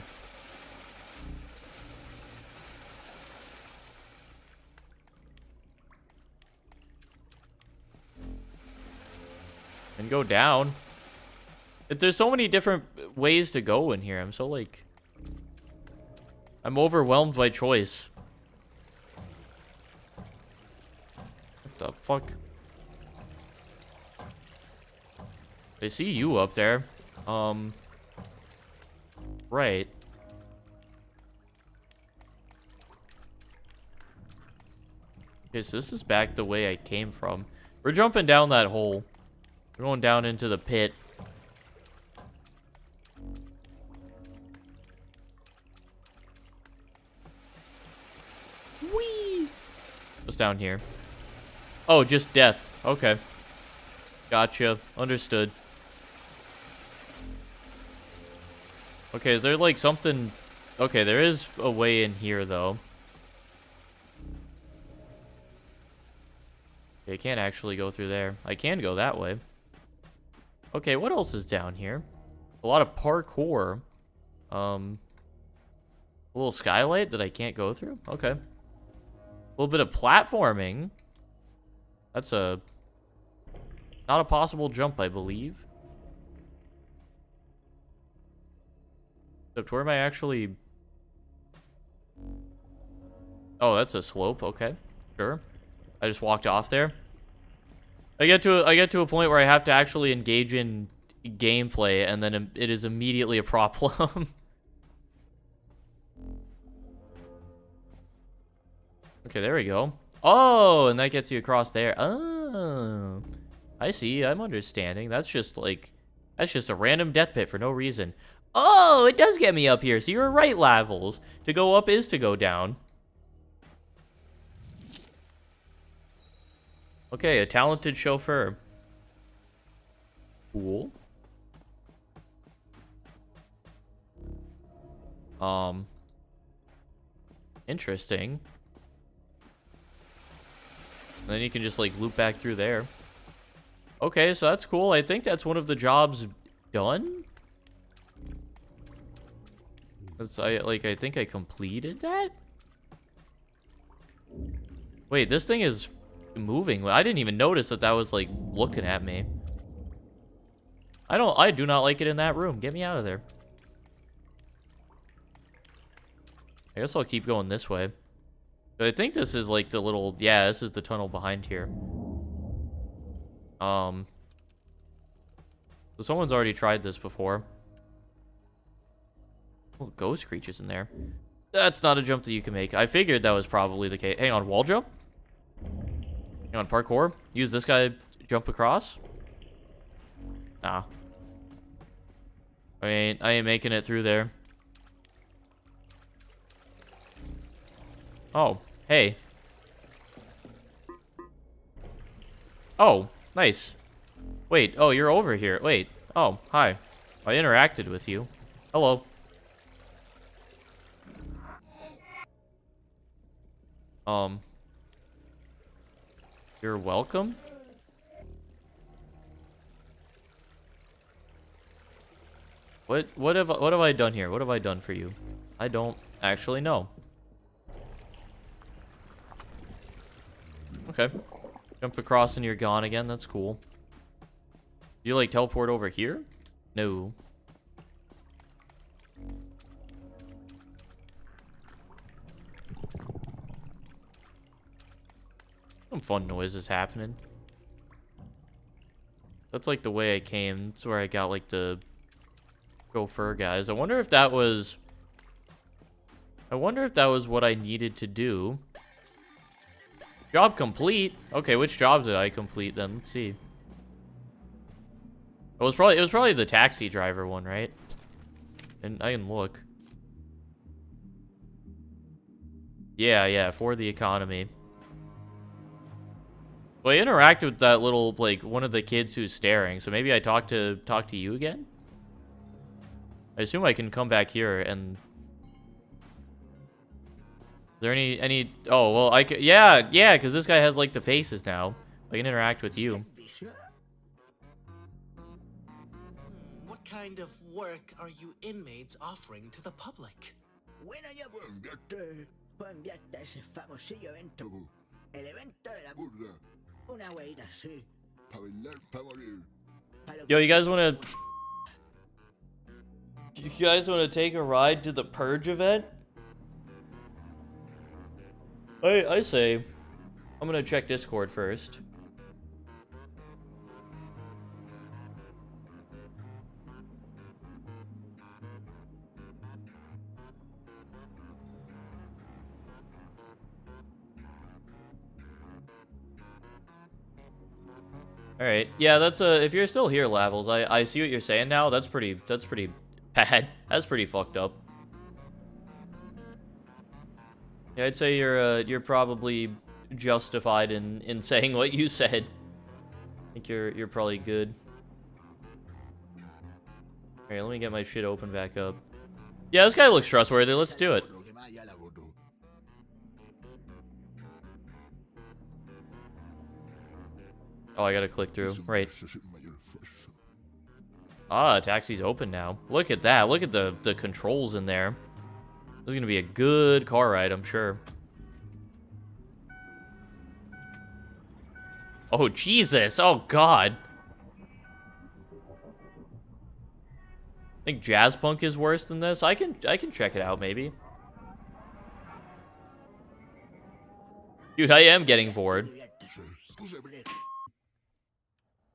And go down. There's so many different ways to go in here. I'm so, like... I'm overwhelmed by choice. What the fuck? I see you up there. Right. Okay, so this is back the way I came from. We're jumping down that hole. We're going down into the pit. Whee! What's down here? Oh, just death. Okay. Gotcha. Understood. Okay, is there like something... Okay, there is a way in here, though. Okay, I can't actually go through there. I can go that way. Okay, what else is down here? A lot of parkour. A little skylight that I can't go through? Okay. A little bit of platforming. That's a... Not a possible jump, I believe. Except where am I actually... Oh, that's a slope. Okay. Sure. I just walked off there. I get to a point where I have to actually engage in gameplay, and then it is immediately a problem. Okay, there we go. Oh, and that gets you across there. Oh, I see. I'm understanding. That's just a random death pit for no reason. Oh, it does get me up here. So you're right, Lavels. To go up is to go down. Okay, a talented chauffeur. Cool. Interesting. And then you can just, like, loop back through there. Okay, so that's cool. I think that's one of the jobs done. I think I completed that? Wait, this thing is moving. I didn't even notice that was like looking at me. I do not like it in that room. Get me out of there. I guess I'll keep going this way. But I think this is like the little, yeah, this is the tunnel behind here. So someone's already tried this before. Oh, ghost creatures in there. That's not a jump that you can make. I figured that was probably the case. Hang on, wall jump? Hang on, parkour? Use this guy, jump across? Nah. I ain't making it through there. Oh, hey. Oh, nice. Wait, oh, you're over here. Wait. Oh, hi. I interacted with you. Hello. You're welcome? What have I done here? What have I done for you? I don't actually know. Okay. Jump across and you're gone again. That's cool. You like teleport over here? No. Some fun noises happening. That's like the way I came. That's where I got like the gopher guys. I wonder if that was what I needed to do. Job complete. Okay, which job did I complete then? Let's see. It was probably the taxi driver one, right? And I can look. Yeah, for the economy. Well, I interacted with that little, like, one of the kids who's staring, so maybe I talk to you again? I assume I can come back here and... Is there any... Oh, well, I could... Yeah, because this guy has, like, the faces now. I can interact with you. What kind of work are you inmates offering to the public? Bueno, ya puedo enviarte a ese famosillo evento. El evento de la burla. Una hueita así. Pa' bailar, pa' morir. Yo, you guys want to take a ride to the Purge event? I say, I'm gonna check Discord first. All right, yeah, that's if you're still here, Lavels, I see what you're saying now. That's pretty bad. That's pretty fucked up. Yeah, I'd say you're probably justified in saying what you said. I think you're probably good. All right, let me get my shit open back up. Yeah, this guy looks trustworthy. Let's do it. Oh, I gotta click through. Right. Ah, taxi's open now. Look at that. Look at the controls in there. This is gonna be a good car ride, I'm sure. Oh, Jesus. Oh, God. I think Jazz Punk is worse than this. I can check it out, maybe. Dude, I am getting bored.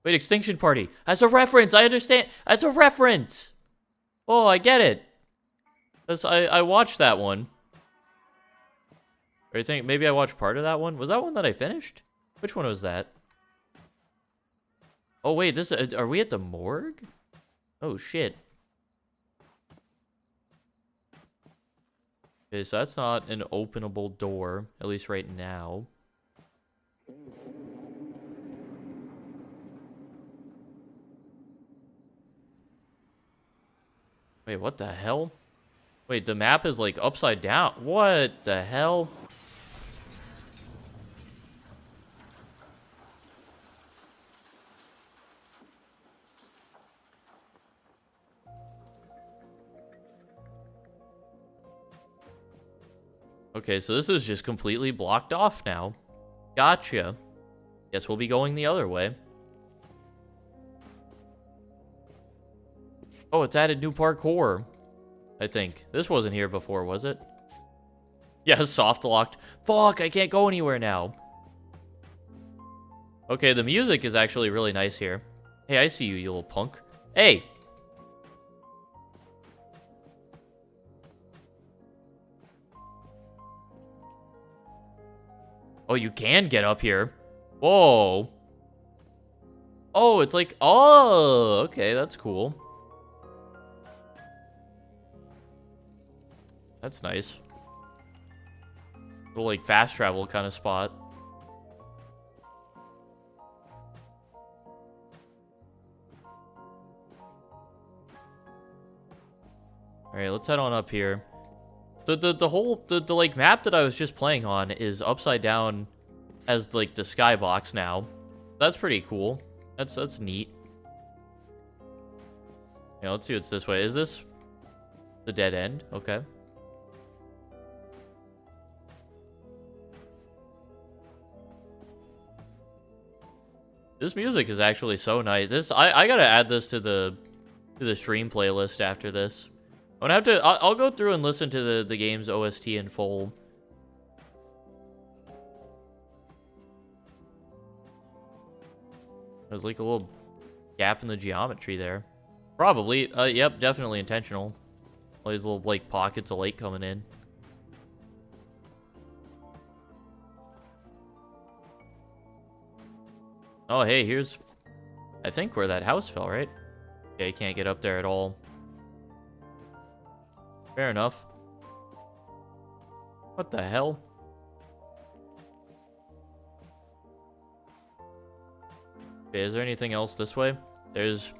Wait, Extinction Party. That's a reference. I understand. That's a reference. Oh, I get it. I watched that one. Or you think maybe I watched part of that one? Was that one that I finished? Which one was that? Oh, wait. Are we at the morgue? Oh, shit. Okay, so that's not an openable door. At least right now. Wait, what the hell? Wait, the map is like upside down. What the hell? Okay, so this is just completely blocked off now. Gotcha. Guess we'll be going the other way. Oh, it's added new parkour. I think. This wasn't here before, was it? Yeah, soft locked. Fuck, I can't go anywhere now. Okay, the music is actually really nice here. Hey, I see you, you little punk. Hey! Oh, you can get up here. Whoa. Oh, it's like... Oh, okay, that's cool. That's nice. Little, like, fast travel kind of spot. Alright, let's head on up here. The whole, like, map that I was just playing on is upside down as, like, the skybox now. That's pretty cool. That's neat. Yeah, let's see what's this way. Is this the dead end? Okay. This music is actually so nice. I gotta add this to the stream playlist after this. I'm gonna have to. I'll go through and listen to the game's OST in full. There's like a little gap in the geometry there. Probably. Yep, definitely intentional. All these little like pockets of light coming in. Oh, hey, here's, I think, where that house fell, right? Yeah, you can't get up there at all. Fair enough. What the hell? Okay, is there anything else this way? There's...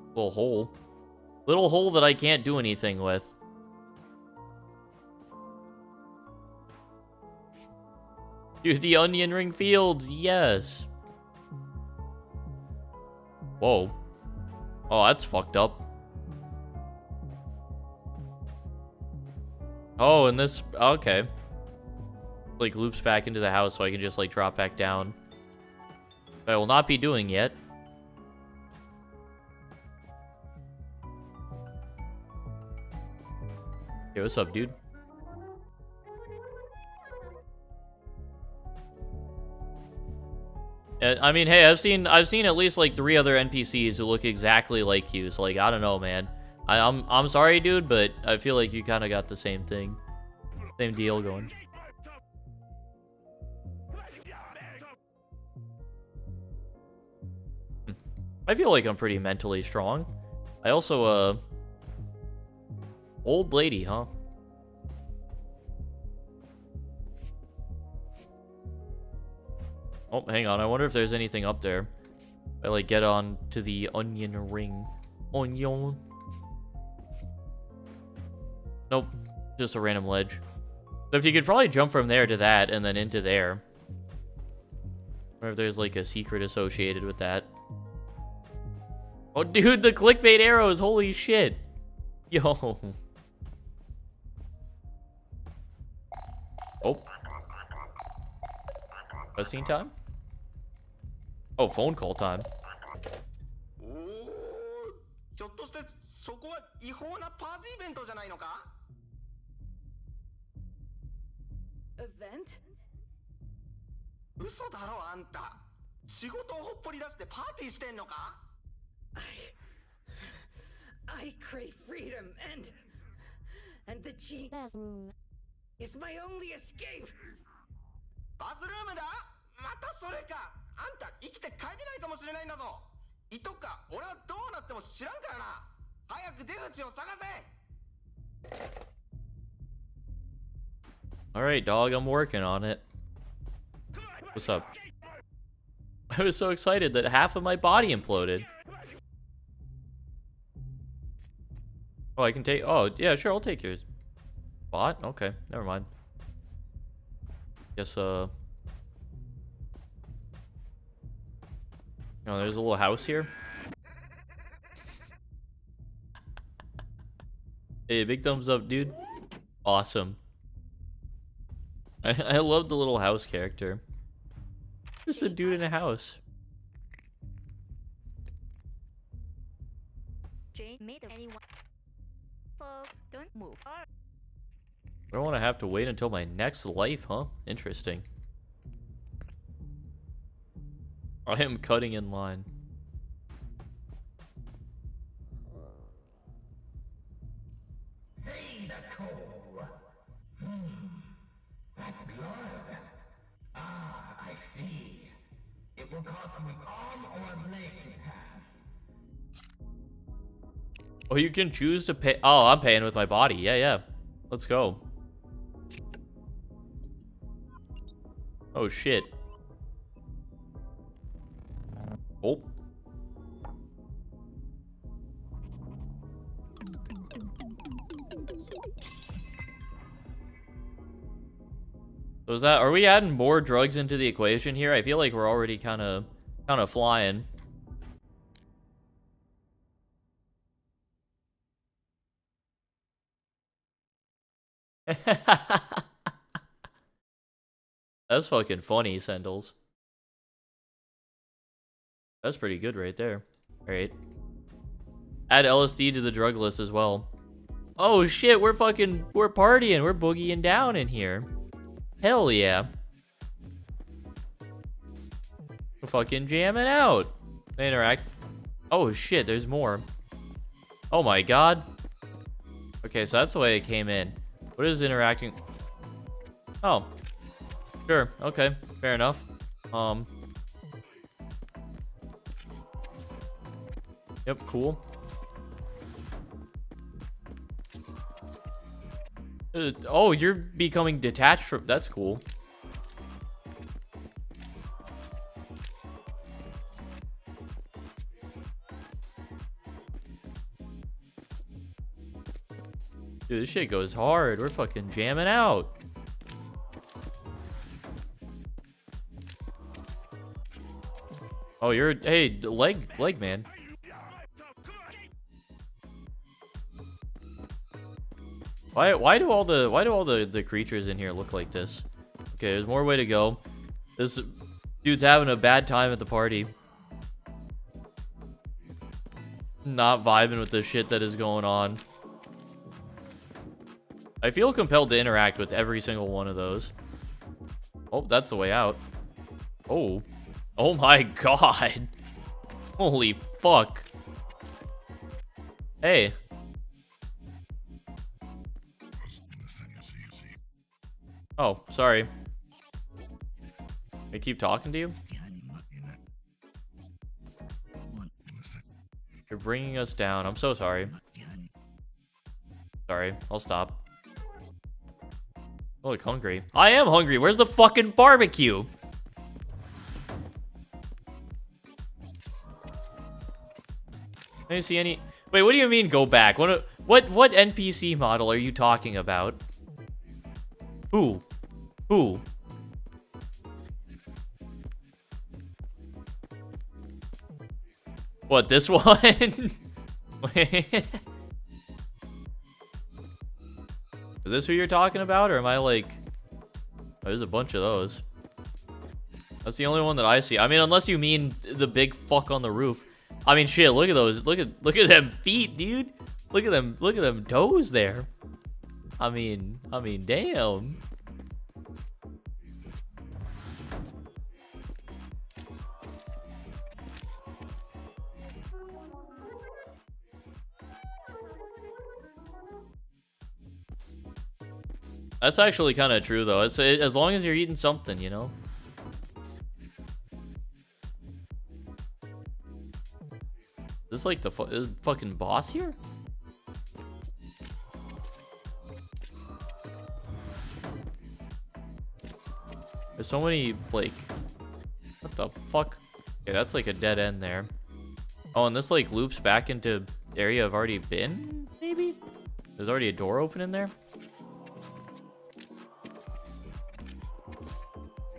Little hole. Little hole that I can't do anything with. Dude, the onion ring fields, yes. Whoa. Oh, that's fucked up. Oh, and this, okay. Like, loops back into the house so I can just, like, drop back down. I will not be doing yet. Hey, what's up, dude? I mean, hey, I've seen at least like 3 other NPCs who look exactly like you. So like, I don't know, man. I'm sorry, dude, but I feel like you kind of got the same thing, same deal going. I feel like I'm pretty mentally strong. I also old lady, huh? Oh, hang on. I wonder if there's anything up there. I like get on to the onion ring. Onion. Nope. Just a random ledge. Except you could probably jump from there to that and then into there. Wonder if there's like a secret associated with that. Oh, dude, the clickbait arrows. Holy shit. Yo. Oh. Cutscene time? Oh, phone call time. Event? 嘘だろあんた。仕事をほっぽり出してパーティーしてんのか? I crave freedom and the G is my only escape. バスルームだ? またそれか。あんた生きて帰れないかもしれないんだぞ。いとか俺はどうなっても知らんからな。早く出口を探せ。 Alright, dog, I'm working on it. What's up? I was so excited that half of my body imploded. Oh, I can take... Oh, yeah, sure, I'll take your spot. Okay, never mind. Guess, you know, there's a little house here. Hey, big thumbs up, dude. Awesome. I love the little house character. Just a dude in a house. I don't want to have to wait until my next life, huh? Interesting. I am cutting in line. Hey, Nicole. That blood. Ah, I see. It will cost me arm or a leg in half. Oh, you can choose to pay. Oh, I'm paying with my body. Yeah, yeah. Let's go. Oh, shit. Oh. So is that, are we adding more drugs into the equation here? I feel like we're already kind of flying. That's fucking funny, Sendles. That's pretty good right there. Alright. Add LSD to the drug list as well. Oh shit, we're partying. We're boogieing down in here. Hell yeah. We're fucking jamming out. Interact. Oh shit, there's more. Oh my god. Okay, so that's the way it came in. What is interacting? Oh. Sure, okay. Fair enough. Yep, cool. Oh, you're becoming detached from... That's cool. Dude, this shit goes hard. We're fucking jamming out. Oh, you're... Hey, leg man. Why do all the creatures in here look like this? Okay, there's more way to go. This dude's having a bad time at the party. Not vibing with the shit that is going on. I feel compelled to interact with every single one of those. Oh, that's the way out. Oh. Oh my god. Holy fuck. Hey. Oh, sorry. I keep talking to you? You're bringing us down. I'm so sorry. Sorry, I'll stop. I look hungry. I am hungry. Where's the fucking barbecue? I didn't see any... Wait, what do you mean go back? What NPC model are you talking about? Who? Who? What, this one? Wait. Is this who you're talking about, or am I like... Oh, there's a bunch of those. That's the only one that I see. I mean, unless you mean the big fuck on the roof. I mean, shit, look at those. Look at them feet, dude. Look at them toes there. I mean, damn. That's actually kind of true, though. As long as you're eating something, you know? Is this like the fucking boss here? There's so many, like... What the fuck? Okay, that's like a dead end there. Oh, and this like loops back into the area I've already been, maybe? There's already a door open in there?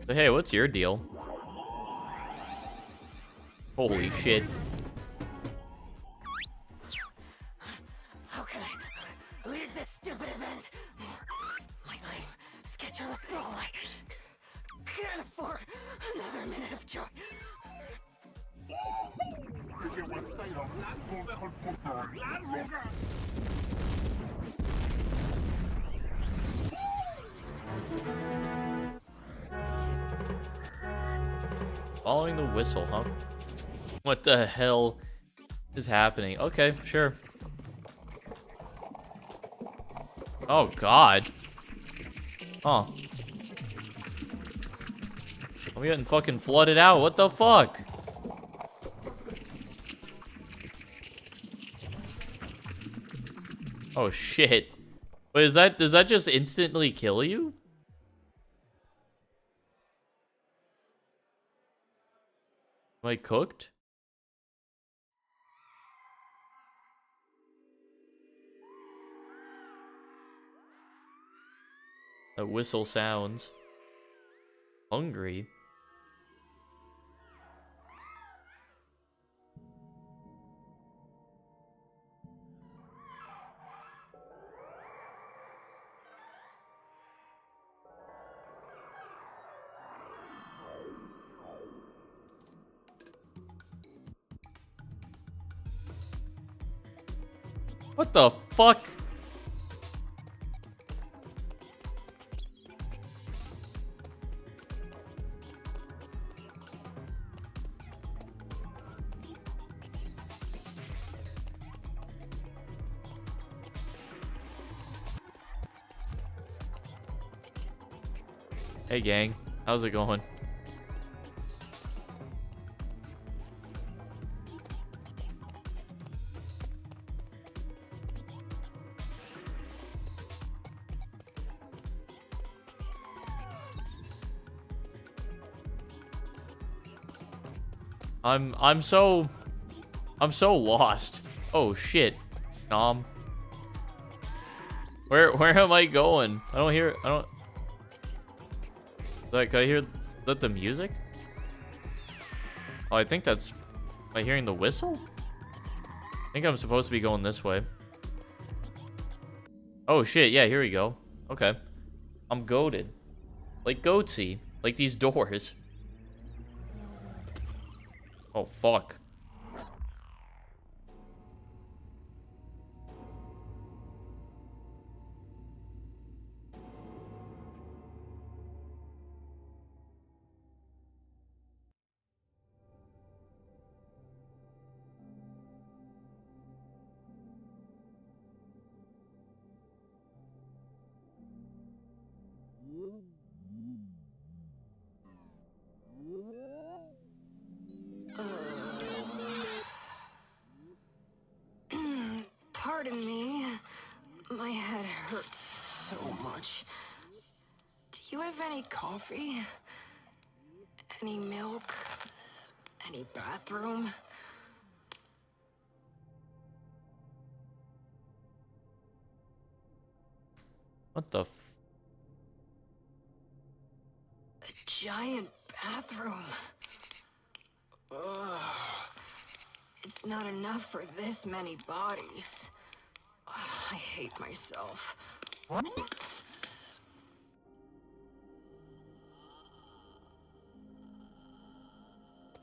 So, hey, what's your deal? Holy shit. Okay, lead spent. My lame, scheduleless role. I can't afford another minute of joy. Following the whistle, huh? What the hell is happening? Okay, sure. Oh, God. Huh. I'm getting fucking flooded out. What the fuck? Oh, shit. Wait, does that just instantly kill you? Am I cooked? That whistle sounds. Hungry? What the fuck? Hey gang, how's it going? I'm so lost. Oh shit. Where am I going? I don't hear like I hear the music? Oh, I think that's by hearing the whistle? I think I'm supposed to be going this way. Oh shit, yeah, here we go. Okay. I'm goated. Like goatsy. Like these doors. Oh fuck. Pardon me. My head hurts so much. Do you have any coffee? Any milk? Any bathroom? What the f— A giant bathroom. Ugh. It's not enough for this many bodies. I hate myself.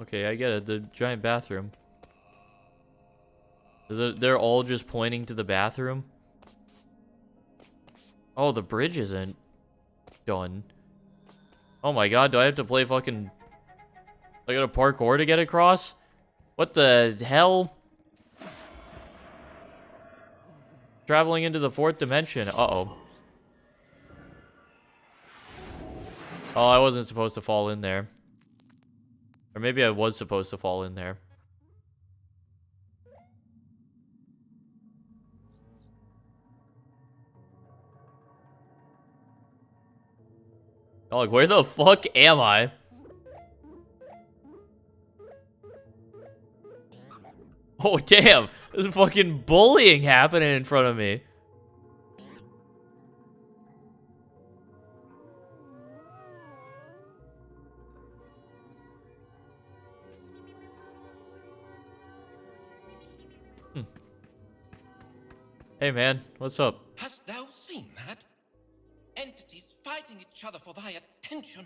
Okay, I get it. The giant bathroom. They're all just pointing to the bathroom? Oh, the bridge isn't done. Oh my god, do I have to play fucking... I gotta parkour to get across? What the hell? Traveling into the 4th dimension. Uh-oh. Oh, I wasn't supposed to fall in there. Or maybe I was supposed to fall in there. Oh, like, where the fuck am I? Oh, damn. There's fucking bullying happening in front of me. Hey, man. What's up? Hast thou seen that? other for thy attention,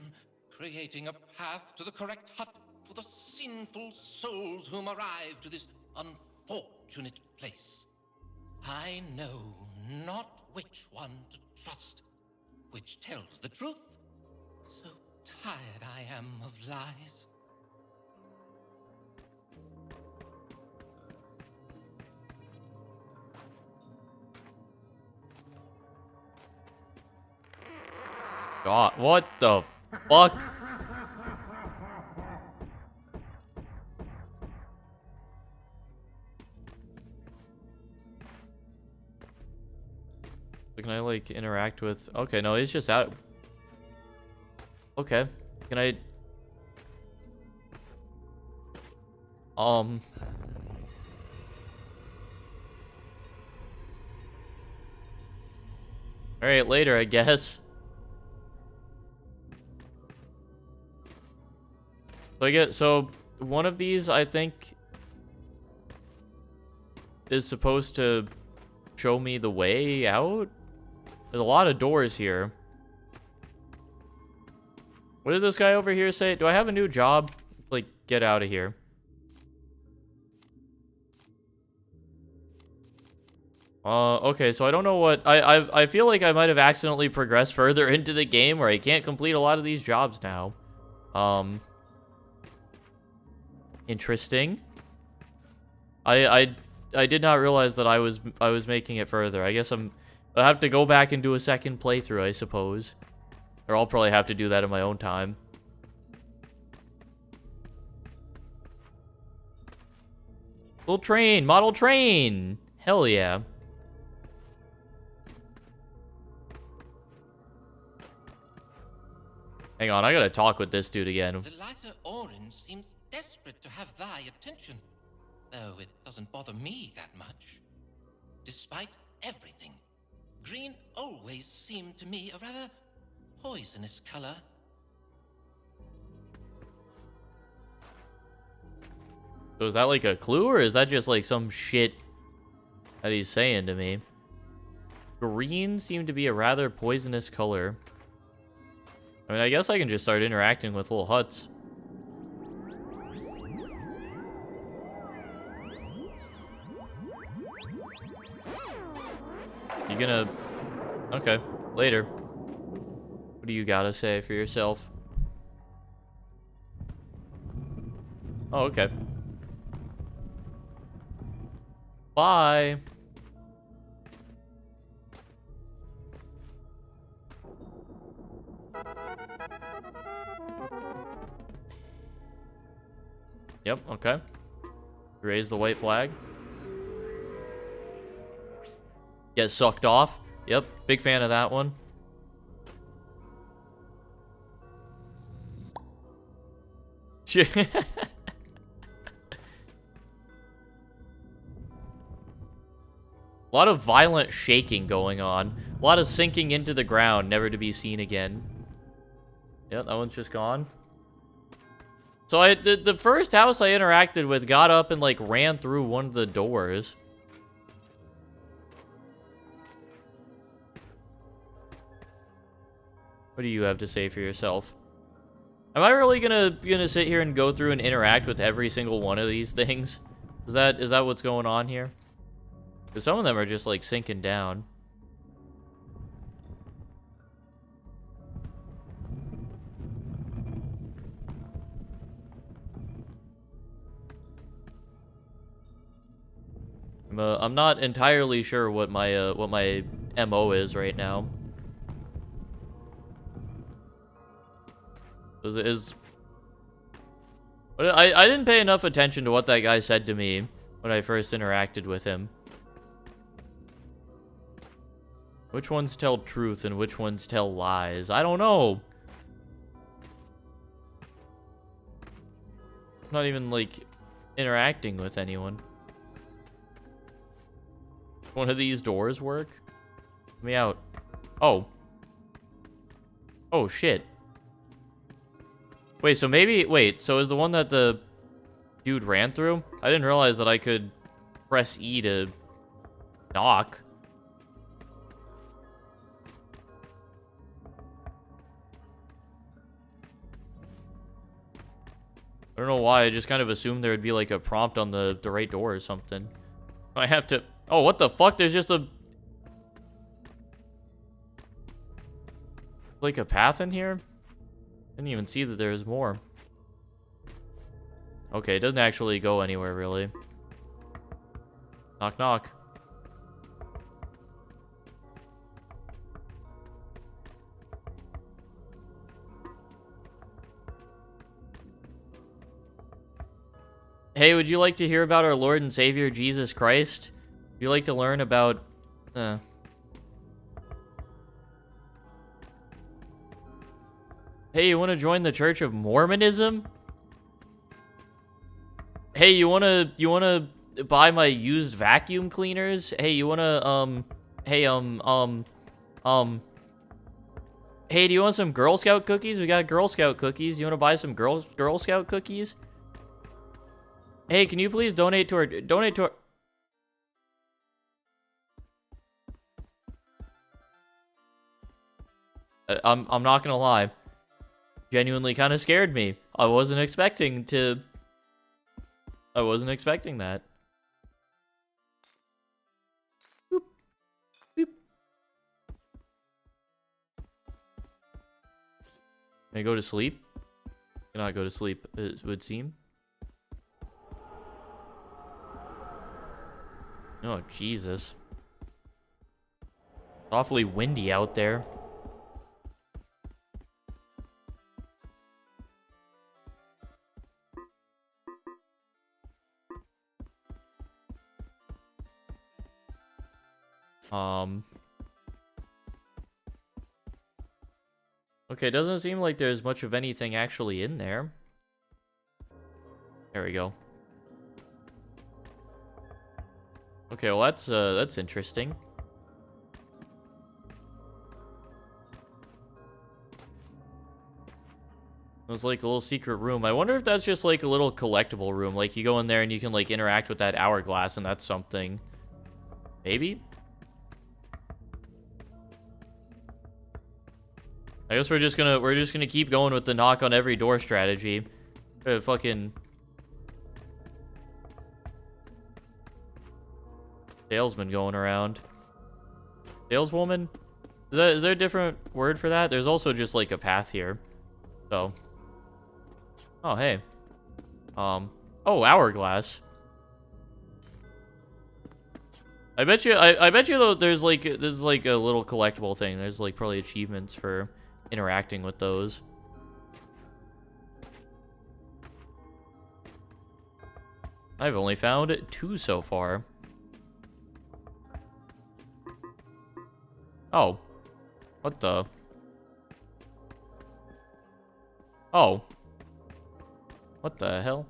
creating a path to the correct hut for the sinful souls whom arrive to this unfortunate place. I know not which one to trust, which tells the truth. So tired I am of lies. God, what the fuck? Can I, like, interact with... Okay, no, he's just out. Okay. Can I... Alright, later, I guess. So one of these, I think, is supposed to show me the way out? There's a lot of doors here. What did this guy over here say? Do I have a new job? Like, get out of here. Okay, so I don't know what... I feel like I might have accidentally progressed further into the game where I can't complete a lot of these jobs now. Interesting. I did not realize that I was making it further. I guess I'll have to go back and do a second playthrough, I suppose. Or I'll probably have to do that in my own time. Little train, model train. Hell yeah. Hang on, I gotta talk with this dude again. The lighter orange seems desperate to have thy attention, though it doesn't bother me that much. Despite everything, green always seemed to me a rather poisonous color. So is that like a clue, or is that just like some shit that he's saying to me? Green seemed to be a rather poisonous color. I mean, I guess I can just start interacting with little huts. You gonna... Okay, later. What do you gotta say for yourself? Oh, okay. Bye. Yep, okay. Raise the white flag. Get sucked off. Yep, big fan of that one. A lot of violent shaking going on. A lot of sinking into the ground, never to be seen again. Yep, that one's just gone. So the first house I interacted with got up and, like, ran through one of the doors. What do you have to say for yourself? Am I really gonna sit here and go through and interact with every single one of these things? Is that what's going on here? Because some of them are just, like, sinking down. I'm not entirely sure what my MO is right now. I didn't pay enough attention to what that guy said to me when I first interacted with him. Which ones tell truth and which ones tell lies? I don't know. I'm not even, like, interacting with anyone. One of these doors work? Let me out. Oh. Oh, shit. Wait, so maybe... Wait, so is the one that the dude ran through? I didn't realize that I could press E to knock. I don't know why, I just kind of assumed there would be like a prompt on the right door or something. I have to... Oh, what the fuck? There's just a... like a path in here? Didn't even see that there was more. Okay, it doesn't actually go anywhere, really. Knock, knock. Hey, would you like to hear about our Lord and Savior, Jesus Christ? Would you like to learn about... Hey, you want to join the Church of Mormonism? Hey, you wanna buy my used vacuum cleaners? Hey, you wanna, hey, hey, do you want some Girl Scout cookies? We got Girl Scout cookies. You wanna buy some Girl Scout cookies? Hey, can you please donate to our... I'm not gonna lie. Genuinely kind of scared me. I wasn't expecting that. Boop. Boop. Can I go to sleep? Cannot go to sleep, it would seem. Oh, Jesus. It's awfully windy out there. Okay, doesn't seem like there's much of anything actually in there. There we go. Okay, well that's interesting. It was like a little secret room. I wonder if that's just like a little collectible room. Like you go in there and you can like interact with that hourglass and that's something. Maybe? I guess we're just gonna keep going with the knock on every door strategy. Fucking salesman going around. Saleswoman? Is there a different word for that? There's also just like a path here. So. Oh hey. Oh, hourglass. I bet you though there's like a little collectible thing. There's like probably achievements for interacting with those. I've only found 2 so far. Oh. What the? Oh. What the hell?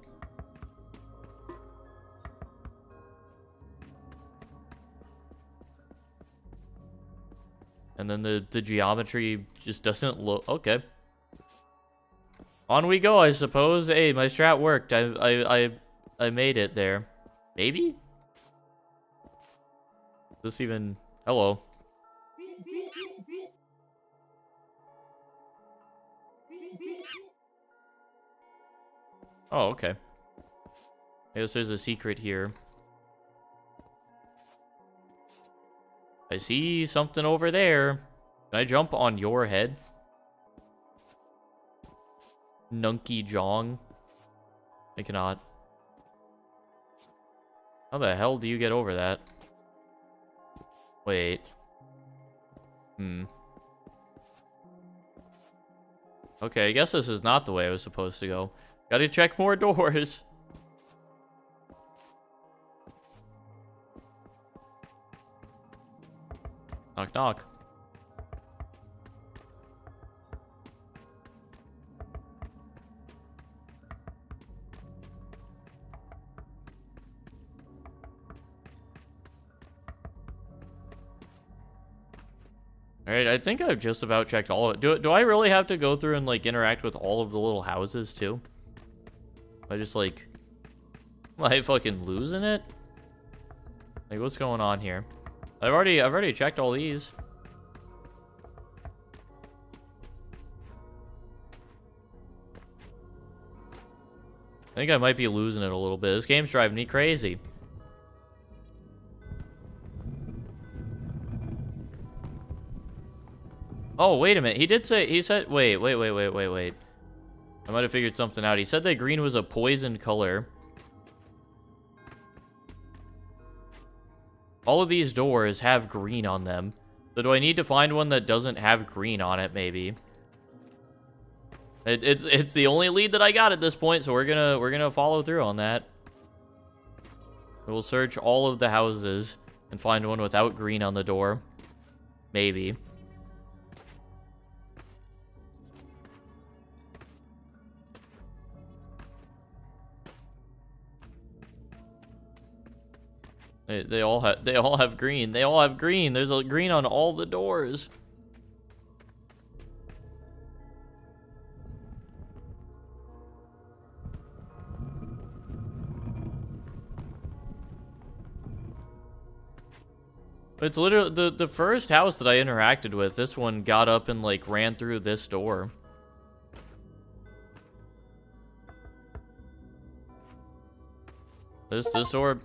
And then the geometry just doesn't look... Okay. On we go, I suppose. Hey, my strat worked. I made it there. Maybe? This even... Hello. Oh, okay. I guess there's a secret here. I see something over there. Can I jump on your head? Nunky Jong. I cannot. How the hell do you get over that? Wait. Okay, I guess this is not the way I was supposed to go. Gotta check more doors. Knock, knock. Alright, I think I've just about checked all of it. Do I really have to go through and, like, interact with all of the little houses, too? I just, like... Am I fucking losing it? Like, what's going on here? I've already checked all these. think I might be losing it a little bit. This game's driving me crazy. Oh, wait a minute. He said, wait. I might have figured something out. He said that green was a poison color. All of these doors have green on them. So do I need to find one that doesn't have green on it, maybe? It's the only lead that I got at this point, so we're gonna follow through on that. We'll search all of the houses and find one without green on the door. Maybe. They all have green. They all have green. There's a green on all the doors. It's literally the first house that I interacted with. This one got up and like ran through this door. This door.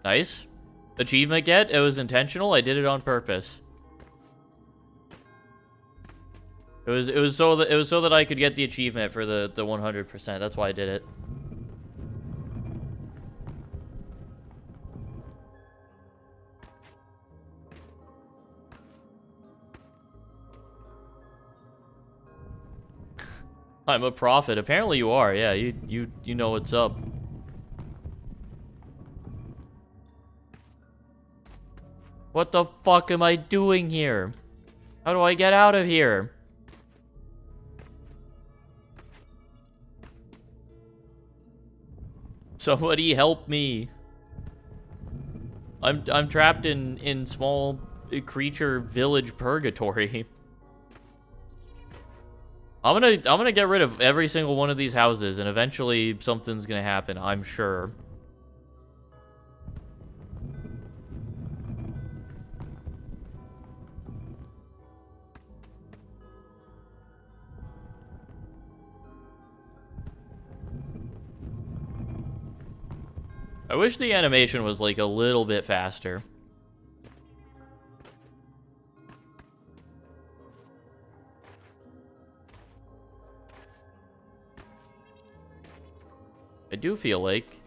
Nice. Achievement get? It was intentional. I did it on purpose. It was so that I could get the achievement for the 100%. That's why I did it. I'm a prophet. Apparently you are. Yeah, you know what's up. What the fuck am I doing here? How do I get out of here? Somebody help me. I'm trapped in small creature village purgatory. I'm gonna get rid of every single one of these houses, and eventually something's gonna happen, I'm sure. I wish the animation was like a little bit faster. I do feel like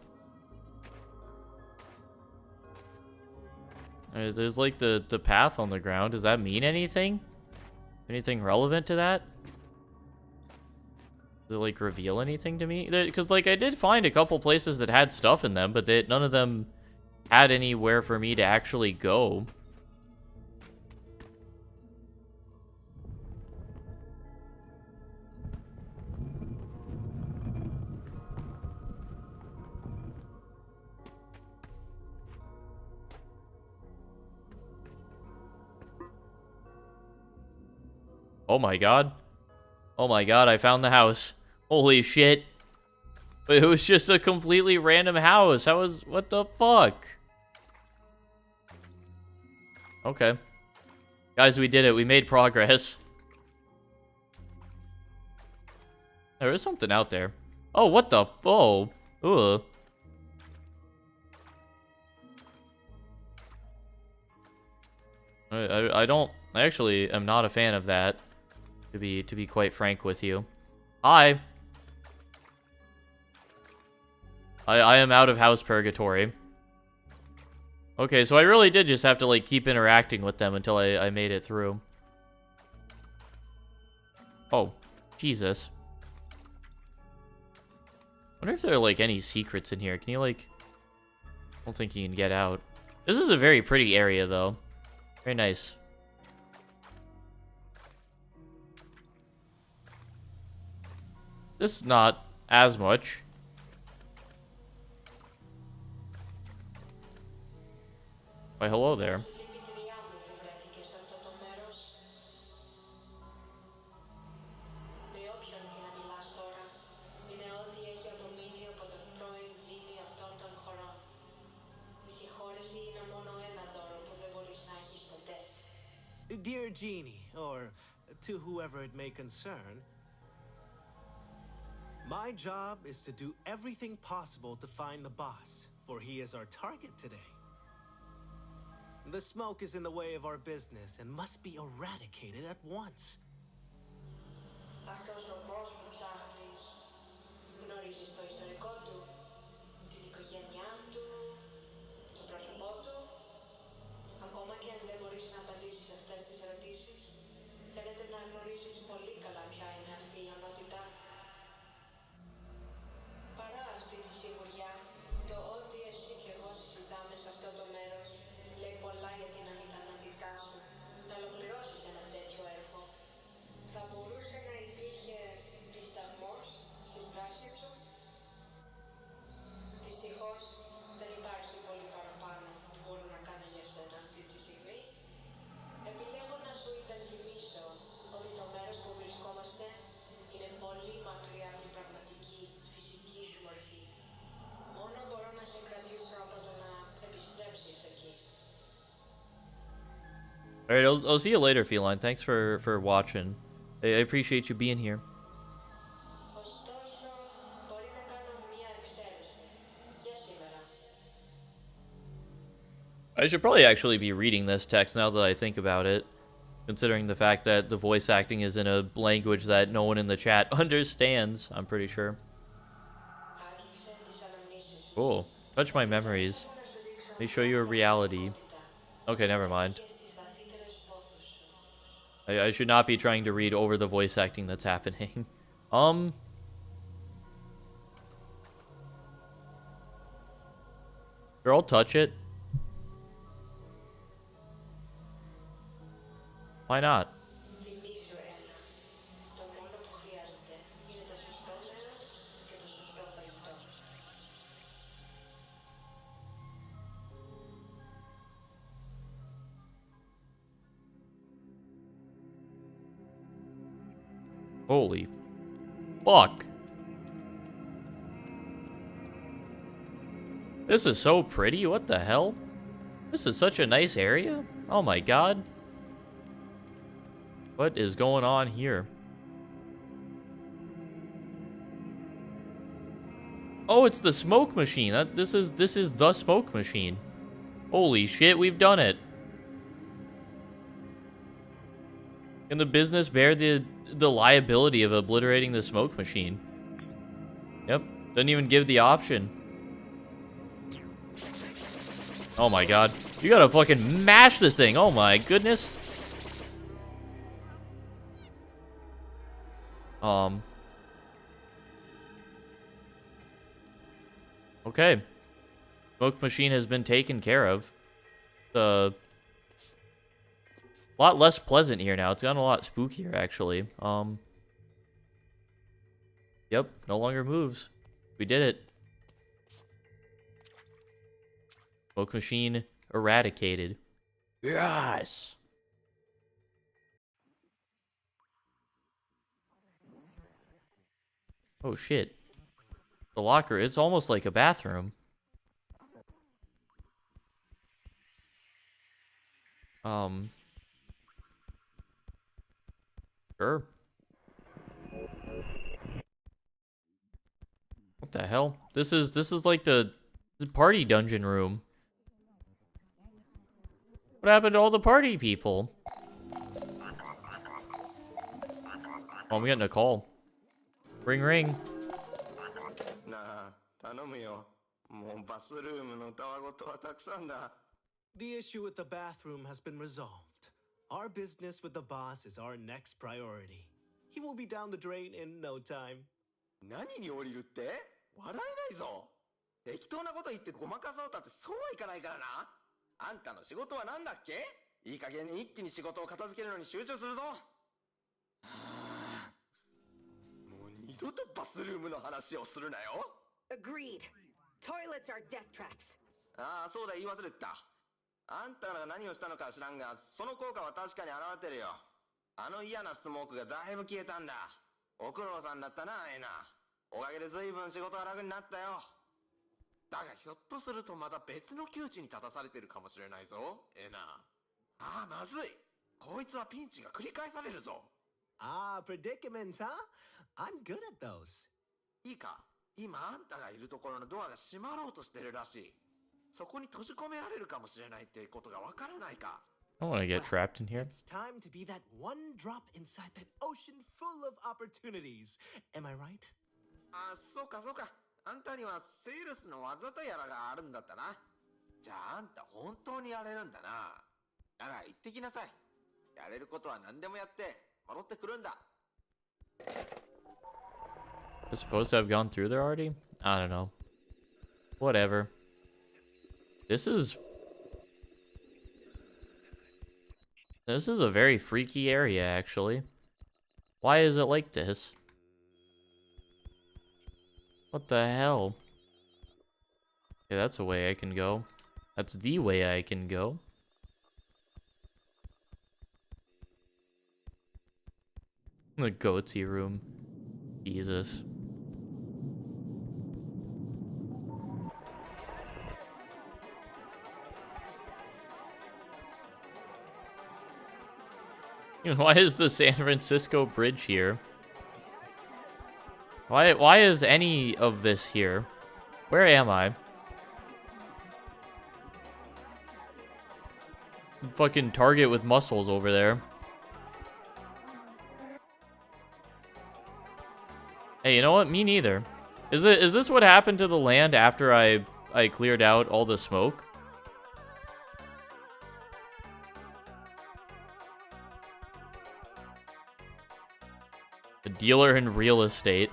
there's like the path on the ground. Does that mean anything? Anything relevant to that? Does it like reveal anything to me? Because like I did find a couple places that had stuff in them, but none of them had anywhere for me to actually go. Oh my god. Oh my god, I found the house. Holy shit. It was just a completely random house. What the fuck? Okay. Guys, we did it. We made progress. There is something out there. Oh, what the? Oh. Ugh. I actually am not a fan of that. To be quite frank with you. Hi. I am out of house purgatory. Okay, so I really did just have to like keep interacting with them until I made it through. Oh, Jesus. Wonder if there are like any secrets in here. Can you like... I don't think you can get out. This is a very pretty area though. Very nice. This is not as much. Why, hello there. Dear Genie, or to whoever it may concern, My job is to do everything possible to find the boss, for he is our target today. The smoke is in the way of our business and must be eradicated at once. Αυτός ο boss που ψάχνεις, γνωρίζεις το ιστορικό του, την οικογένειά του, το πρόσωπό του. Ακόμα και αν δεν μπορείς να απαντήσεις αυτές τις ερωτήσεις, φαίνεται να γνωρίζεις πολύ καλά ποια είναι αυτή η ονότητα. Παρά αυτή τη σιγουριά, το ότι εσύ και εγώ συζητάμε σε αυτό το μέρος λέει πολλά για την ανικανότητά σου να ολοκληρώσεις ένα τέτοιο έργο. Θα μπορούσε να υπήρχε δισταγμός στις δράσεις σου. Δυστυχώς δεν υπάρχει πολύ παραπάνω που μπορώ να κάνω για σένα αυτή τη στιγμή. Επιλέγω να σου υπενθυμίσω ότι το μέρος που βρισκόμαστε είναι πολύ μακριά από την πραγματική φυσική σου μορφή. Μόνο μπορώ να σε κρατήσω από το να επιστρέψεις εκεί. Alright, I'll see you later, Feline. Thanks for watching. I appreciate you being here. Ωστόσο, μπορεί να κάνω μία εξαίρεση για σήμερα. I should probably actually be reading this text now that I think about it, considering the fact that the voice acting is in a language that no one in the chat understands, I'm pretty sure. Cool. Touch my memories. Let me show you a reality. Okay, never mind. I should not be trying to read over the voice acting that's happening. Sure, I'll touch it. Why not? Holy fuck. This is so pretty. What the hell? This is such a nice area. Oh my god. What is going on here? Oh, it's the smoke machine. This is the smoke machine. Holy shit, we've done it. Can the business bear the liability of obliterating the smoke machine? Yep. Doesn't even give the option. Oh my god. You gotta fucking mash this thing. Oh my goodness. Okay. Smoke machine has been taken care of. A lot less pleasant here now. It's gotten a lot spookier, actually. Yep, no longer moves. We did it. Smoke machine eradicated. Yes! Oh, shit. The locker, it's almost like a bathroom. Sure. What the hell? This is like the party dungeon room. What happened to all the party people? Oh, I'm getting a call. Ring, ring. The issue with the bathroom has been resolved. Our business with the boss is our next priority. He will be down the drain in no time. 何に降りるって笑えないぞ。適当なこと言ってごまかそうたってそうはいかないからな。あんたの仕事は何だっけ？いい加減に一気に仕事を片付けるのに集中するぞ。もう二度とバスルームの話をするなよ。Agreed. Toilets are death traps. ああ、そうだ、言い忘れてた。あんたが何をしたのか知らんが、その効果は確かに現れてるよ。あの嫌なスモークがだいぶ消えたんだ。ご苦労さんだったな、エナ。おかげで随分仕事が楽になったよ。だがひょっとするとまた別の窮地に立たされてるかもしれないぞ、エナ。ああ、まずい。こいつはピンチが繰り返されるぞ。Ah, predicaments, huh? I'm good at those. いいか、今あんたがいるところのドアが閉まろうとしてるらしい。そこに閉じ込められるかもしれないってことがわからないか。I don't want to get trapped in here. It's time to be that one drop inside that ocean full of opportunities. Am I right? あ、そうかそうか。あんたにはセールスの技とやらがあるんだったな。じゃああんた本当にやれるんだな。なら行ってきなさい。やれることは何でもやって戻ってくるんだ。It's supposed to have gone through there already? I don't know. Whatever. This is a very freaky area, actually. Why is it like this? What the hell? Okay, that's a way I can go. That's the way I can go. The goatsy room. Jesus. Why is the San Francisco Bridge here? Why is any of this here? Where am I? Fucking Target with muscles over there. Hey, you know what? Me neither. Is this what happened to the land after I cleared out all the smoke? A dealer in real estate.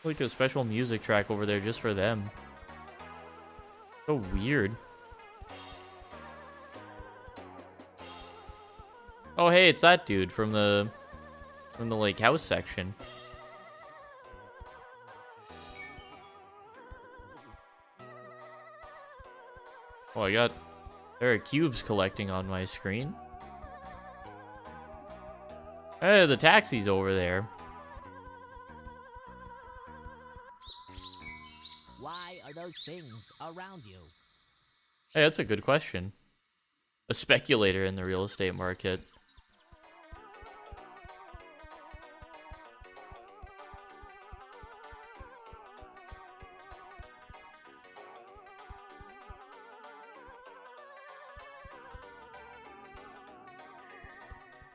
Like a special music track over there just for them. So weird. Oh, hey, it's that dude from the like house section. Oh, there are cubes collecting on my screen. Hey, the taxi's over there. Why are those things around you? Hey, that's a good question. A speculator in the real estate market.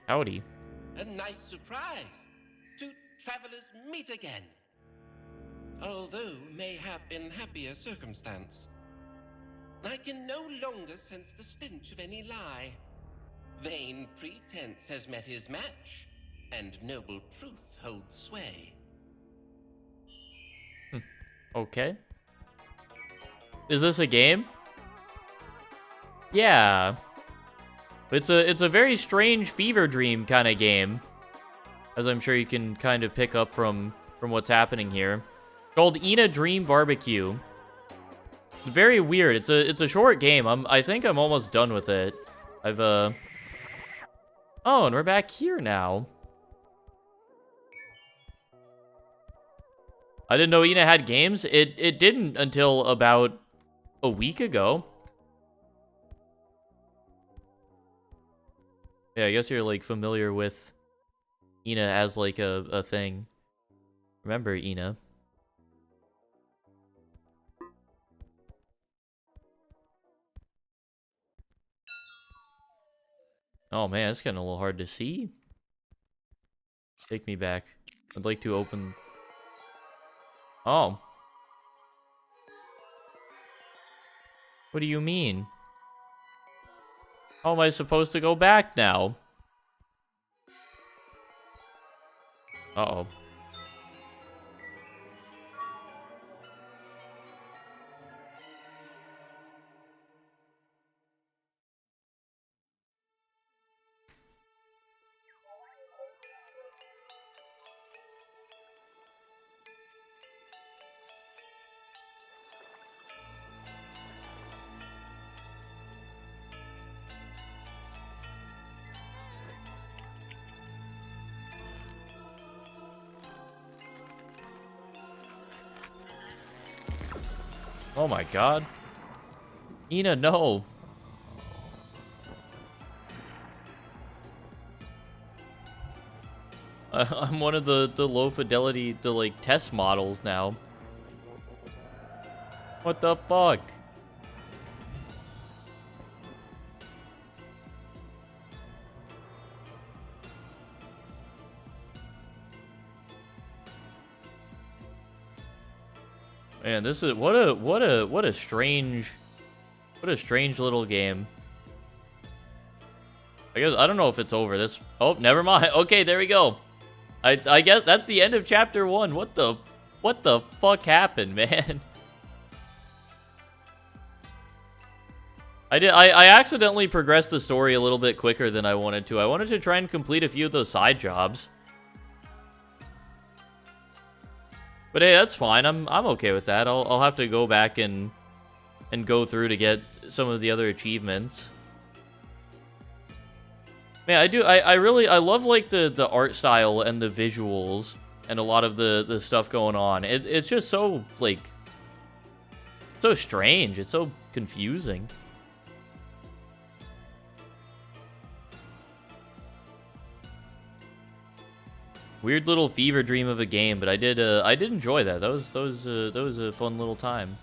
Howdy. A nice surprise. Two travelers meet again. Although mayhap in happier circumstance. I can no longer sense the stench of any lie. Vain pretense has met his match, and noble truth holds sway. Okay. Is this a game? Yeah. It's a very strange fever dream kind of game, as I'm sure you can kind of pick up from what's happening here. Called Ina Dream Barbecue. Very weird. It's a short game. I think I'm almost done with it. Oh, and we're back here now. I didn't know Ina had games. It didn't until about a week ago. Yeah, I guess you're like familiar with Ina as like a thing. Remember Ina? Oh man, it's getting a little hard to see. Take me back. I'd like to open... Oh. What do you mean? How am I supposed to go back now? Uh-oh. Oh my god. Ina, no. I'm one of the low fidelity, the like test models now. What the fuck? Man, this is what a strange little game. I guess I don't know if it's over. This oh, never mind. Okay, there we go. I guess that's the end of chapter 1. What the fuck happened, man? I accidentally progressed the story a little bit quicker than I wanted to. I wanted to try and complete a few of those side jobs. But hey, that's fine. I'm okay with that. I'll have to go back and go through to get some of the other achievements. Man, I love like the art style and the visuals and a lot of the stuff going on. It's just so like so strange. It's so confusing. Weird little fever dream of a game, but I did enjoy that. That was a fun little time.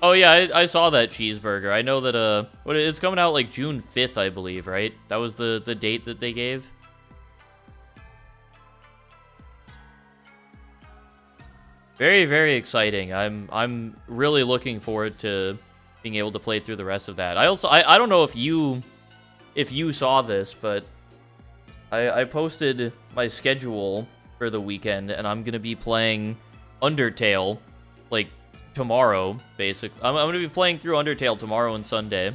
Oh yeah, I saw that cheeseburger. I know that it's coming out like June 5th, I believe, right? That was the date that they gave. Very, very exciting. I'm really looking forward to being able to play through the rest of that. I don't know if you saw this, but I posted my schedule for the weekend, and I'm gonna be playing Undertale like tomorrow. Basically, I'm gonna be playing through Undertale tomorrow and Sunday.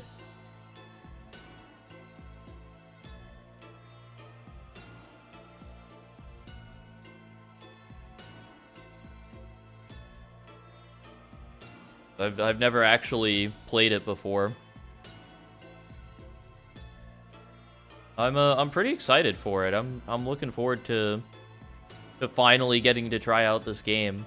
I've never actually played it before. I'm pretty excited for it. I'm looking forward to finally getting to try out this game.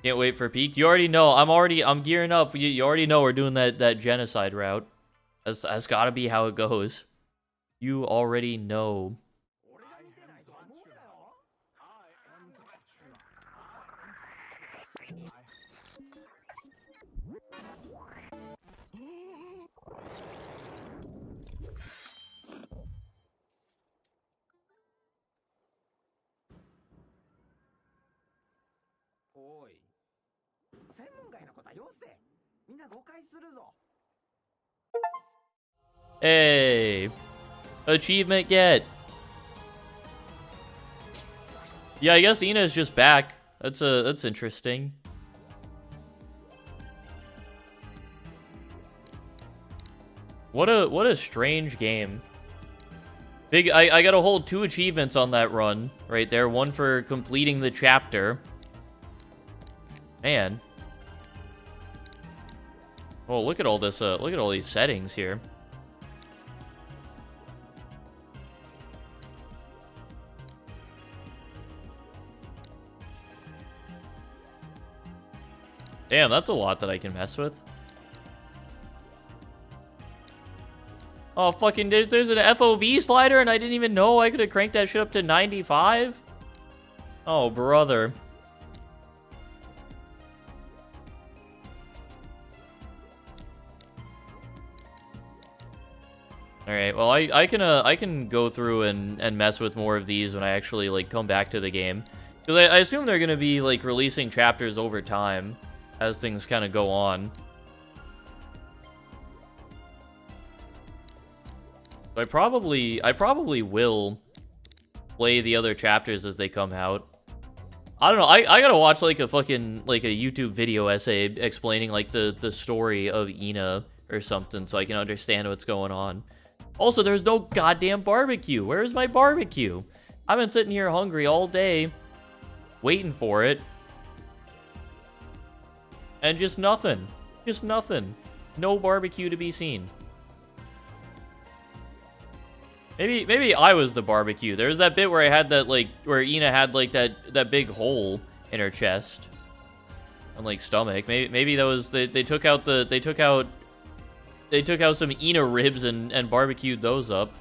Can't wait for peak. You already know. I'm gearing up. You already know we're doing that genocide route. That's gotta be how it goes. You already know. Hey, achievement get. Yeah, I guess Ina's just back. That's interesting. What a strange game. I got to hold 2 achievements on that run right there. One for completing the chapter. Man. Oh, look at all this. Look at all these settings here. Damn, that's a lot that I can mess with. Oh, fucking, there's an FOV slider, and I didn't even know I could have cranked that shit up to 95? Oh, brother. Alright, well, I can go through and mess with more of these when I actually, like, come back to the game. Because I assume they're gonna be, like, releasing chapters over time as things kind of go on. I probably will play the other chapters as they come out. I don't know. I gotta watch like a fucking like a YouTube video essay explaining like the story of Ina or something so I can understand what's going on. Also, there's no goddamn barbecue. Where's my barbecue? I've been sitting here hungry all day, waiting for it, and just nothing. Just nothing. No barbecue to be seen. Maybe I was the barbecue. There was that bit where I had that, like, where Ina had, like, that big hole in her chest. And, like, stomach. Maybe that was, they took out some Ina ribs and barbecued those up.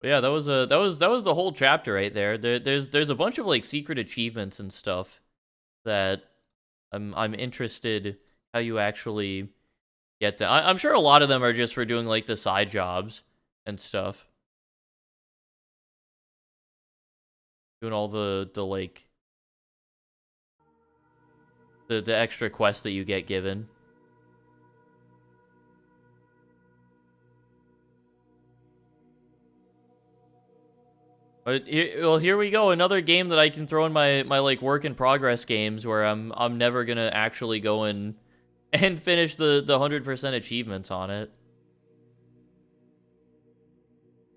But yeah, that was the whole chapter right there. There's a bunch of, like, secret achievements and stuff that I'm interested how you actually get them. I'm sure a lot of them are just for doing, like, the side jobs and stuff. Doing all the like the extra quests that you get given. Well, here we go. Another game that I can throw in my like work in progress games where I'm never gonna actually go and finish the 100% achievements on it.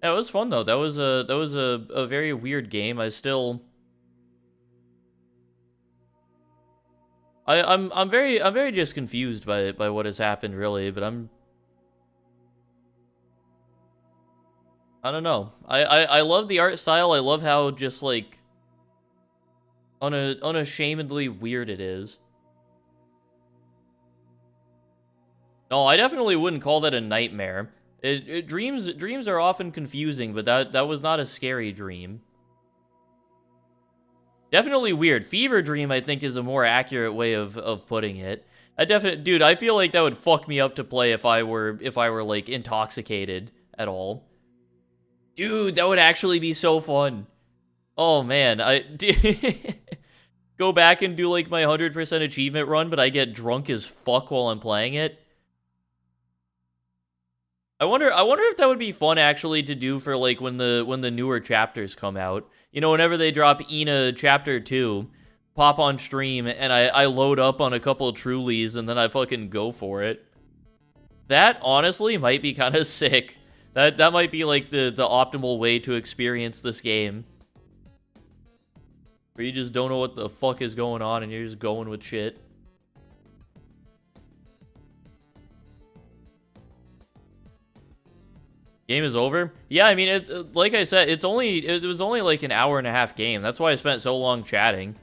Yeah, it was fun though. That was a very weird game. I'm very just confused by what has happened really, but I don't know. I love the art style. I love how just like unashamedly weird it is. No, I definitely wouldn't call that a nightmare. Dreams are often confusing, but that was not a scary dream. Definitely weird. Fever dream, I think, is a more accurate way of putting it. Dude, I feel like that would fuck me up to play if I were like intoxicated at all. Dude, that would actually be so fun. Oh man, go back and do like my 100% achievement run, but I get drunk as fuck while I'm playing it. I wonder if that would be fun actually to do for like when the newer chapters come out. You know, whenever they drop Ina chapter 2, pop on stream and I load up on a couple of Trulies and then I fucking go for it. That honestly might be kind of sick. That might be like the optimal way to experience this game. Where you just don't know what the fuck is going on and you're just going with shit. Game is over? Yeah, I mean, like I said, it was only like an hour-and-a-half game. That's why I spent so long chatting.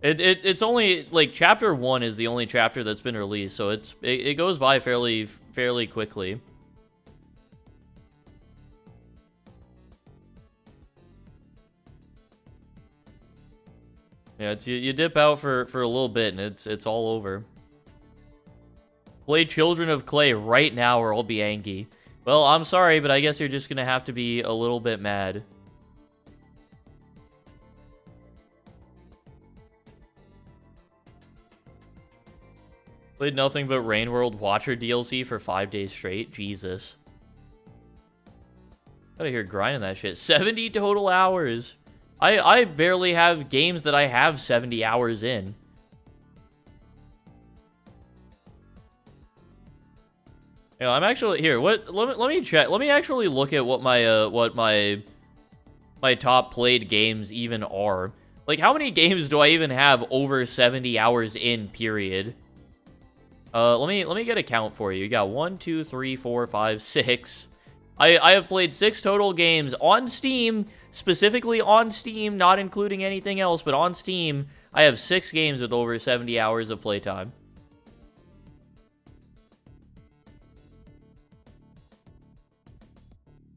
It's only like chapter 1 is the only chapter that's been released, so it goes by fairly quickly. Yeah, you dip out for a little bit and it's all over. Play Children of Clay right now or I'll be angry. Well, I'm sorry, but I guess you're just gonna have to be a little bit mad. Played nothing but Rain World Watcher DLC for 5 days straight. Jesus. Gotta hear grinding that shit. 70 total hours. I barely have games that I have 70 hours in. You know, I'm actually here. Let me check. Let me actually look at what my top played games even are. Like, how many games do I even have over 70 hours in? Period. Let me get a count for you. You got 1, 2, 3, 4, 5, 6. I have played 6 total games on Steam, specifically on Steam, not including anything else, but on Steam, I have 6 games with over 70 hours of playtime.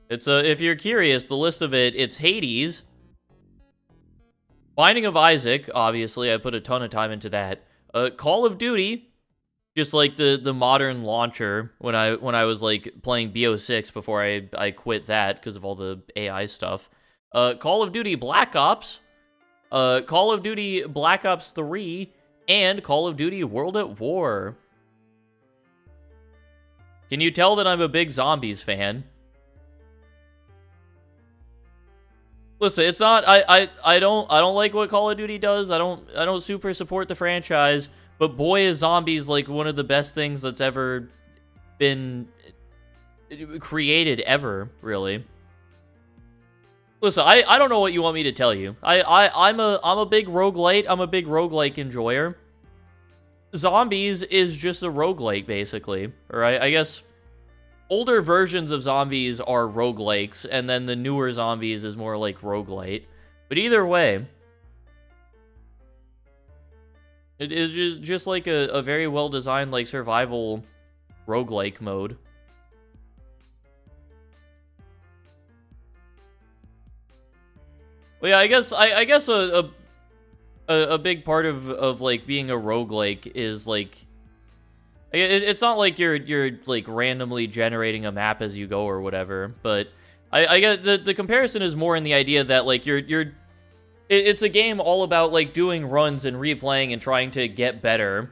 It's if you're curious, the list of it's Hades, Binding of Isaac, obviously, I put a ton of time into that. Call of Duty, just like the modern launcher when I was like playing BO6 before I quit that because of all the AI stuff. Call of Duty Black Ops, Call of Duty Black Ops 3, and Call of Duty World at War. Can you tell that I'm a big zombies fan? Listen, it's not I don't like what Call of Duty does. I don't super support the franchise, but boy is zombies like one of the best things that's ever been created ever, really. Listen, I don't know what you want me to tell you. I'm a big roguelite. I'm a big roguelike enjoyer. Zombies is just a roguelike, basically. Or I guess older versions of zombies are roguelikes, and then the newer zombies is more like roguelite. But either way, it is just like a very well-designed, like, survival roguelike mode. Well, yeah, I guess a big part of like being a roguelike is like it's not like you're like randomly generating a map as you go or whatever, but I get the comparison is more in the idea that like it's a game all about like doing runs and replaying and trying to get better.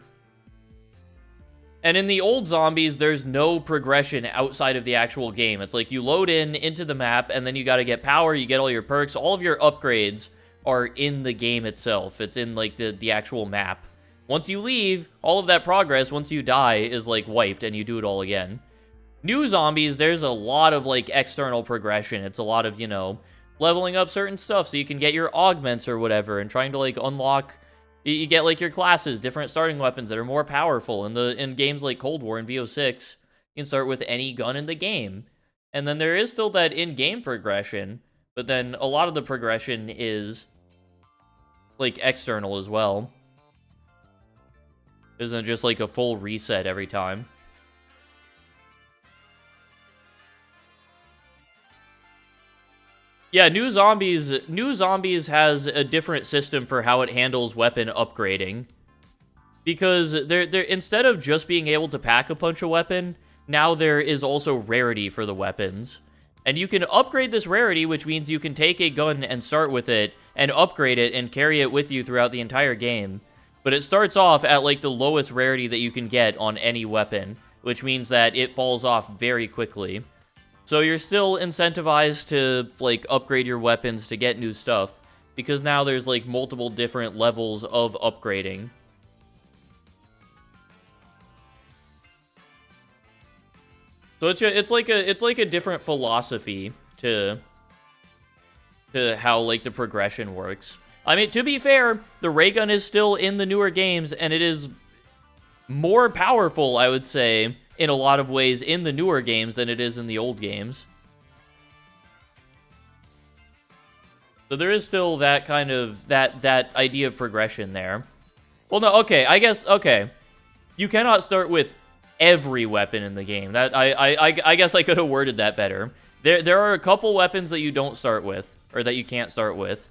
And in the old zombies, there's no progression outside of the actual game. It's like you load into the map, and then you gotta get power, you get all your perks, all of your upgrades are in the game itself. It's in, like, the actual map. Once you leave, all of that progress, once you die, is, like, wiped, and you do it all again. New zombies, there's a lot of, like, external progression. It's a lot of, you know, leveling up certain stuff so you can get your augments or whatever, and trying to, like, unlock... You get, like, your classes, different starting weapons that are more powerful. In games like Cold War and VO6, you can start with any gun in the game. And then there is still that in-game progression, but then a lot of the progression is, like, external as well. Isn't just, like, a full reset every time. Yeah, New Zombies has a different system for how it handles weapon upgrading. Because they're instead of just being able to pack a punch a weapon, now there is also rarity for the weapons. And you can upgrade this rarity, which means you can take a gun and start with it, and upgrade it and carry it with you throughout the entire game. But it starts off at, like, the lowest rarity that you can get on any weapon, which means that it falls off very quickly. So you're still incentivized to, like, upgrade your weapons to get new stuff, because now there's, like, multiple different levels of upgrading. So it's like a different philosophy to how, like, the progression works. I mean, to be fair, the ray gun is still in the newer games, and it is more powerful, I would say, in a lot of ways in the newer games than it is in the old games. So there is still that kind of, that idea of progression there. Well, no, okay, I guess, okay. You cannot start with every weapon in the game. That I guess I could have worded that better. There are a couple weapons that you don't start with, or that you can't start with.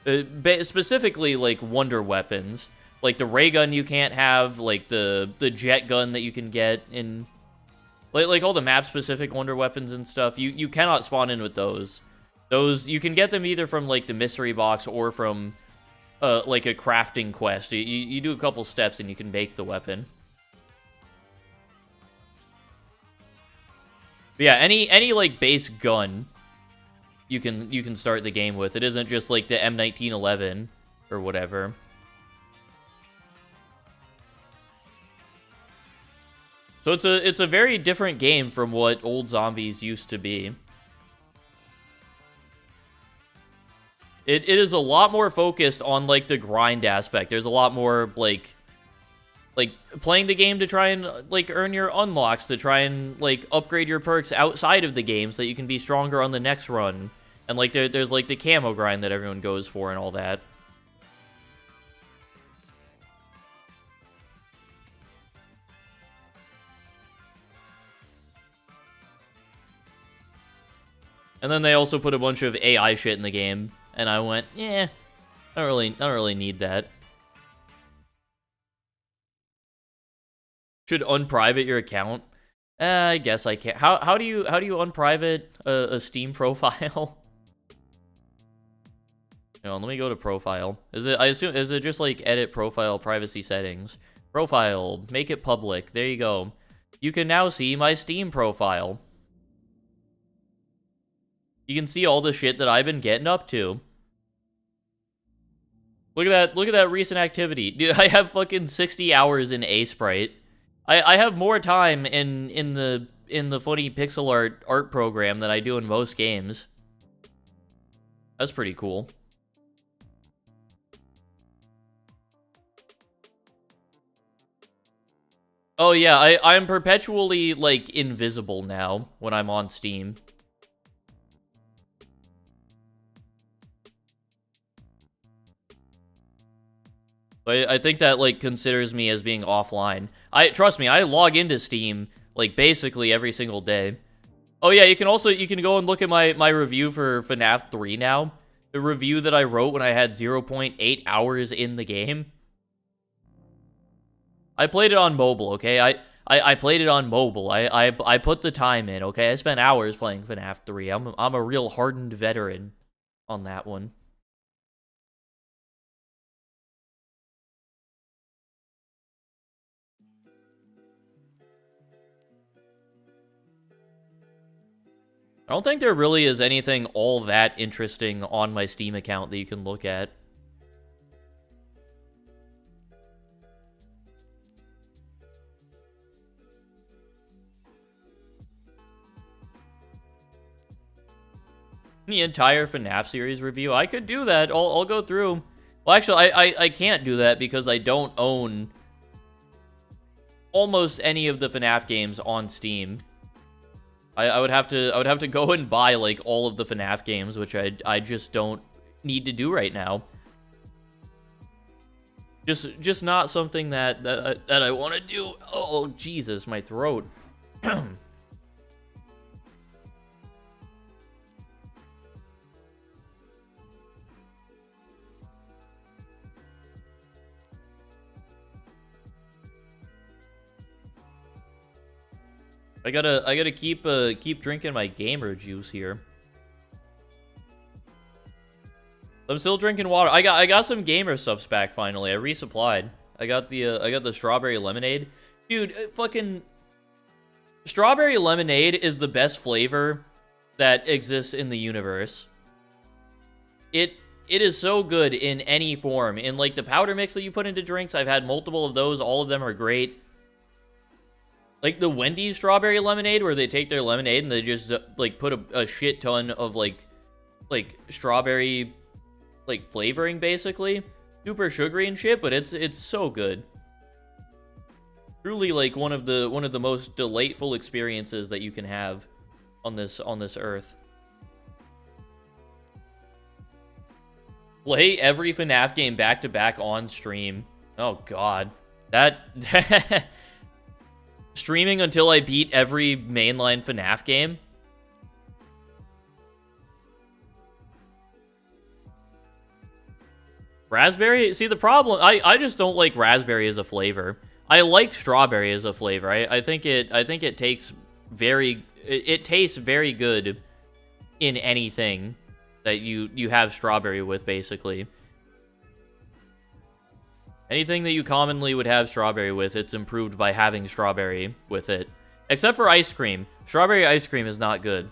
Specifically, like, wonder weapons. Like, the ray gun you can't have, like, the jet gun that you can get in... Like all the map-specific wonder weapons and stuff, you cannot spawn in with those. Those, you can get them either from, like, the mystery box or from, like, a crafting quest. You do a couple steps and you can make the weapon. But yeah, any, like, base gun you can start the game with. It isn't just, like, the M1911 or whatever. So it's a very different game from what old Zombies used to be. It is a lot more focused on, like, the grind aspect. There's a lot more, like playing the game to try and, like, earn your unlocks, to try and, like, upgrade your perks outside of the game so that you can be stronger on the next run. And, like, there's, like, the camo grind that everyone goes for and all that. And then they also put a bunch of AI shit in the game, and I went, yeah, I don't really need that. Should unprivate your account? I guess I can't. How do you unprivate a Steam profile? Hang on, let me go to profile. Is it just like edit profile privacy settings? Profile, make it public. There you go. You can now see my Steam profile. You can see all the shit that I've been getting up to. Look at that recent activity. Dude, I have fucking 60 hours in A-Sprite. I have more time in the funny pixel art program than I do in most games. That's pretty cool. Oh yeah, I'm perpetually, like, invisible now when I'm on Steam. I think that, like, considers me as being offline. Trust me, I log into Steam, like, basically every single day. Oh yeah, you can go and look at my review for FNAF 3 now. The review that I wrote when I had 0.8 hours in the game. I played it on mobile, okay? I played it on mobile. I put the time in, okay? I spent hours playing FNAF 3. I'm a real hardened veteran on that one. I don't think there really is anything all that interesting on my Steam account that you can look at. The entire FNAF series review, I could do that. I'll go through. Well, actually, I can't do that because I don't own almost any of the FNAF games on Steam. I would have to go and buy, like, all of the FNAF games, which I just don't need to do right now. Just not something that I want to do. Oh, Jesus, my throat. I gotta keep drinking my gamer juice here. I'm still drinking water. I got some gamer subs back finally. I resupplied. I got the strawberry lemonade. Dude, fucking strawberry lemonade is the best flavor that exists in the universe. It is so good in any form. In, like, the powder mix that you put into drinks, I've had multiple of those. All of them are great. Like the Wendy's strawberry lemonade, where they take their lemonade and they just, like, put a shit ton of, like strawberry, like, flavoring, basically. Super sugary and shit, but it's so good. Truly, like, one of the most delightful experiences that you can have on this earth. Play every FNAF game back to back on stream. Oh god. That streaming until I beat every mainline FNAF game? Raspberry? See, the problem, I just don't like raspberry as a flavor. I like strawberry as a flavor. I think it tastes very good in anything that you have strawberry with, basically. Anything that you commonly would have strawberry with, it's improved by having strawberry with it. Except for ice cream. Strawberry ice cream is not good.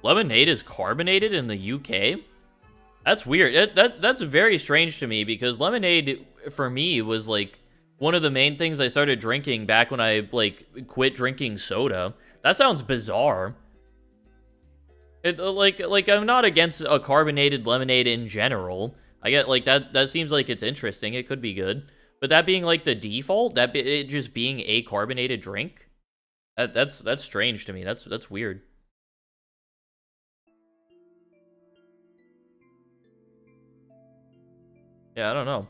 Lemonade is carbonated in the UK? That's weird. That's very strange to me, because lemonade, for me, was, like, one of the main things I started drinking back when I, like, quit drinking soda. That sounds bizarre. Like I'm not against a carbonated lemonade in general. I get, like, that seems like it's interesting. It could be good. But that being, like, the default, it just being a carbonated drink, that's strange to me. That's weird. Yeah, I don't know.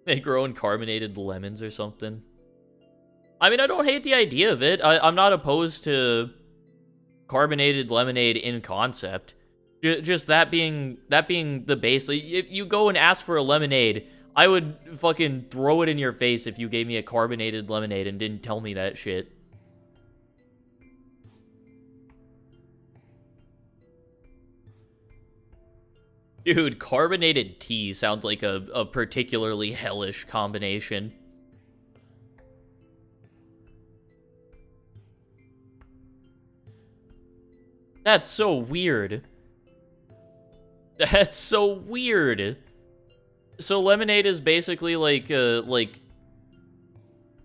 They grow in carbonated lemons or something. I mean, I don't hate the idea of it. I'm not opposed to carbonated lemonade in concept. Just that being the base. Like, if you go and ask for a lemonade, I would fucking throw it in your face if you gave me a carbonated lemonade and didn't tell me that shit. Dude, carbonated tea sounds like a particularly hellish combination. That's so weird. That's so weird. So lemonade is basically like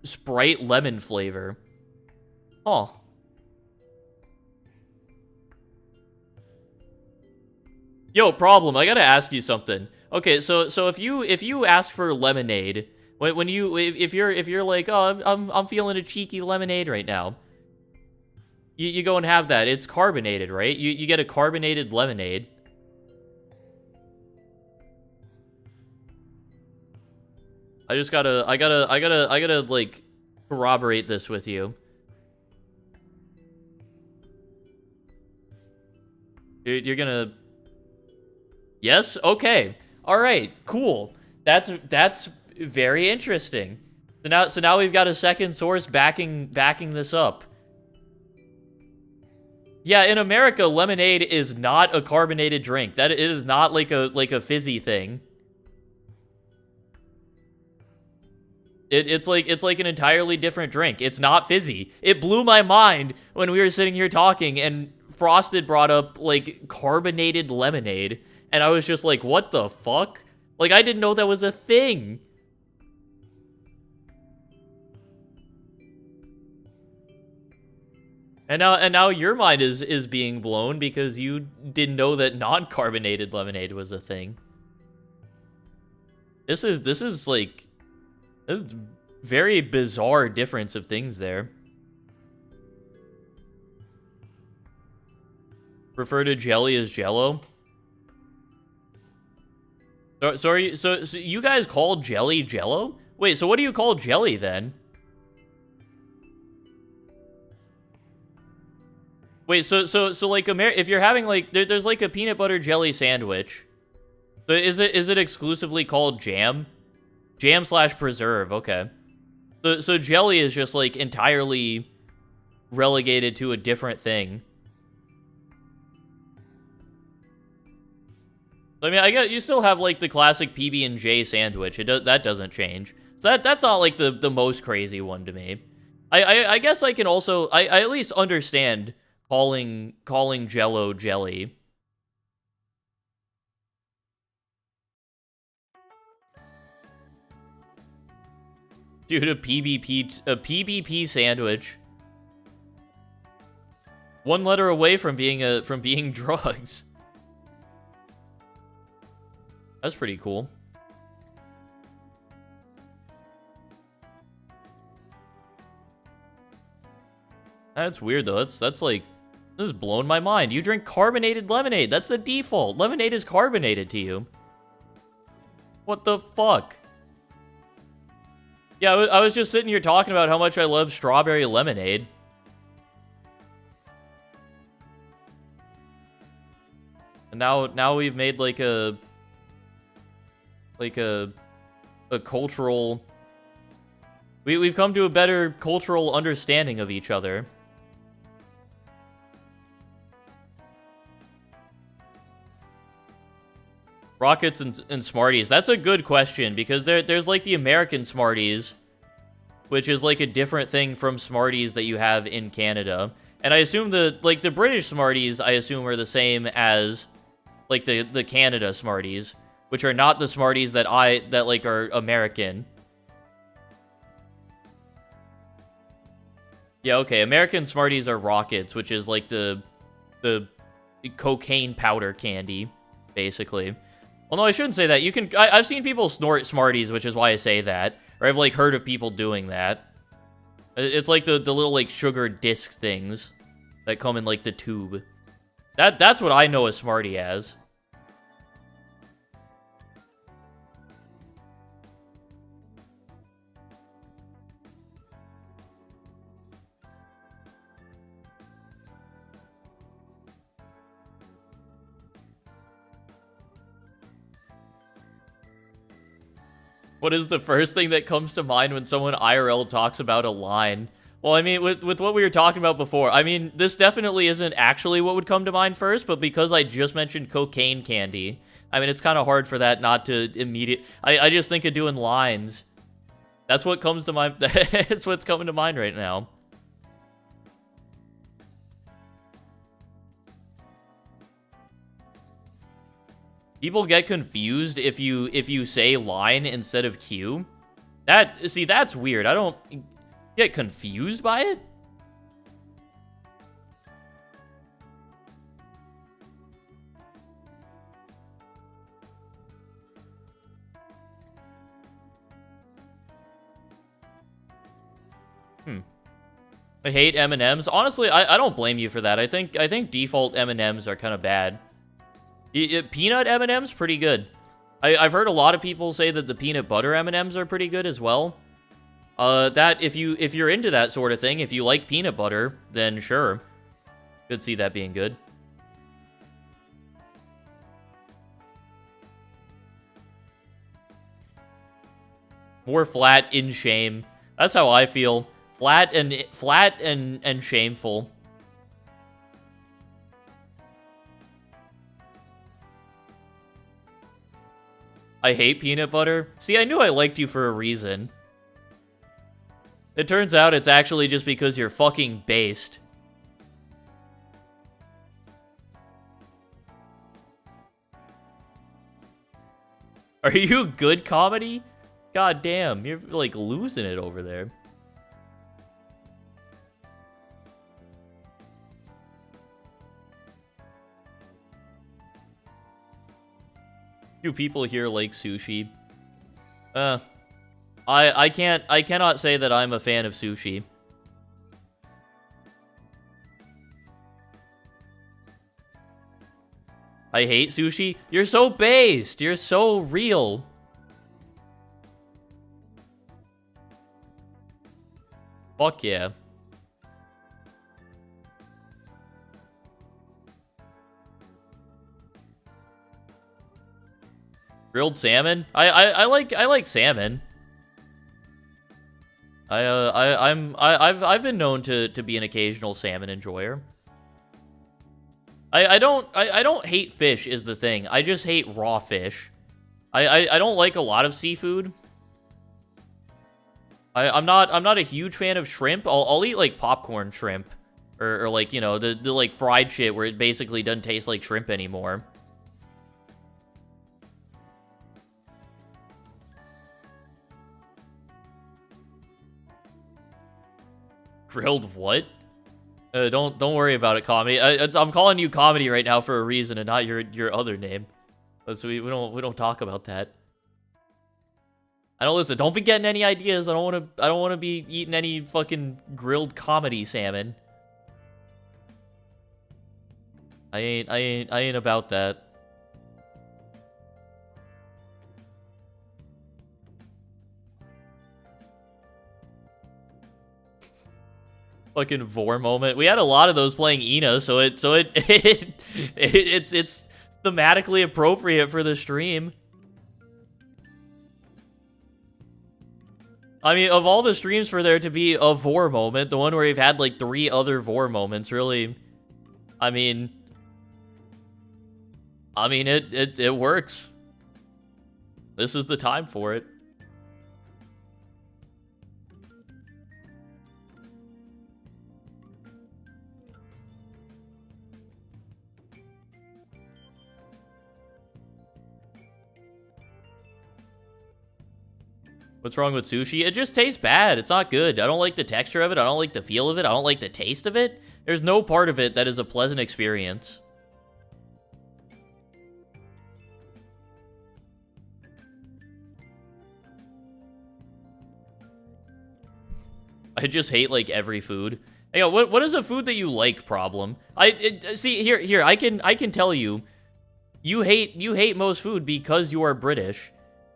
Sprite lemon flavor. Huh. Yo, problem. I gotta ask you something. Okay, so if you ask for lemonade, when you if you're like, oh, I'm feeling a cheeky lemonade right now, you go and have that. It's carbonated, right? You get a carbonated lemonade. I gotta like corroborate this with you. You're gonna. Yes? Okay. All right. Cool. That's very interesting. So now we've got a second source backing this up. Yeah, in America, lemonade is not a carbonated drink. That it is not like a fizzy thing. It's like an entirely different drink. It's not fizzy. It blew my mind when we were sitting here talking and Frosted brought up like carbonated lemonade. And I was just like, what the fuck? Like, I didn't know that was a thing. And now your mind is being blown because you didn't know that non-carbonated lemonade was a thing. This is like a very bizarre difference of things there. Refer to jelly as Jello. So you guys call jelly Jello? Wait, so what do you call jelly then? Wait, so like if you're having like there's like a peanut butter jelly sandwich. So is it exclusively called jam? Jam/preserve, okay. So jelly is just like entirely relegated to a different thing. I mean, I guess you still have like the classic PB&J sandwich. That doesn't change. So that's not like the most crazy one to me. I guess I can also I at least understand calling Jello jelly. Dude, a PBP sandwich. One letter away from being drugs. That's pretty cool. That's weird though. That's like, this is blowing my mind. You drink carbonated lemonade. That's the default. Lemonade is carbonated to you. What the fuck? Yeah, I was just sitting here talking about how much I love strawberry lemonade. And now we've made like a cultural... We've come to a better cultural understanding of each other. Rockets and Smarties. That's a good question, because there's like the American Smarties, which is like a different thing from Smarties that you have in Canada. And I assume the British Smarties, I assume, are the same as like the Canada Smarties, which are not the Smarties that like are American. Yeah, okay. American Smarties are Rockets, which is like the cocaine powder candy, basically. Well, no, I shouldn't say that. I've seen people snort Smarties, which is why I say that. Or I've like heard of people doing that. It's like the little like sugar disc things that come in like the tube. That's what I know a Smartie as. What is the first thing that comes to mind when someone IRL talks about a line? Well, I mean, with what we were talking about before, I mean, this definitely isn't actually what would come to mind first, but because I just mentioned cocaine candy, I mean, it's kind of hard for that not to immediate... I just think of doing lines. That's what comes to mind. That's what's coming to mind right now. People get confused if you say line instead of Q. See, that's weird. I don't get confused by it. I hate M&Ms. Honestly, I don't blame you for that. I think default M&Ms are kind of bad. Peanut M&Ms pretty good. I've heard a lot of people say that the peanut butter M&Ms are pretty good as well. That if you're into that sort of thing, if you like peanut butter, then sure, could see that being good. More flat in shame. That's how I feel. Flat and shameful. I hate peanut butter. See, I knew I liked you for a reason. It turns out it's actually just because you're fucking based. Are you good comedy? God damn, you're like losing it over there. Do people here like sushi? I cannot say that I'm a fan of sushi. I hate sushi? You're so based. You're so real. Fuck yeah. Grilled salmon? I like salmon. I've been known to be an occasional salmon enjoyer. I don't hate fish is the thing. I just hate raw fish. I don't like a lot of seafood. I'm not a huge fan of shrimp. I'll eat like popcorn shrimp or like, you know, the like fried shit where it basically doesn't taste like shrimp anymore. Grilled what? Don't worry about it, comedy. I'm calling you comedy right now for a reason and not your other name. So we don't talk about that. I don't listen. Don't be getting any ideas. I don't want to be eating any fucking grilled comedy salmon. I ain't about that. Fucking vor moment. We had a lot of those playing Ina, so it's thematically appropriate for the stream. I mean, of all the streams for there to be a vor moment, the one where you've had like 3 other vor moments, really, I mean it works. This is the time for it. What's wrong with sushi? It just tastes bad. It's not good. I don't like the texture of it. I don't like the feel of it. I don't like the taste of it. There's no part of it that is a pleasant experience. I just hate like every food. Hey, what is a food that you like problem? See here I can tell you, you hate most food because you are British.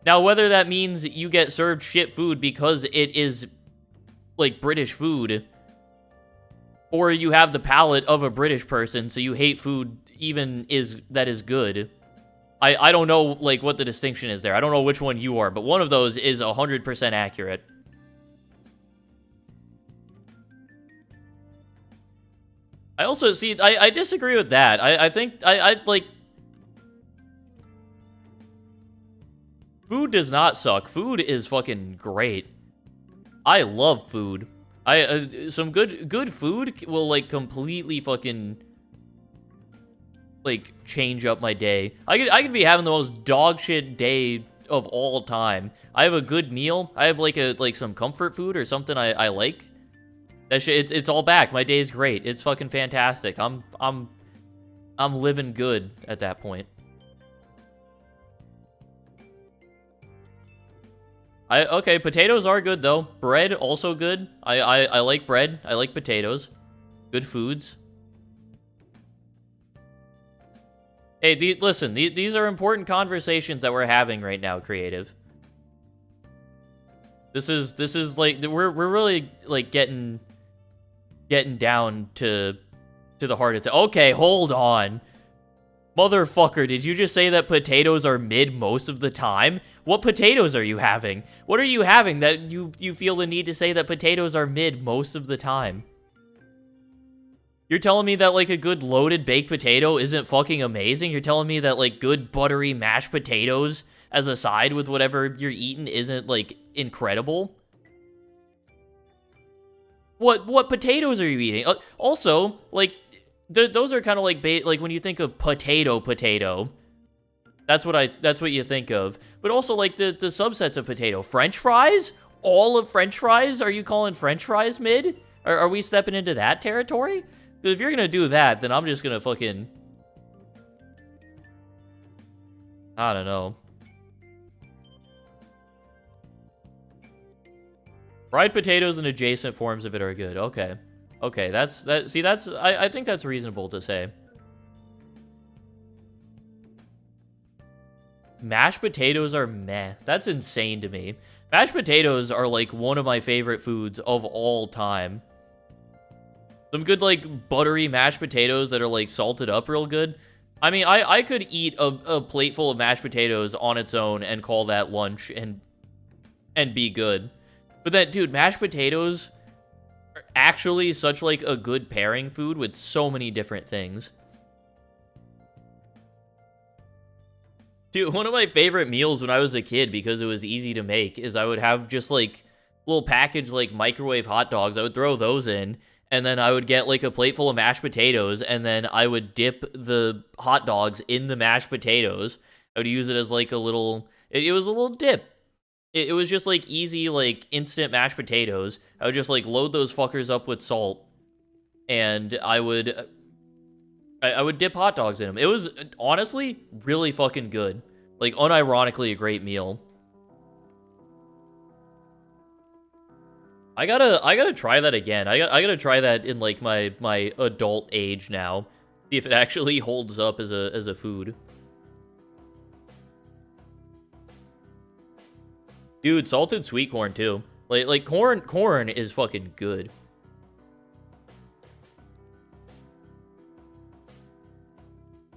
Now, whether that means you get served shit food because it is, like, British food, or you have the palate of a British person, so you hate food that is good, I don't know, like, what the distinction is there. I don't know which one you are, but one of those is 100% accurate. I also, see, I disagree with that. I think, like... Food does not suck. Food is fucking great. I love food. Some good food will like completely fucking like change up my day. I could be having the most dog shit day of all time. I have a good meal. I have like some comfort food or something I like. That shit, it's all back. My day is great. It's fucking fantastic. I'm living good at that point. Okay, potatoes are good though. Bread also good. I like bread. I like potatoes. Good foods. Hey, listen, these are important conversations that we're having right now, creative. This is like we're really like getting down to the heart of it. Okay, hold on. Motherfucker, did you just say that potatoes are mid most of the time? What potatoes are you having? What are you having that you feel the need to say that potatoes are mid most of the time? You're telling me that, like, a good loaded baked potato isn't fucking amazing? You're telling me that, like, good buttery mashed potatoes as a side with whatever you're eating isn't, like, incredible? What potatoes are you eating? Also, like, those are kind of like like when you think of potato. That's what you think of. But also like the subsets of potato. French fries? All of French fries? Are you calling French fries mid? Are we stepping into that territory? Because if you're gonna do that, then I'm just gonna fucking... I don't know. Fried potatoes and adjacent forms of it are good. Okay. Okay, I think that's reasonable to say. Mashed potatoes are meh. That's insane to me. Mashed potatoes are like one of my favorite foods of all time. Some good like buttery mashed potatoes that are like salted up real good. I mean, I could eat a plate full of mashed potatoes on its own and call that lunch and be good. But then, dude, mashed potatoes are actually such like a good pairing food with so many different things. Dude, one of my favorite meals when I was a kid, because it was easy to make, is I would have just like little packaged like microwave hot dogs. I would throw those in, and then I would get like a plate full of mashed potatoes, and then I would dip the hot dogs in the mashed potatoes. I would use it as like a little, it was a little dip. It was just like easy, like instant mashed potatoes. I would just like load those fuckers up with salt, and I would dip hot dogs in them. It was honestly really fucking good. Like unironically a great meal. I gotta try that again. I gotta try that in like my adult age now. See if it actually holds up as a food. Dude, salted sweet corn too. Like corn is fucking good.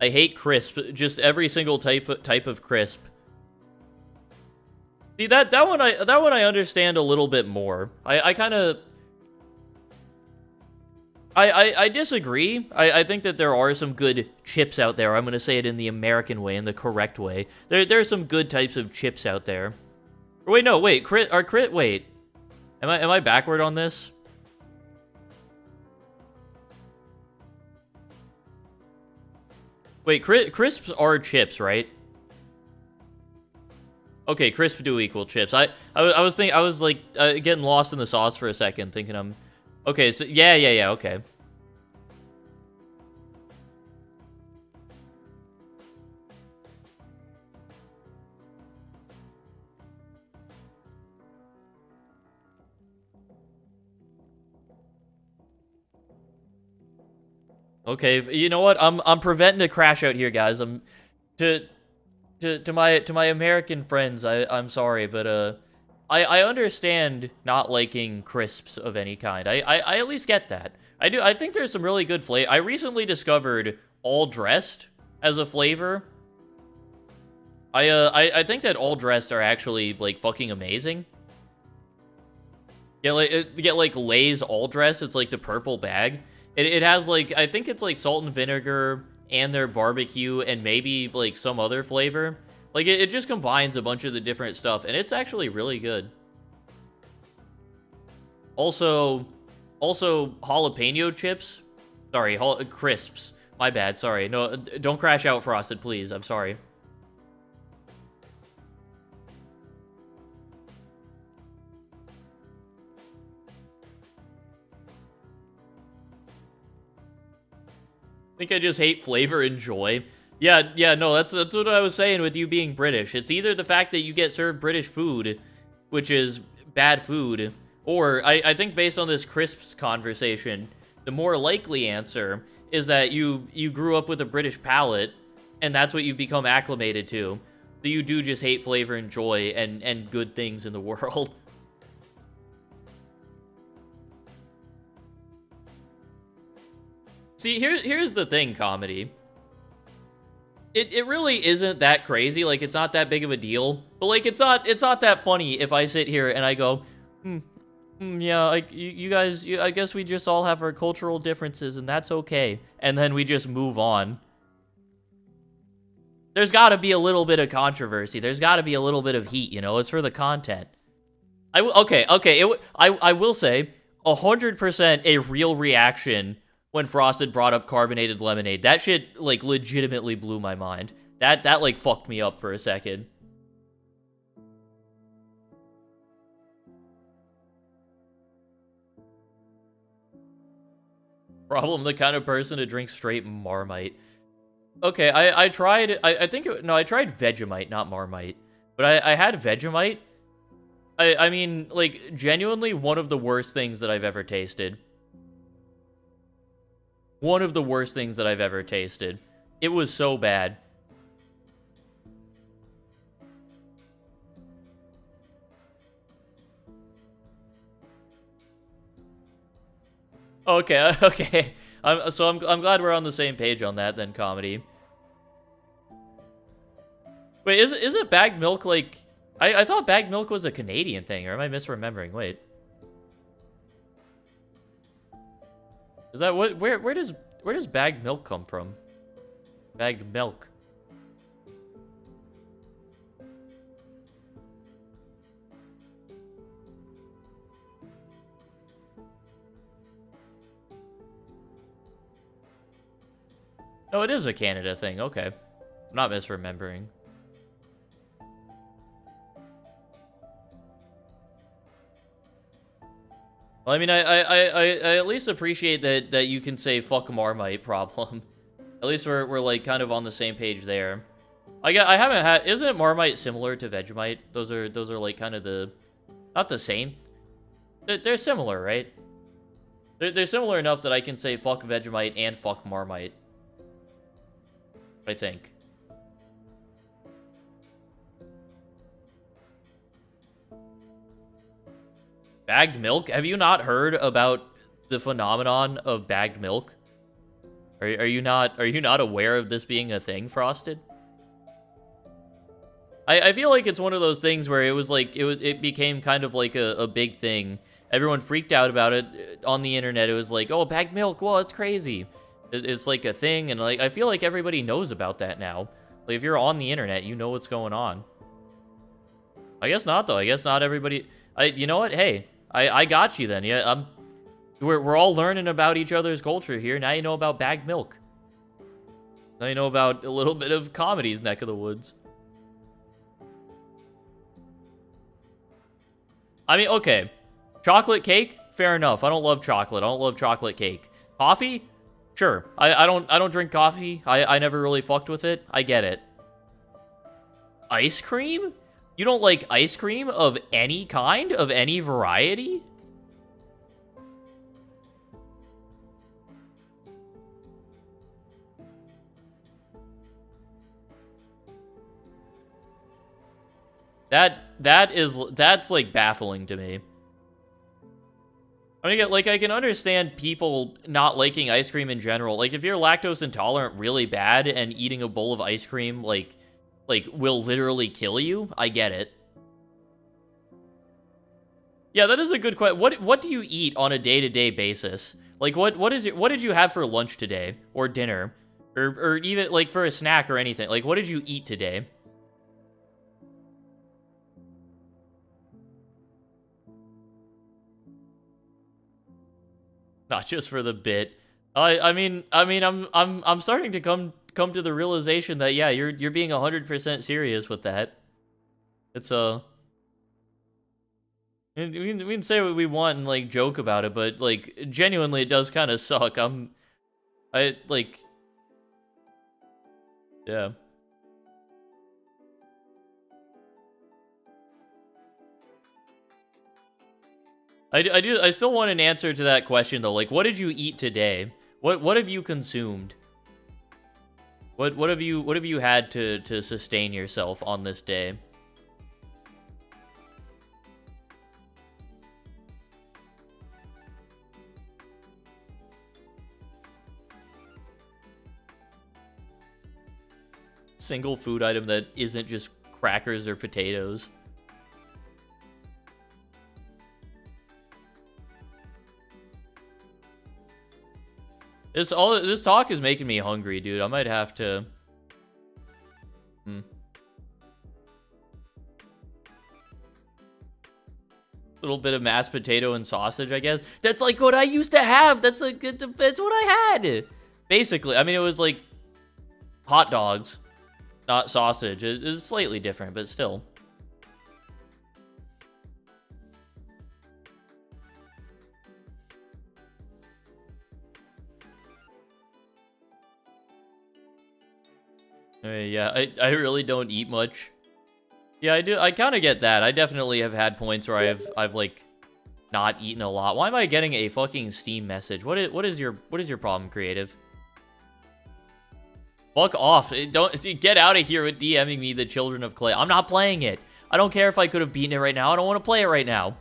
I hate crisp. Just every single type of crisp. See that one I understand a little bit more. I kind of I disagree. I think that there are some good chips out there. I'm gonna say it in the American way, in the correct way. There's some good types of chips out there. Wait, no, wait, wait. Am I backward on this? Wait, crisps are chips, right? Okay, crisp do equal chips. I was like getting lost in the sauce for a second, thinking I'm okay. So yeah, okay. Okay, you know what? I'm preventing a crash out here, guys. I'm to my American friends. I'm sorry, but I understand not liking crisps of any kind. I at least get that. I do. I think there's some really good flavor. I recently discovered all dressed as a flavor. I think that all dressed are actually like fucking amazing. Yeah, like Lay's all dressed. It's like the purple bag. It has like, I think it's like salt and vinegar and their barbecue and maybe like some other flavor. Like it just combines a bunch of the different stuff and it's actually really good. Also jalapeno chips. Sorry, crisps. My bad, sorry. No, don't crash out, Frosted, please. I'm sorry. I think I just hate flavor and joy. Yeah, no, that's what I was saying with you being British. It's either the fact that you get served British food which is bad food, or I think based on this crisps conversation, the more likely answer is that you grew up with a British palate, and that's what you've become acclimated to. So you do just hate flavor and joy and good things in the world. See, here's the thing, comedy. It really isn't that crazy. Like, it's not that big of a deal. But like, it's not that funny if I sit here and I go, yeah, like you guys, I guess we just all have our cultural differences, and that's okay. And then we just move on. There's got to be a little bit of controversy. There's got to be a little bit of heat, you know? It's for the content. I will say 100% a real reaction when Frosted brought up carbonated lemonade. That shit, like, legitimately blew my mind. That like, fucked me up for a second. Problem, the kind of person to drink straight Marmite. Okay, I tried, I think, I tried Vegemite, not Marmite. But I had Vegemite. I mean, like, genuinely one of the worst things that I've ever tasted. One of the worst things that I've ever tasted. It was so bad. Okay, okay. I'm glad we're on the same page on that then, comedy. Wait, is it bagged milk like... I thought bagged milk was a Canadian thing, or am I misremembering? Wait. Is that what... Where does bagged milk come from? Bagged milk. Oh, it is a Canada thing. Okay. I'm not misremembering. Well, I mean, I at least appreciate that you can say fuck Marmite problem. At least we're like kind of on the same page there. I haven't had... Isn't Marmite similar to Vegemite? Those are like kind of the... Not the same. They're similar, right? They're similar enough that I can say fuck Vegemite and fuck Marmite. I think. Bagged milk? Have you not heard about the phenomenon of bagged milk? Are you not aware of this being a thing, Frosted? I feel like it's one of those things where it was like it became kind of like a big thing. Everyone freaked out about it on the internet. It was like, oh, bagged milk, well, it's crazy. It's like a thing, and like I feel like everybody knows about that now. Like, if you're on the internet, you know what's going on. I guess not, though. I guess not everybody... You know what? Hey, I got you then. Yeah, we're all learning about each other's culture here. Now you know about bagged milk. Now you know about a little bit of comedy's neck of the woods. I mean, okay. Chocolate cake? Fair enough. I don't love chocolate. I don't love chocolate cake. Coffee? Sure. I don't drink coffee. I never really fucked with it. I get it. Ice cream? You don't like ice cream of any kind? Of any variety? That's like baffling to me. I mean, like, I can understand people not liking ice cream in general. Like, if you're lactose intolerant really bad and eating a bowl of ice cream, like will literally kill you, I get it. Yeah, that is a good question. What do you eat on a day-to-day basis? Like, what did you have for lunch today? Or dinner? Or even, like, for a snack or anything? Like, what did you eat today? Not just for the bit. I mean, I'm starting to come to the realization that, yeah, you're being 100% serious with that. It's we can say what we want and like joke about it, but like genuinely, it does kind of suck. Yeah. I still want an answer to that question though. Like, what did you eat today? What have you consumed? What have you had to sustain yourself on this day? Single food item that isn't just crackers or potatoes. This talk is making me hungry, dude. I might have to. Little bit of mashed potato and sausage, I guess. That's like what I used to have. That's what I had. Basically, I mean, it was like hot dogs, not sausage. It's slightly different, but still. Yeah, I really don't eat much. Yeah, I do. I kind of get that. I definitely have had points where I've like not eaten a lot. Why am I getting a fucking Steam message? What is your problem, creative? Fuck off. Don't get out of here with DMing me the Children of Clay. I'm not playing it. I don't care if I could have beaten it right now. I don't want to play it right now.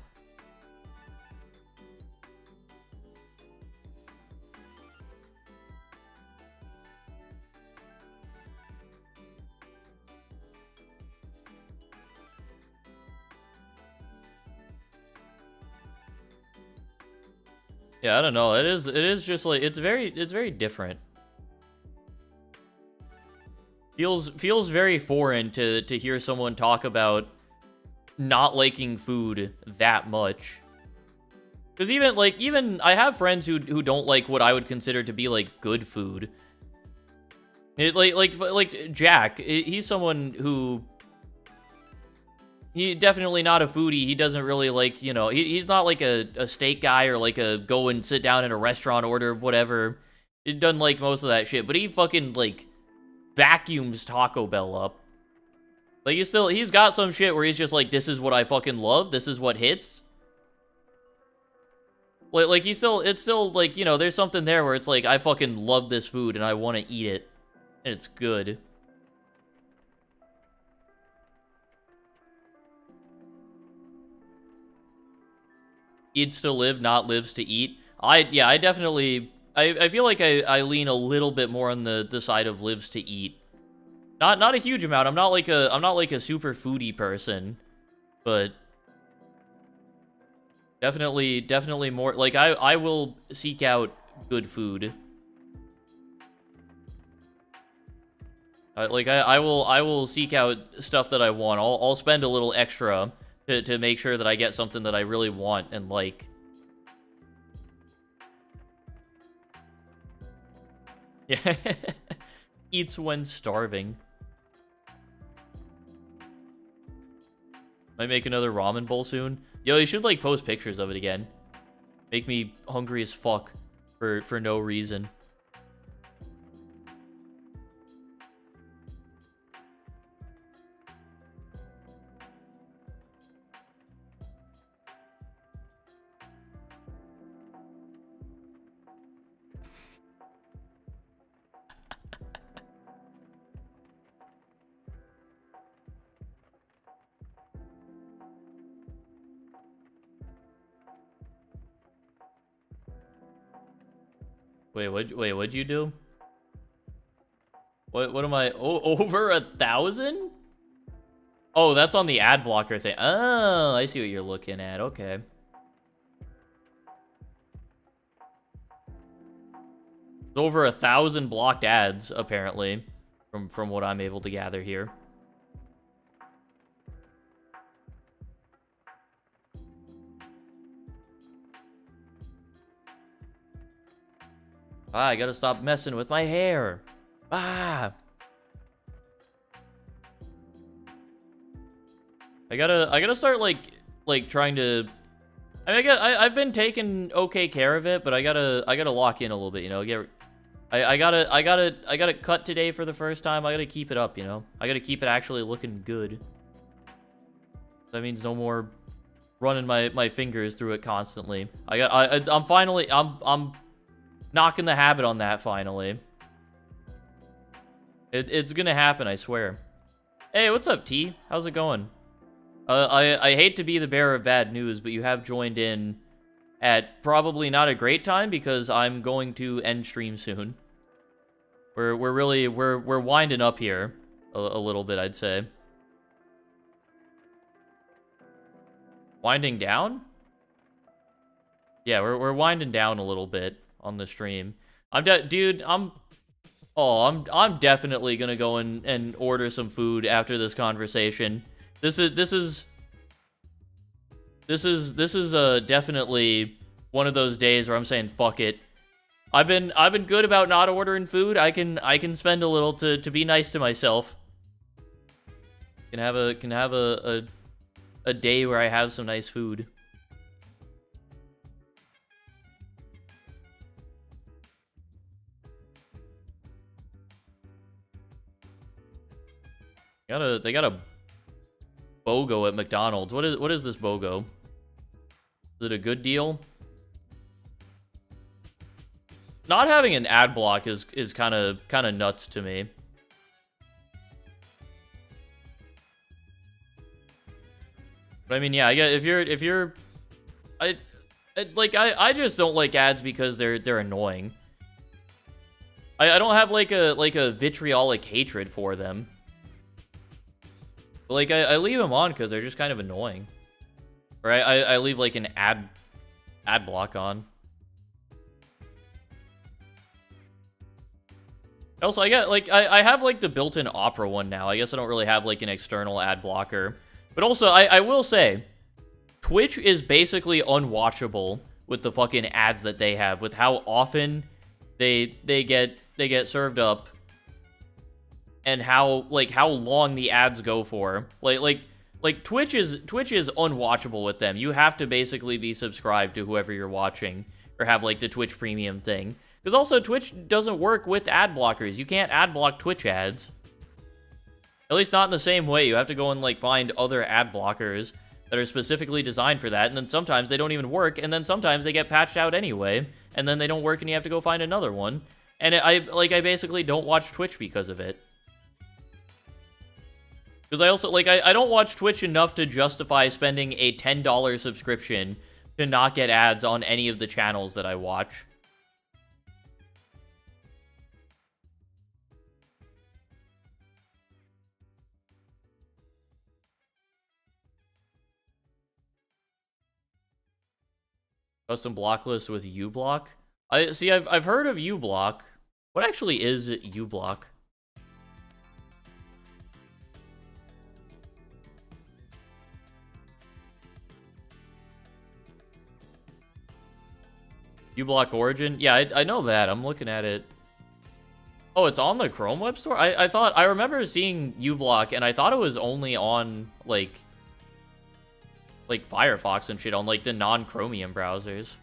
Yeah, I don't know. It is just like it's very different. Feels very foreign to hear someone talk about not liking food that much. Because even I have friends who don't like what I would consider to be like good food. Like Jack, he's someone who he definitely not a foodie. He doesn't really like, you know, he's not like a steak guy or like a go and sit down in a restaurant, order whatever. He doesn't like most of that shit, but he fucking like vacuums Taco Bell up. Like he's got some shit where he's just like, this is what I fucking love. This is what hits. Like it's still like, you know, there's something there where it's like, I fucking love this food and I want to eat it. And it's good. Eats to live, not lives to eat. I definitely I feel like I lean a little bit more on the side of lives to eat. Not a huge amount. I'm not like a super foodie person, but definitely more like I will seek out good food. I will seek out stuff that I want. I'll spend a little extra to make sure that I get something that I really want and like. Yeah. Eats when starving. Might make another ramen bowl soon. Yo, you should like post pictures of it again. Make me hungry as fuck for no reason. What'd you do? What am I? Oh, over 1,000? Oh, that's on the ad blocker thing. Oh, I see what you're looking at. Okay. It's over 1,000 blocked ads, apparently, from what I'm able to gather here. Ah, I gotta stop messing with my hair. Ah. I gotta start like trying to. I mean, I've been taking okay care of it, but I gotta lock in a little bit, you know. I gotta cut today for the first time. I gotta keep it up, you know. I gotta keep it actually looking good. That means no more running my fingers through it constantly. I'm finally I'm knocking the habit on that finally. It's gonna happen, I swear. Hey, what's up, T? How's it going? I hate to be the bearer of bad news, but you have joined in at probably not a great time because I'm going to end stream soon. We're winding up here a little bit, I'd say. Winding down? Yeah, we're winding down a little bit on the stream. I'm definitely gonna go and order some food after this conversation. This is definitely one of those days where I'm saying fuck it. I've been good about not ordering food. I can spend a little to be nice to myself. Can have a day where I have some nice food. They got a BOGO at McDonald's. What is this BOGO? Is it a good deal? Not having an ad block is kind of nuts to me. But I mean, yeah, I get if you're I just don't like ads because they're annoying. I don't have like a vitriolic hatred for them. But like I leave them on because they're just kind of annoying. Or I leave like an ad block on. Also, I get like I have like the built-in Opera one now. I guess I don't really have like an external ad blocker. But also, I will say, Twitch is basically unwatchable with the fucking ads that they have, with how often they get served up, and how long the ads go for. Like Twitch is unwatchable with them. You have to basically be subscribed to whoever you're watching, or have like the Twitch Premium thing. Because also Twitch doesn't work with ad blockers. You can't ad block Twitch ads. At least not in the same way. You have to go and like find other ad blockers that are specifically designed for that, and then sometimes they don't even work, and then sometimes they get patched out anyway, and then they don't work and you have to go find another one. And I basically don't watch Twitch because of it. Because I also, I don't watch Twitch enough to justify spending a $10 subscription to not get ads on any of the channels that I watch. Custom block list with uBlock? I've heard of uBlock. What actually is uBlock? uBlock Origin? Yeah, I know that. I'm looking at it. Oh, it's on the Chrome Web Store? I remember seeing uBlock, and I thought it was only on, like Firefox and shit, on, like, the non-Chromium browsers.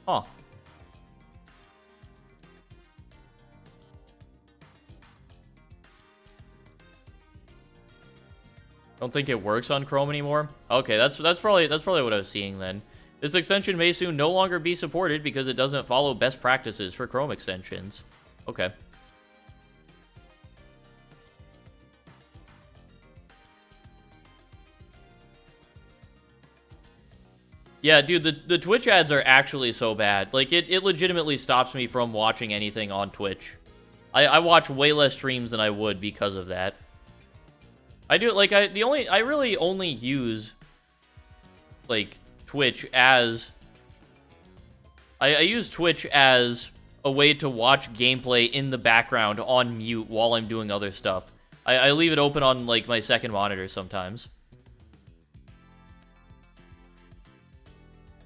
Huh. Don't think it works on Chrome anymore? Okay, that's probably what I was seeing then. This extension may soon no longer be supported because it doesn't follow best practices for Chrome extensions. Okay. Yeah, dude, the Twitch ads are actually so bad. Like, it legitimately stops me from watching anything on Twitch. I watch way less streams than I would because of that. I do, like, I really only use, like, Twitch as... I use Twitch as a way to watch gameplay in the background on mute while I'm doing other stuff. I leave it open on, like, my second monitor sometimes.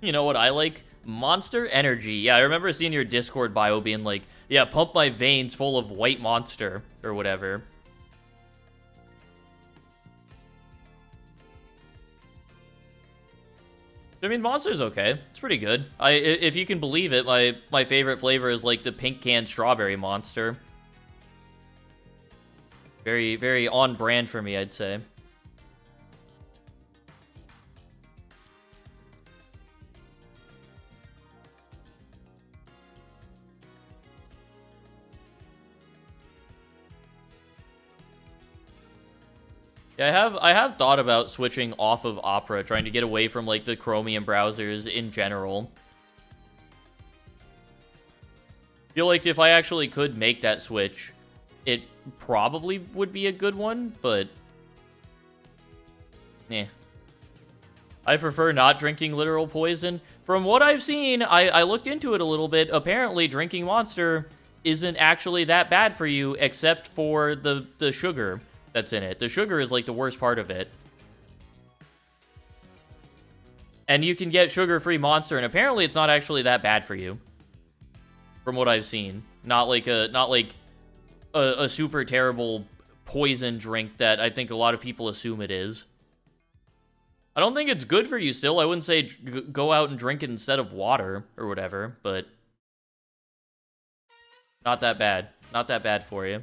You know what I like? Monster Energy. Yeah, I remember seeing your Discord bio being like, yeah, pump my veins full of white Monster, or whatever. I mean, Monster's okay. It's pretty good. If you can believe it, my favorite flavor is, like, the pink canned strawberry Monster. Very, very on brand for me, I'd say. Yeah, I have thought about switching off of Opera, trying to get away from like the Chromium browsers in general. Feel like if I actually could make that switch, it probably would be a good one, but eh. I prefer not drinking literal poison. From what I've seen, I looked into it a little bit. Apparently, drinking Monster isn't actually that bad for you, except for the sugar that's in it. The sugar is like the worst part of it. And you can get sugar-free Monster, and apparently it's not actually that bad for you. From what I've seen. Not like a super terrible poison drink that I think a lot of people assume it is. I don't think it's good for you still. I wouldn't say go out and drink it instead of water or whatever, but not that bad. Not that bad for you.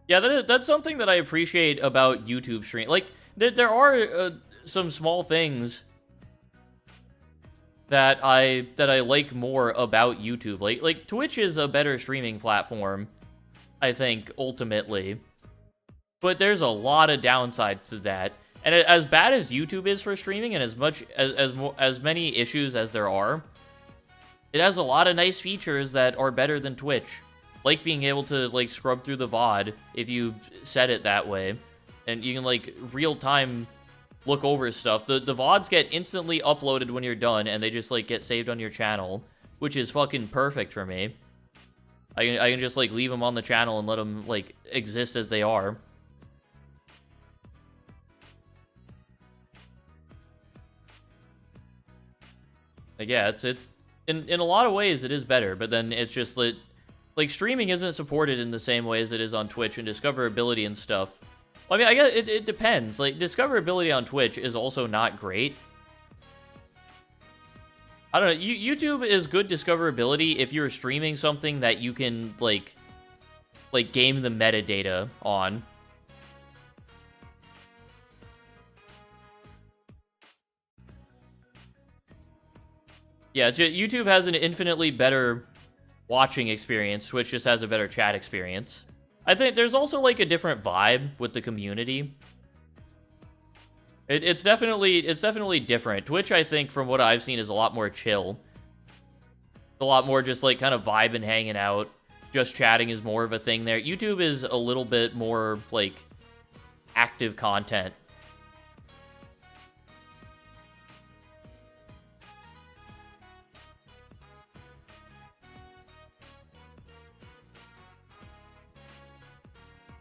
Yeah, that's something that I appreciate about YouTube stream. Like, there are some small things that I like more about YouTube. Like Twitch is a better streaming platform, I think, ultimately. But there's a lot of downsides to that. And as bad as YouTube is for streaming, and as many issues as there are, it has a lot of nice features that are better than Twitch. Like being able to, like, scrub through the VOD if you set it that way. And you can, like, real-time look over stuff. The VODs get instantly uploaded when you're done, and they just, like, get saved on your channel, which is fucking perfect for me. I can just, like, leave them on the channel and let them, like, exist as they are. Like, yeah, it's in a lot of ways it is better, but then it's just like streaming isn't supported in the same way as it is on Twitch, and discoverability and stuff. Well, I mean, I guess it depends. Like, discoverability on Twitch is also not great. I don't know. YouTube is good discoverability if you're streaming something that you can like game the metadata on. Yeah, YouTube has an infinitely better watching experience. Twitch just has a better chat experience. I think there's also like a different vibe with the community. It's definitely different. Twitch, I think, from what I've seen, is a lot more chill. A lot more just like kind of vibe and hanging out. Just chatting is more of a thing there. YouTube is a little bit more like active content.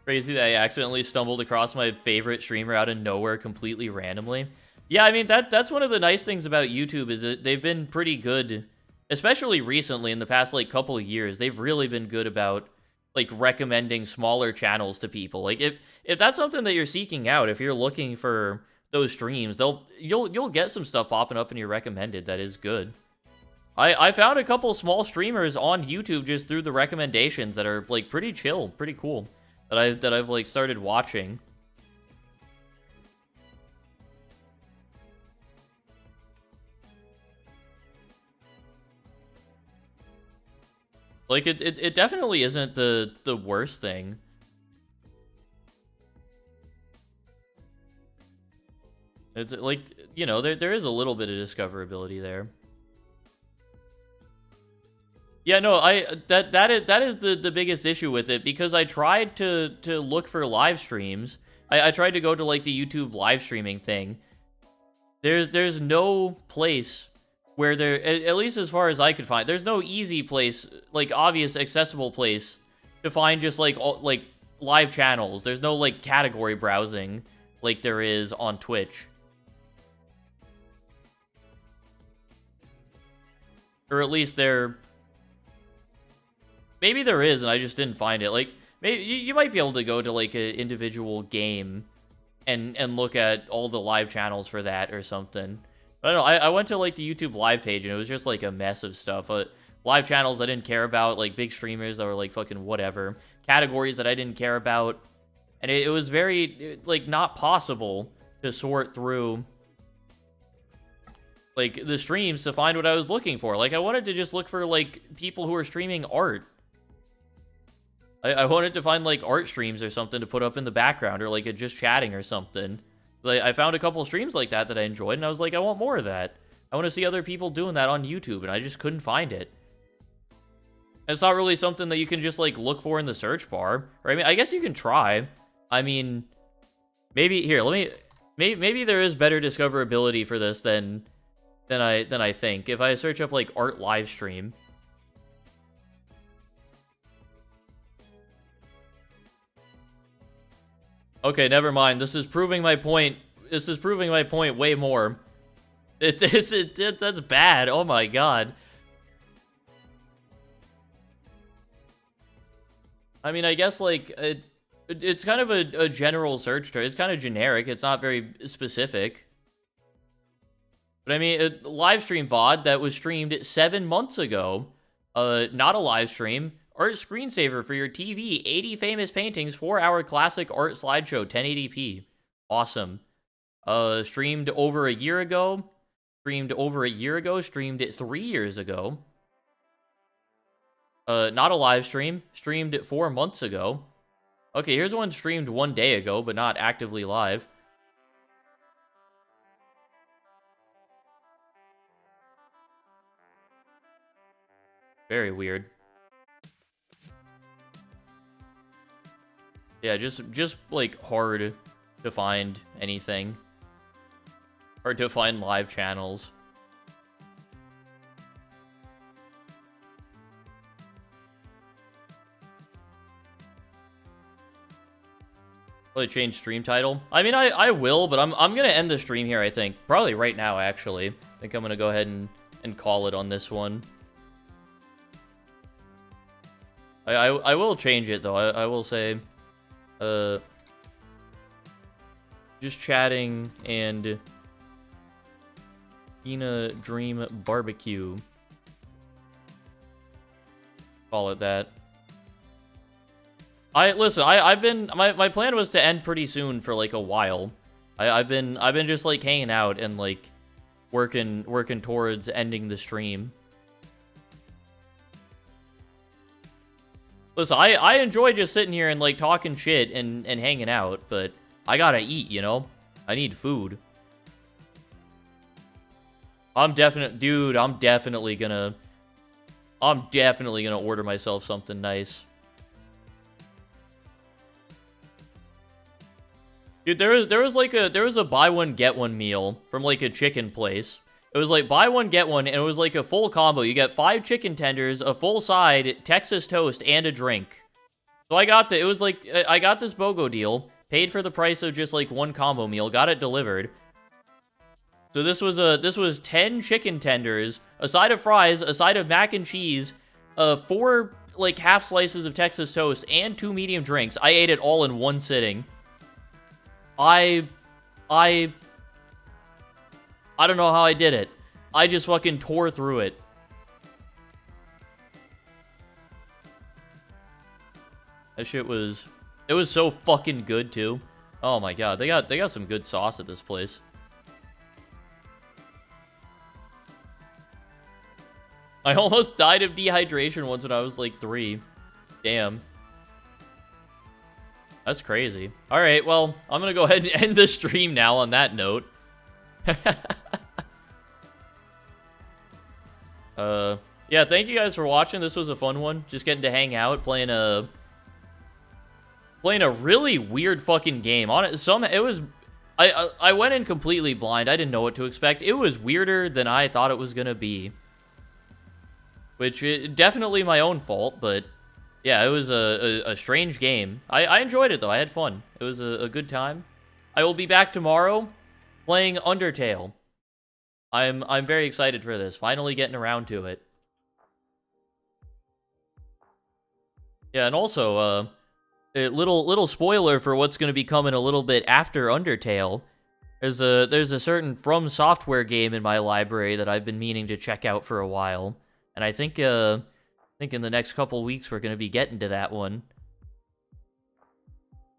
Crazy that I accidentally stumbled across my favorite streamer out of nowhere completely randomly. Yeah, I mean, that's one of the nice things about YouTube is that they've been pretty good, especially recently in the past, like, couple of years. They've really been good about, like, recommending smaller channels to people. Like, if that's something that you're seeking out, if you're looking for those streams, you'll get some stuff popping up in your recommended that is good. I found a couple small streamers on YouTube just through the recommendations that are, like, pretty chill, pretty cool. That I've like started watching. Like it definitely isn't the worst thing. It's like, you know, there is a little bit of discoverability there. Yeah, no, that is the biggest issue with it, because I tried to look for live streams. I tried to go to like the YouTube live streaming thing. There's no place where there, at least as far as I could find, there's no easy place, like obvious accessible place to find just like live channels. There's no like category browsing like there is on Twitch. Or at least maybe there is, and I just didn't find it. Like, maybe you might be able to go to, like, an individual game and look at all the live channels for that or something. But I don't know, I went to, like, the YouTube live page, and it was just, like, a mess of stuff. Live channels I didn't care about, like, big streamers that were, like, fucking whatever. Categories that I didn't care about. And it was very, like, not possible to sort through like the streams to find what I was looking for. Like I wanted to just look for like people who are streaming art. I wanted to find like art streams or something to put up in the background, or like a just chatting or something. Like I found a couple streams like that I enjoyed, and I was like, I want more of that. I want to see other people doing that on YouTube, and I just couldn't find it. And it's not really something that you can just like look for in the search bar. Or I mean, I guess you can try. I mean, maybe here, maybe there is better discoverability for this than I think. If I search up like art live stream. Okay, never mind. This is proving my point. This is proving my point way more. That's bad. Oh my god. I mean, I guess like it's kind of a general search term. It's kind of generic. It's not very specific. But I mean, a live stream VOD that was streamed 7 months ago. Not a live stream. Art screensaver for your TV. 80 famous paintings. 4-hour classic art slideshow. 1080p. Awesome. Streamed over a year ago. Streamed 3 years ago. Not a live stream. Streamed 4 months ago. Okay, here's one streamed 1 day ago, but not actively live. Very weird. Yeah, just like hard to find anything. Hard to find live channels. Probably change stream title. I mean, I will, but I'm gonna end the stream here, I think. Probably right now, actually. I think I'm gonna go ahead and call it on this one. I will change it, though. I will say... just chatting and... Ina Dream Barbecue. Call it that. Listen, I've been my plan was to end pretty soon for like a while. I've been just like hanging out and like working towards ending the stream. Listen, I enjoy just sitting here and like talking shit and hanging out, but I gotta eat, you know? I need food. I'm definitely gonna order myself something nice. Dude, there was a buy one get one meal from like a chicken place. It was like buy one get one, and it was like a full combo. You get 5 chicken tenders, a full side, Texas toast, and a drink. So I got it was like I got this BOGO deal, paid for the price of just like one combo meal, got it delivered. So this was 10 chicken tenders, a side of fries, a side of mac and cheese, 4 like half slices of Texas toast, and 2 medium drinks. I ate it all in one sitting. I don't know how I did it. I just fucking tore through it. That shit was... It was so fucking good, too. Oh my god, they got some good sauce at this place. I almost died of dehydration once when I was like 3. Damn. That's crazy. Alright, well, I'm gonna go ahead and end the stream now on that note. Yeah, thank you guys for watching. This was a fun one. Just getting to hang out, playing a really weird fucking game. I went in completely blind. I didn't know what to expect. It was weirder than I thought it was gonna be. Which, definitely my own fault, but... Yeah, it was a strange game. I enjoyed it, though. I had fun. It was a good time. I will be back tomorrow playing Undertale. I'm very excited for this. Finally getting around to it. Yeah, and also, a little spoiler for what's going to be coming a little bit after Undertale. There's a certain From Software game in my library that I've been meaning to check out for a while. And I think in the next couple weeks we're going to be getting to that one.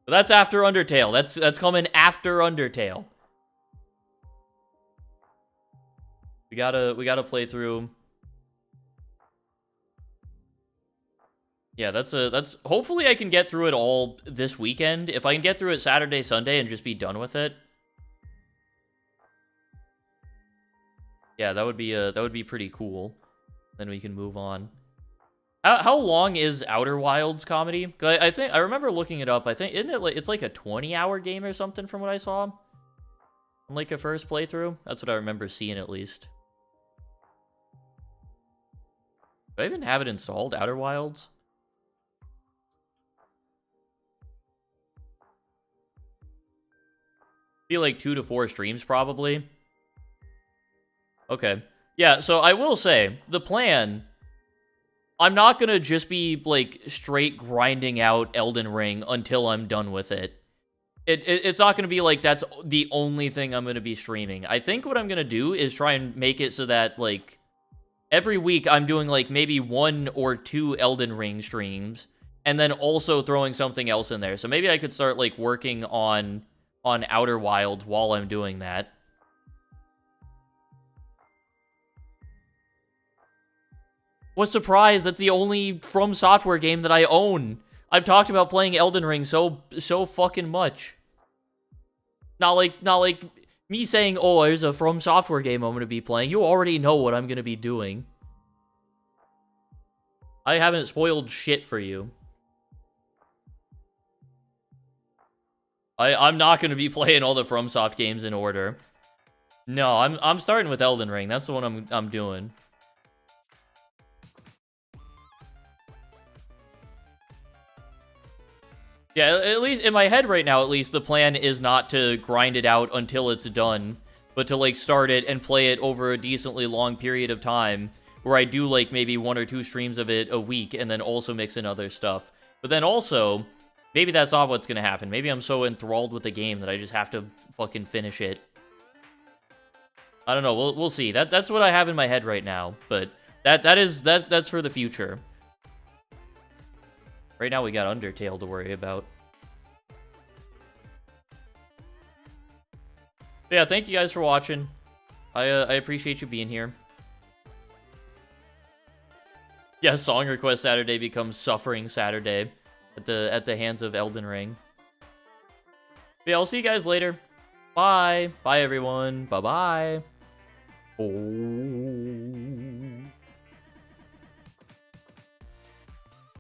But that's after Undertale. That's coming after Undertale. We gotta play through. Yeah, that's hopefully I can get through it all this weekend. If I can get through it Saturday, Sunday, and just be done with it. Yeah, that would be pretty cool. Then we can move on. How long is Outer Wilds comedy? 'Cause I think I remember looking it up. I think isn't it like it's like a 20-hour game or something from what I saw on like a first playthrough. That's what I remember seeing at least. Do I even have it installed, Outer Wilds? Be like 2 to 4 streams probably. Okay. Yeah, so I will say, the plan, I'm not gonna just be, like, straight grinding out Elden Ring until I'm done with it. It's not gonna be like that's the only thing I'm gonna be streaming. I think what I'm gonna do is try and make it so that, like, every week I'm doing, like, maybe 1 or 2 Elden Ring streams, and then also throwing something else in there. So maybe I could start, like, working on Outer Wilds while I'm doing that. What surprise, that's the only From Software game that I own. I've talked about playing Elden Ring so fucking much. Not like me saying, oh, there's a From Software game I'm gonna be playing. You already know what I'm gonna be doing. I haven't spoiled shit for you. I'm not gonna be playing all the FromSoft games in order. No, I'm starting with Elden Ring. That's the one I'm doing. Yeah, at least in my head right now, at least the plan is not to grind it out until it's done, but to like start it and play it over a decently long period of time where I do like maybe 1 or 2 streams of it a week and then also mix in other stuff. But then also, maybe that's not what's gonna happen. Maybe I'm so enthralled with the game that I just have to fucking finish it. I don't know. We'll see. That's what I have in my head right now, but that's for the future. Right now we got Undertale to worry about. But yeah, thank you guys for watching. I appreciate you being here. Yeah, Song Request Saturday becomes Suffering Saturday at the hands of Elden Ring. But yeah, I'll see you guys later. Bye. Bye, everyone. Bye-bye. Oh.